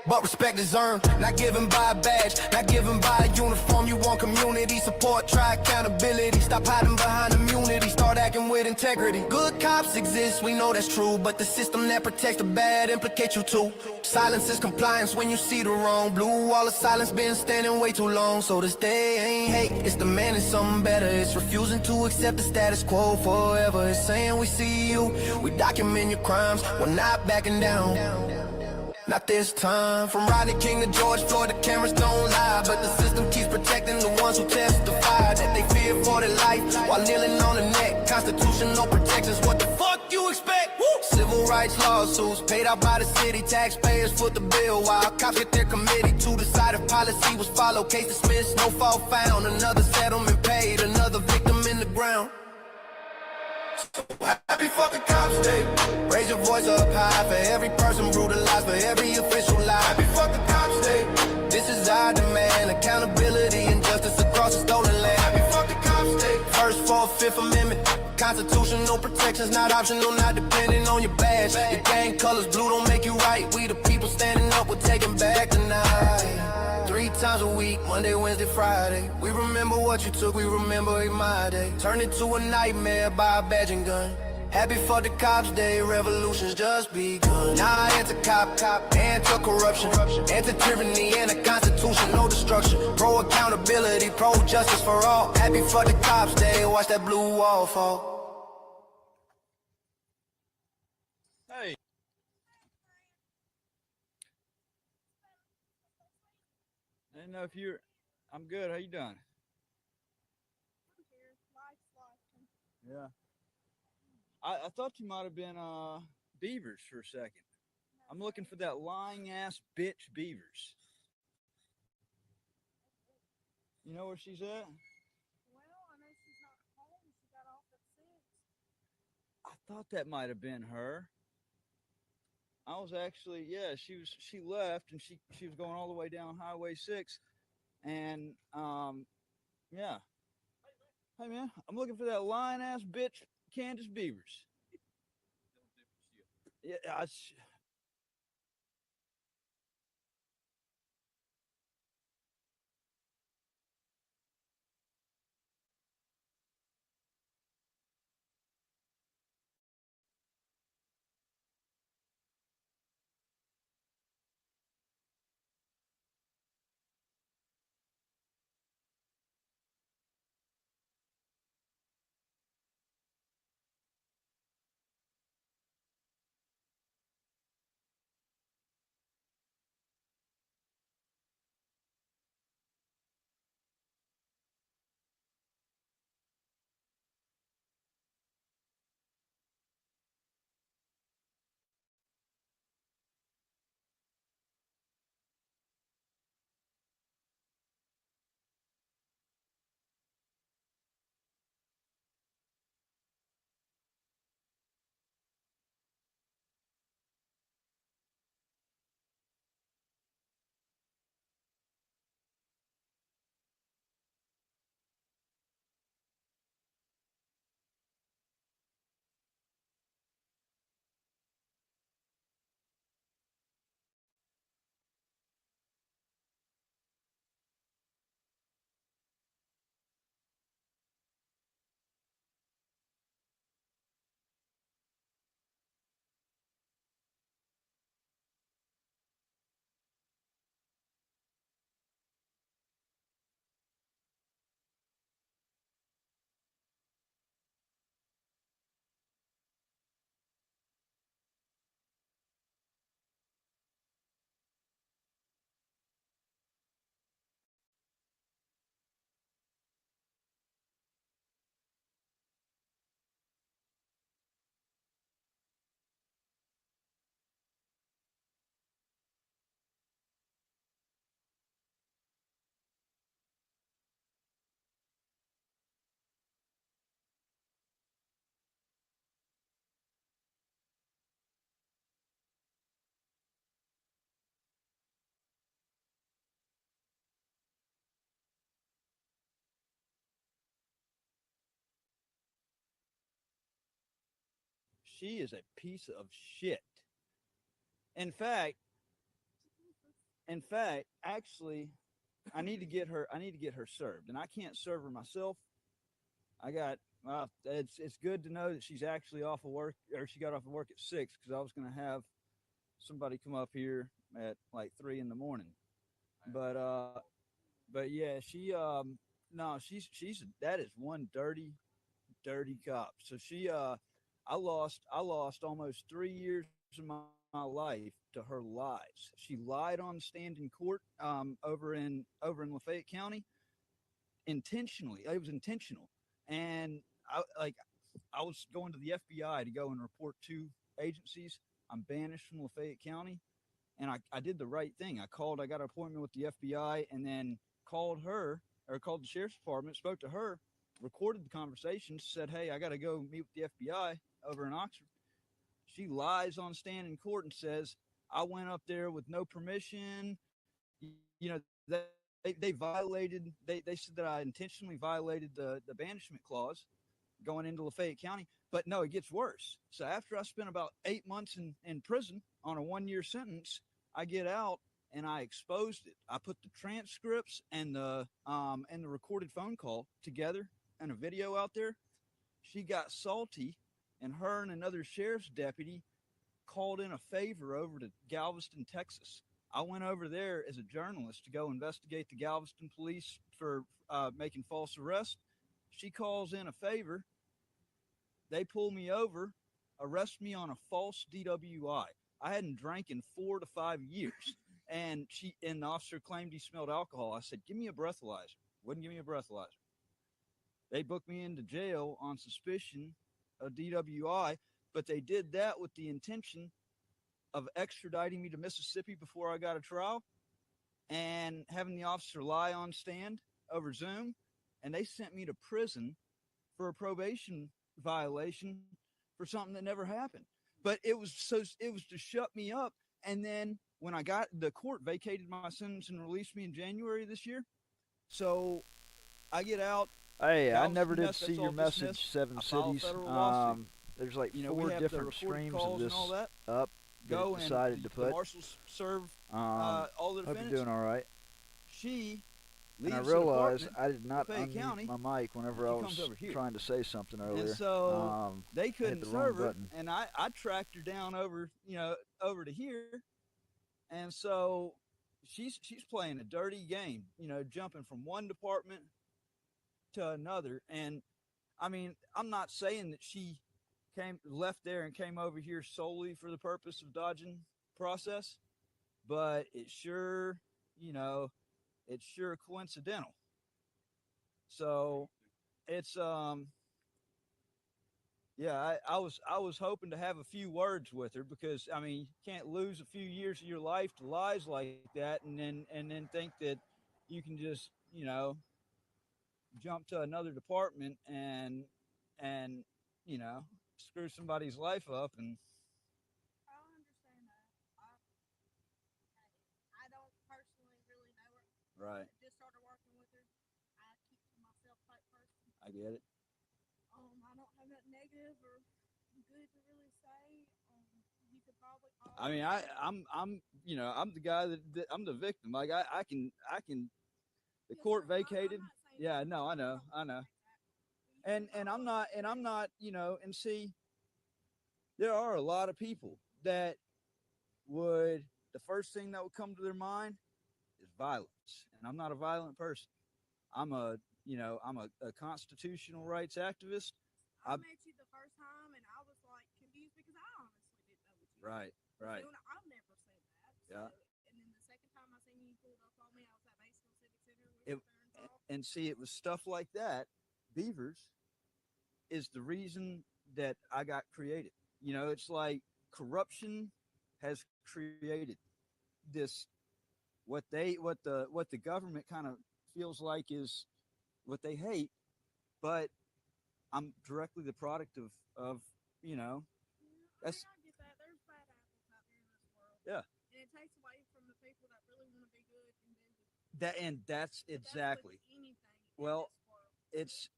but respect is earned. Not given by a badge, not given by a uniform. You want community support, try accountability. Stop hiding behind immunity, start acting with integrity. Good cops exist, we know that's true, but the system that protects the bad implicates you too. Silence is compliance when you see the wrong. Blue wall of silence been standing way too long. So this day ain't hate, it's demanding something better. It's refusing to accept the status quo forever. It's saying we see you, we document your crimes, we're not backing down. Not this time. From Rodney King to George Floyd, the cameras don't lie, but the system keeps protecting the ones who testify that they fear for their life while kneeling on the neck. Constitutional protections, what the fuck you expect? Woo! Civil rights lawsuits paid out by the city, taxpayers foot the bill while cops get their committee to decide if policy was followed. Case dismissed, no fault found. Another settlement paid, another victim in the ground. So happy fucking cops day. Raise your voice up high for every person brutalized, for every official lie. Happy fucking cops day. This is our demand, accountability and justice across the stolen land. Happy fucking cops day. First, Fourth, Fifth Amendment, constitutional protections not optional, not depending on your badge. Your gang colors blue don't make you right. We the people standing up, we're taking back tonight. 3 times a week, Monday, Wednesday, Friday. We remember what you took, we remember my day. Turned into a nightmare by a badge and gun. Happy for the cops' day, revolution's just begun. Now I anti-cop, anti-corruption, anti-tyranny, and a constitution, no destruction. Pro-accountability, pro-justice for all. Happy for the cops' day, watch that blue wall fall.
Hey. I didn't know if you're. I'm good. How you doing? Yeah. I thought you might have been Beavers for a second. I'm looking for that lying ass bitch Beavers. You know where she's at?
Well, I know she's not home. She got off at 6.
I thought that might have been her. I was actually, yeah, she left and she was going all the way down Highway 6 and yeah. Hey man, I'm looking for that lying ass bitch Candace Beavers. Yeah, she is a piece of shit. In fact, actually, I need to get her. I need to get her served, and I can't serve her myself. I got. It's good to know that she's actually off of work, or she got off of work at 6, because I was going to have somebody come up here at like 3 in the morning. But yeah, she no, she's that is one dirty cop. So I lost almost 3 years of my life to her lies. She lied on the stand in court over in Lafayette County intentionally. It was intentional, and I was going to the FBI to go and report 2 agencies. I'm banished from Lafayette County, and I did the right thing. I got an appointment with the FBI, and then called the sheriff's department, spoke to her, recorded the conversation, said, "Hey, I got to go meet with the FBI over in Oxford." She lies on stand in court and says, "I went up there with no permission." You know, they violated. They said that I intentionally violated the banishment clause going into Lafayette County. But no, it gets worse. So after I spent about 8 months in prison on a 1-year sentence, I get out and I exposed it. I put the transcripts and the recorded phone call together and a video out there. She got salty, and her and another sheriff's deputy called in a favor over to Galveston, Texas. I went over there as a journalist to go investigate the Galveston police for making false arrests. She calls in a favor. They pull me over, arrest me on a false DWI. I hadn't drank in 4 to 5 years. And the officer claimed he smelled alcohol. I said, give me a breathalyzer. Wouldn't give me a breathalyzer. They booked me into jail on suspicion of DWI, but they did that with the intention of extraditing me to Mississippi before I got a trial and having the officer lie on stand over Zoom. And they sent me to prison for a probation violation for something that never happened. But it was to shut me up. And then when the court vacated my sentence and released me in January this year. So I get out. Hey, I never did see your message, Seven Cities. There's like
You know,
4
we have
different
the recorded
streams
calls
of
and
this
all that.
up that
Go
it decided
and
to
the
put.
marshals serve
Hope
all the
you're
defendants.
doing all right.
She
And I
leaves the
realized
department
I did not
to Fayette
unmute
County.
my mic whenever
She
I
comes
was
over here.
trying to say something earlier.
And so they
hit
couldn't
the wrong
serve her,
button.
and I tracked her down over to here, and so she's playing a dirty game, jumping from one department to another. And I mean, I'm not saying that she left there and came over here solely for the purpose of dodging process, but it's sure coincidental. So it's yeah, I was hoping to have a few words with her, because I mean, you can't lose a few years of your life to lies like that and then think that you can just jump to another department and screw somebody's life up. And
I understand that. I don't personally really know her.
Right.
I just started working with her. I keep to myself type person.
I get it.
I don't have nothing negative or good to really say. You could probably call
I mean, I'm the guy that I'm the victim. Like I can the court vacated. Yeah, no, I know. And I'm not, and see, there are a lot of people that the first thing that would come to their mind is violence. And I'm not a violent person. I'm a constitutional rights activist.
I met you the first time, and I was like confused because I honestly didn't know what you
Right.
doing. I've never said that.
Yeah.
And then the second time I seen you pulled up on me, I was at Batesville Civic Center.
And see, it was stuff like that. Beavers is the reason that I got created. It's like corruption has created this, what the government kind of feels like is what they hate, but I'm directly the product of that's.
I get that. There's bad apples out there in this world.
Yeah.
And it takes away from the people that really want to be good and do
That, and that's exactly. Well, it's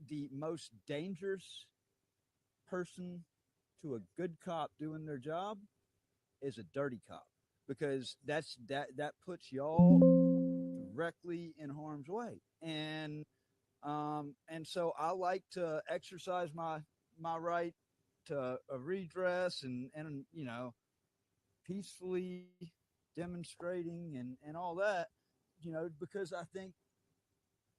the most dangerous person to a good cop doing their job is a dirty cop, because that puts y'all directly in harm's way. And so I like to exercise my right to a redress and peacefully demonstrating and all that, because I think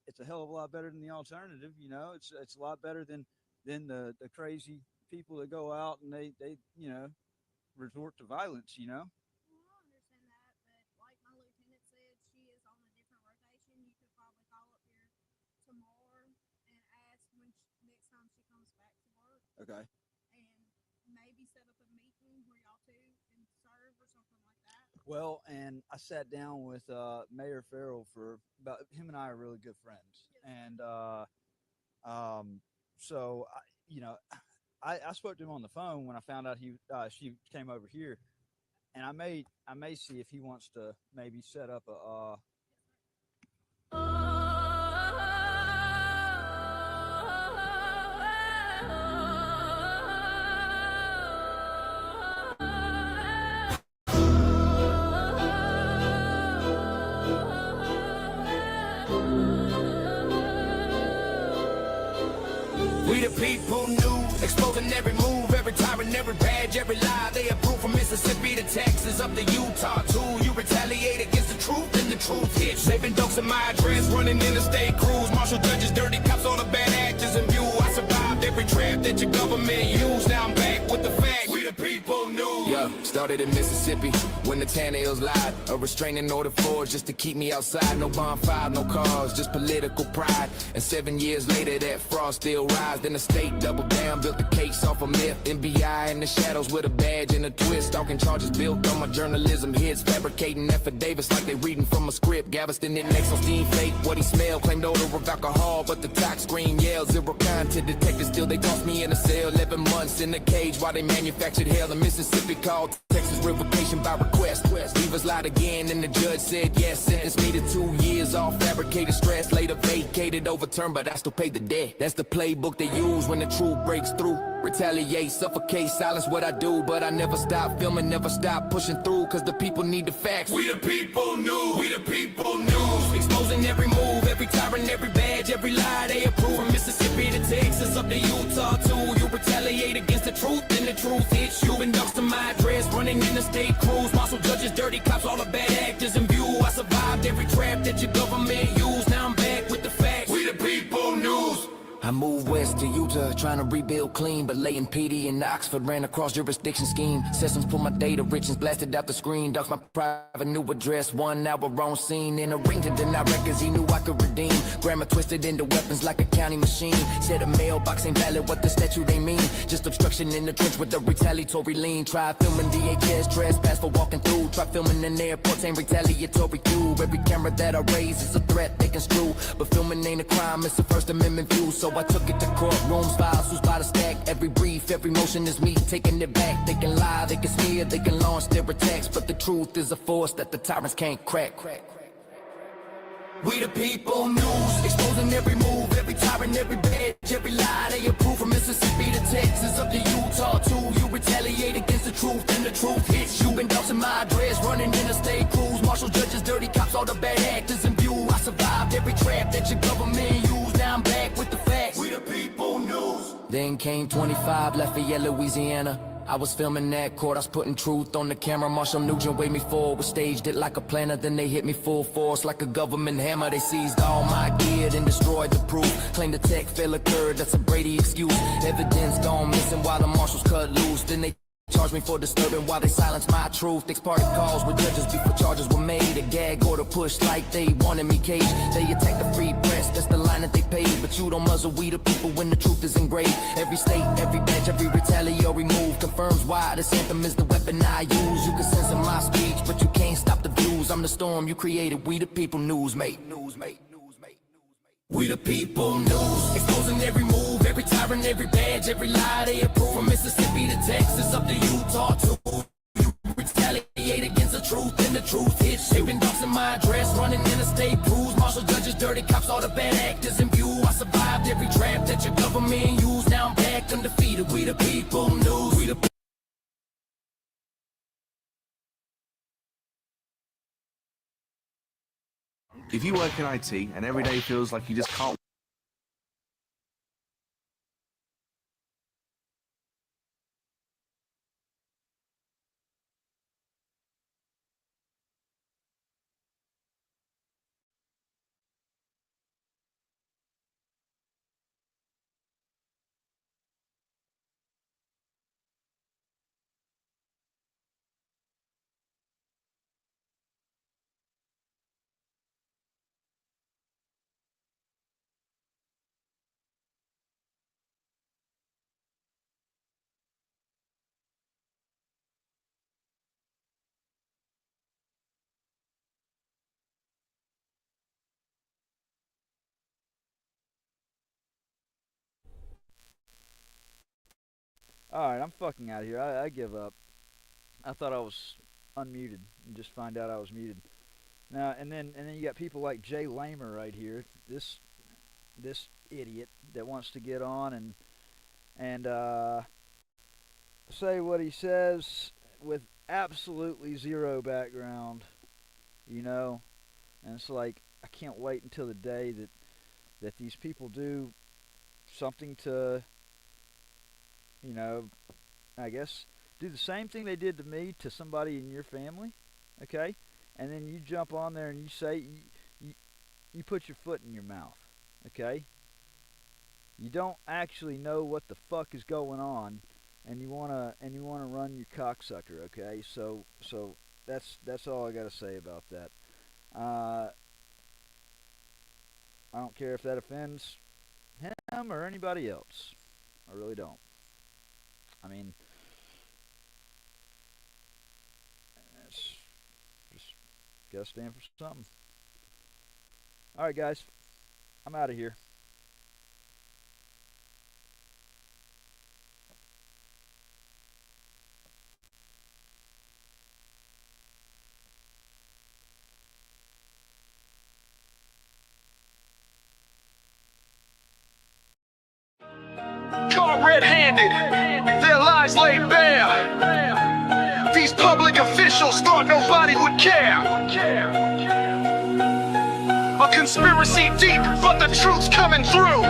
it's a hell of a lot better than the alternative. It's a lot better than the crazy people that go out and they resort to violence.
Well, I understand that, but like my lieutenant said, she is on a different rotation. You could probably call up here tomorrow and ask next time she comes back to work.
Okay.
And maybe set up a meeting where y'all two can serve or something like that.
Well, and I sat down with Mayor Farrell for about, him and I are really good friends. And so I spoke to him on the phone when I found out she came over here, and I may see if he wants to maybe set up a
We the people new, exposing every move, every tyrant, every badge, every lie. They approve from Mississippi to Texas, up to Utah too. You retaliate against the truth, and the truth hits. Saving dogs in my address, running interstate crews, marshal judges, dirty cops, all the bad actors in view. I survived every trap that your government used. Now I'm back with the facts. We the people new. Yeah, started in Mississippi when the Tan Hills lied. A restraining order forged just to keep me outside. No bonfire, no cars, just political pride. And 7 years later, that fraud still rise. Then the state doubled down, built the case off a myth. NBI in the shadows with a badge and a twist. Stalking charges built on my journalism hits. Fabricating affidavits like they reading from a script. Galveston index on steam fake. What he smelled, claimed odor of alcohol, but the tox screen yelled. Zero content detected, still they tossed me in a cell. 11 months in a cage while they manufactured hell. In Mississippi called Texas revocation by request. Leavers lied again and the judge said yes. Sentenced me to 2 years off fabricated stress. Later vacated, overturned, but I still paid the debt. That's the playbook they use when the truth breaks through. Retaliate, suffocate, silence what I do. But I never stop filming, never stop pushing through. Cause the people need the facts. We the people news. We the people news. Exposing every move, every tyrant, every badge, every lie they approve. From Mississippi to Texas, up to Utah too. You retaliate against the truth, and the truth hits you. And ducks to my address, running interstate crews. Marshal judges, dirty cops, all the bad actors in view. I survived every trap that your government used. Now I'm back with the facts. We the people news. I moved west to Utah, trying to rebuild clean, but laying PD in Oxford ran across jurisdiction scheme. Sessions pulled my data rich and blasted out the screen. Docs my private new address, 1 hour on scene. In a ring to deny records, he knew I could redeem. Grammar twisted into weapons like a county machine. Said a mailbox ain't valid, what the statute they mean. Just obstruction in the trench with a retaliatory lean. Try filming DHS, trespass for walking through. Try filming in airports, ain't retaliatory too. Every camera that I raise is a threat they construe. But filming ain't a crime, it's a First Amendment view. So I took it to courtrooms, files who's by the stack. Every brief, every motion is me taking it back. They can lie, they can smear, they can launch their attacks, but the truth is a force that the tyrants can't crack. We the people news, exposing every move, every tyrant, every badge, every lie they approve. From Mississippi to Texas, up to Utah too. You retaliate against the truth, and the truth hits you. Been dousing my address, running interstate crews. Marshal judges, dirty cops, all the bad actors in view. I survived every trap that your government used. Now I'm back with the facts. We the people news. Then came 25, Lafayette, Louisiana. I was filming that court, I was putting truth on the camera. Marshall Nugent waved me forward, staged it like a planner. Then they hit me full force like a government hammer. They seized all my gear and destroyed the proof. Claimed the tech fail occurred, that's a Brady excuse. Evidence gone missing while the marshals cut loose. Then they charged me for disturbing while they silenced my truth. They parted calls with judges before charges were made. A gag order pushed like they wanted me caged. They attacked the free press, that's the line that they paid. But you don't muzzle we the people when the truth is engraved. Every state, every badge, every retaliatory move confirms why this anthem is the weapon I use. You can censor my speech, but you can't stop the views. I'm the storm you created, we the people news, mate. We the people news, exposing every move, every tyrant, every badge, every lie they approve. From Mississippi to Texas, up to Utah too. You retaliate against the truth, and the truth hits. Saving dogs in my address, running interstate crews. Marshal judges, dirty cops, all the bad actors in view. I survived every trap that your government used. Now I'm back undefeated. We the people news. We the
If you work in IT and every day feels like you just can't
Alright, I'm fucking out of here. I give up. I thought I was unmuted and just find out I was muted. Now and then you got people like Jay Lamer right here. This idiot that wants to get on and say what he says with absolutely zero background, you know. And it's like I can't wait until the day that these people do something to, you know, I guess, do the same thing they did to me to somebody in your family, okay? And then you jump on there and you say, you put your foot in your mouth, okay? You don't actually know what the fuck is going on, and you wanna run your cocksucker, okay? So that's all I gotta say about that. I don't care if that offends him or anybody else. I really don't. I mean, it's just gotta stand for something. Alright guys, I'm out of here.
Caught red-handed, their lies laid bare. These public officials thought nobody would care. A conspiracy deep, but the truth's coming through.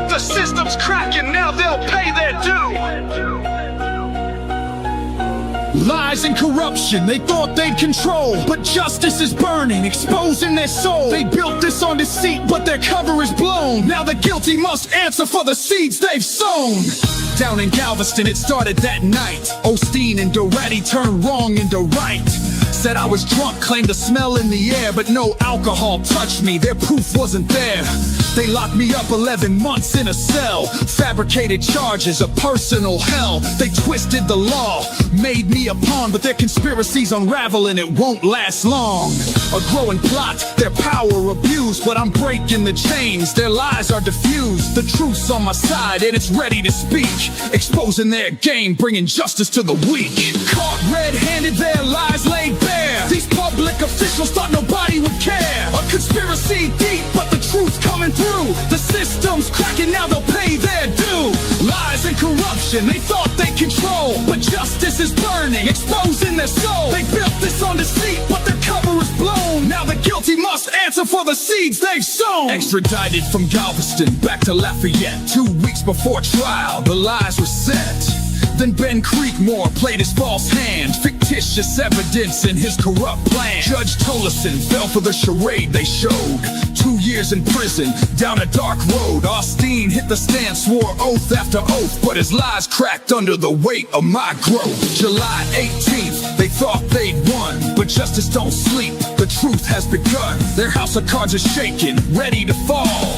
The system's cracking, now they'll pay their due.
Lies and corruption, they thought they'd control, but justice is burning, exposing their soul. They built this on deceit, but their cover is blown. Now the guilty must answer for the seeds they've sown. Down in Galveston, it started that night. Osteen and Durante turned wrong into right. Said I was drunk, claimed a smell in the air, but no alcohol touched me, their proof wasn't there. They locked me up 11 months in a cell. Fabricated charges, a personal hell. They twisted the law, made me a pawn, but their conspiracies unravel and it won't last long. A growing plot, their power abused, but I'm breaking the chains, their lies are diffused. The truth's on my side and it's ready to speak, exposing their game, bringing justice to the weak. Caught red-handed, their lies laid bare. These public officials thought nobody would care. A conspiracy deep, but the truth's coming through. The system's cracking, now they'll pay their due. Lies and corruption, they thought they control, but justice is burning, exposing their soul. They built this on deceit, but their cover is blown. Now the guilty must answer for the seeds they've sown. Extradited from Galveston back to Lafayette. 2 weeks before trial, the lies were set. Then Ben Creekmore played his false hand, fictitious evidence in his corrupt plan. Judge Tolleson fell for the charade they showed. 2 years in prison, down a dark road. Osteen hit the stand, swore oath after oath, but his lies cracked under the weight of my growth. July 18th, they thought they'd won, but justice don't sleep, the truth has begun. Their house of cards is shaking, ready to fall.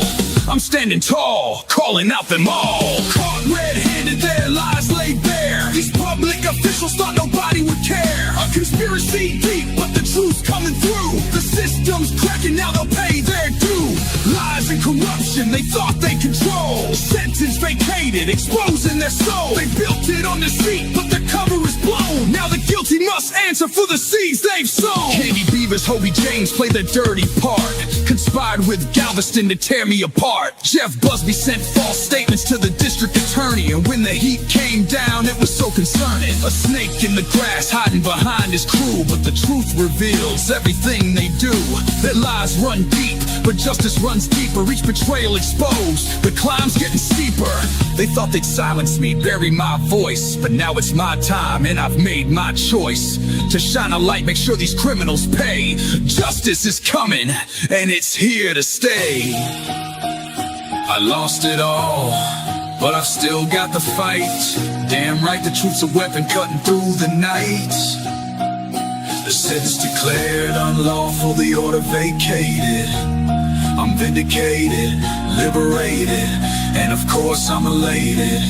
I'm standing tall, calling out them all. Caught red-handed, their lies laid bare. These public officials thought nobody would care. A conspiracy deep, but the truth's coming through. The system's cracking, now they'll pay their due. Lies and corruption, they thought they control. Sentence vacated, exposing their soul. They built it on deceit, but the cover is blown. Now the guilty must answer for the seeds they've sown. Candy Beavers, Hobie James played the dirty part. Conspired with Galveston to tear me apart. Jeff Busby sent false statements to the district attorney, and when the heat came down, it was so concerning. A snake in the grass hiding behind his crew, but the truth reveals everything they do. Their lies run deep, but justice runs deeper. Each betrayal exposed, the climb's getting steeper. They thought they'd silence me, bury my voice, but now it's my time and I've made my choice to shine a light, make sure these criminals pay. Justice is coming, and it's here to stay. I lost it all, but I've still got the fight. Damn right, the truth's a weapon cutting through the night. The sentence declared unlawful, the order vacated. I'm vindicated, liberated, and of course I'm elated.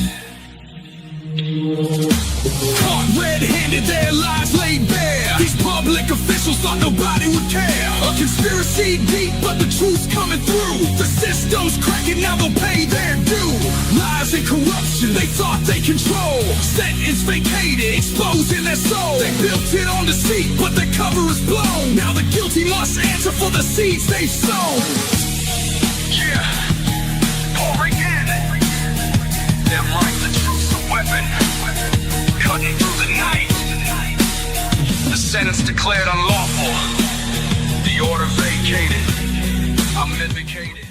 Caught red-handed, their lies laid bare. These public officials thought nobody would care. A conspiracy deep, but the truth's coming through. The system's cracking, now they'll pay their due. Lies and corruption, they thought they control. Sentence vacated, exposing their soul. They built it on deceit, but the cover is blown. Now the guilty must answer for the seeds they've sown. Yeah, pour again. Damn right, the truth's a weapon, cutting through the night. The sentence declared unlawful, the order vacated. I'm vindicated.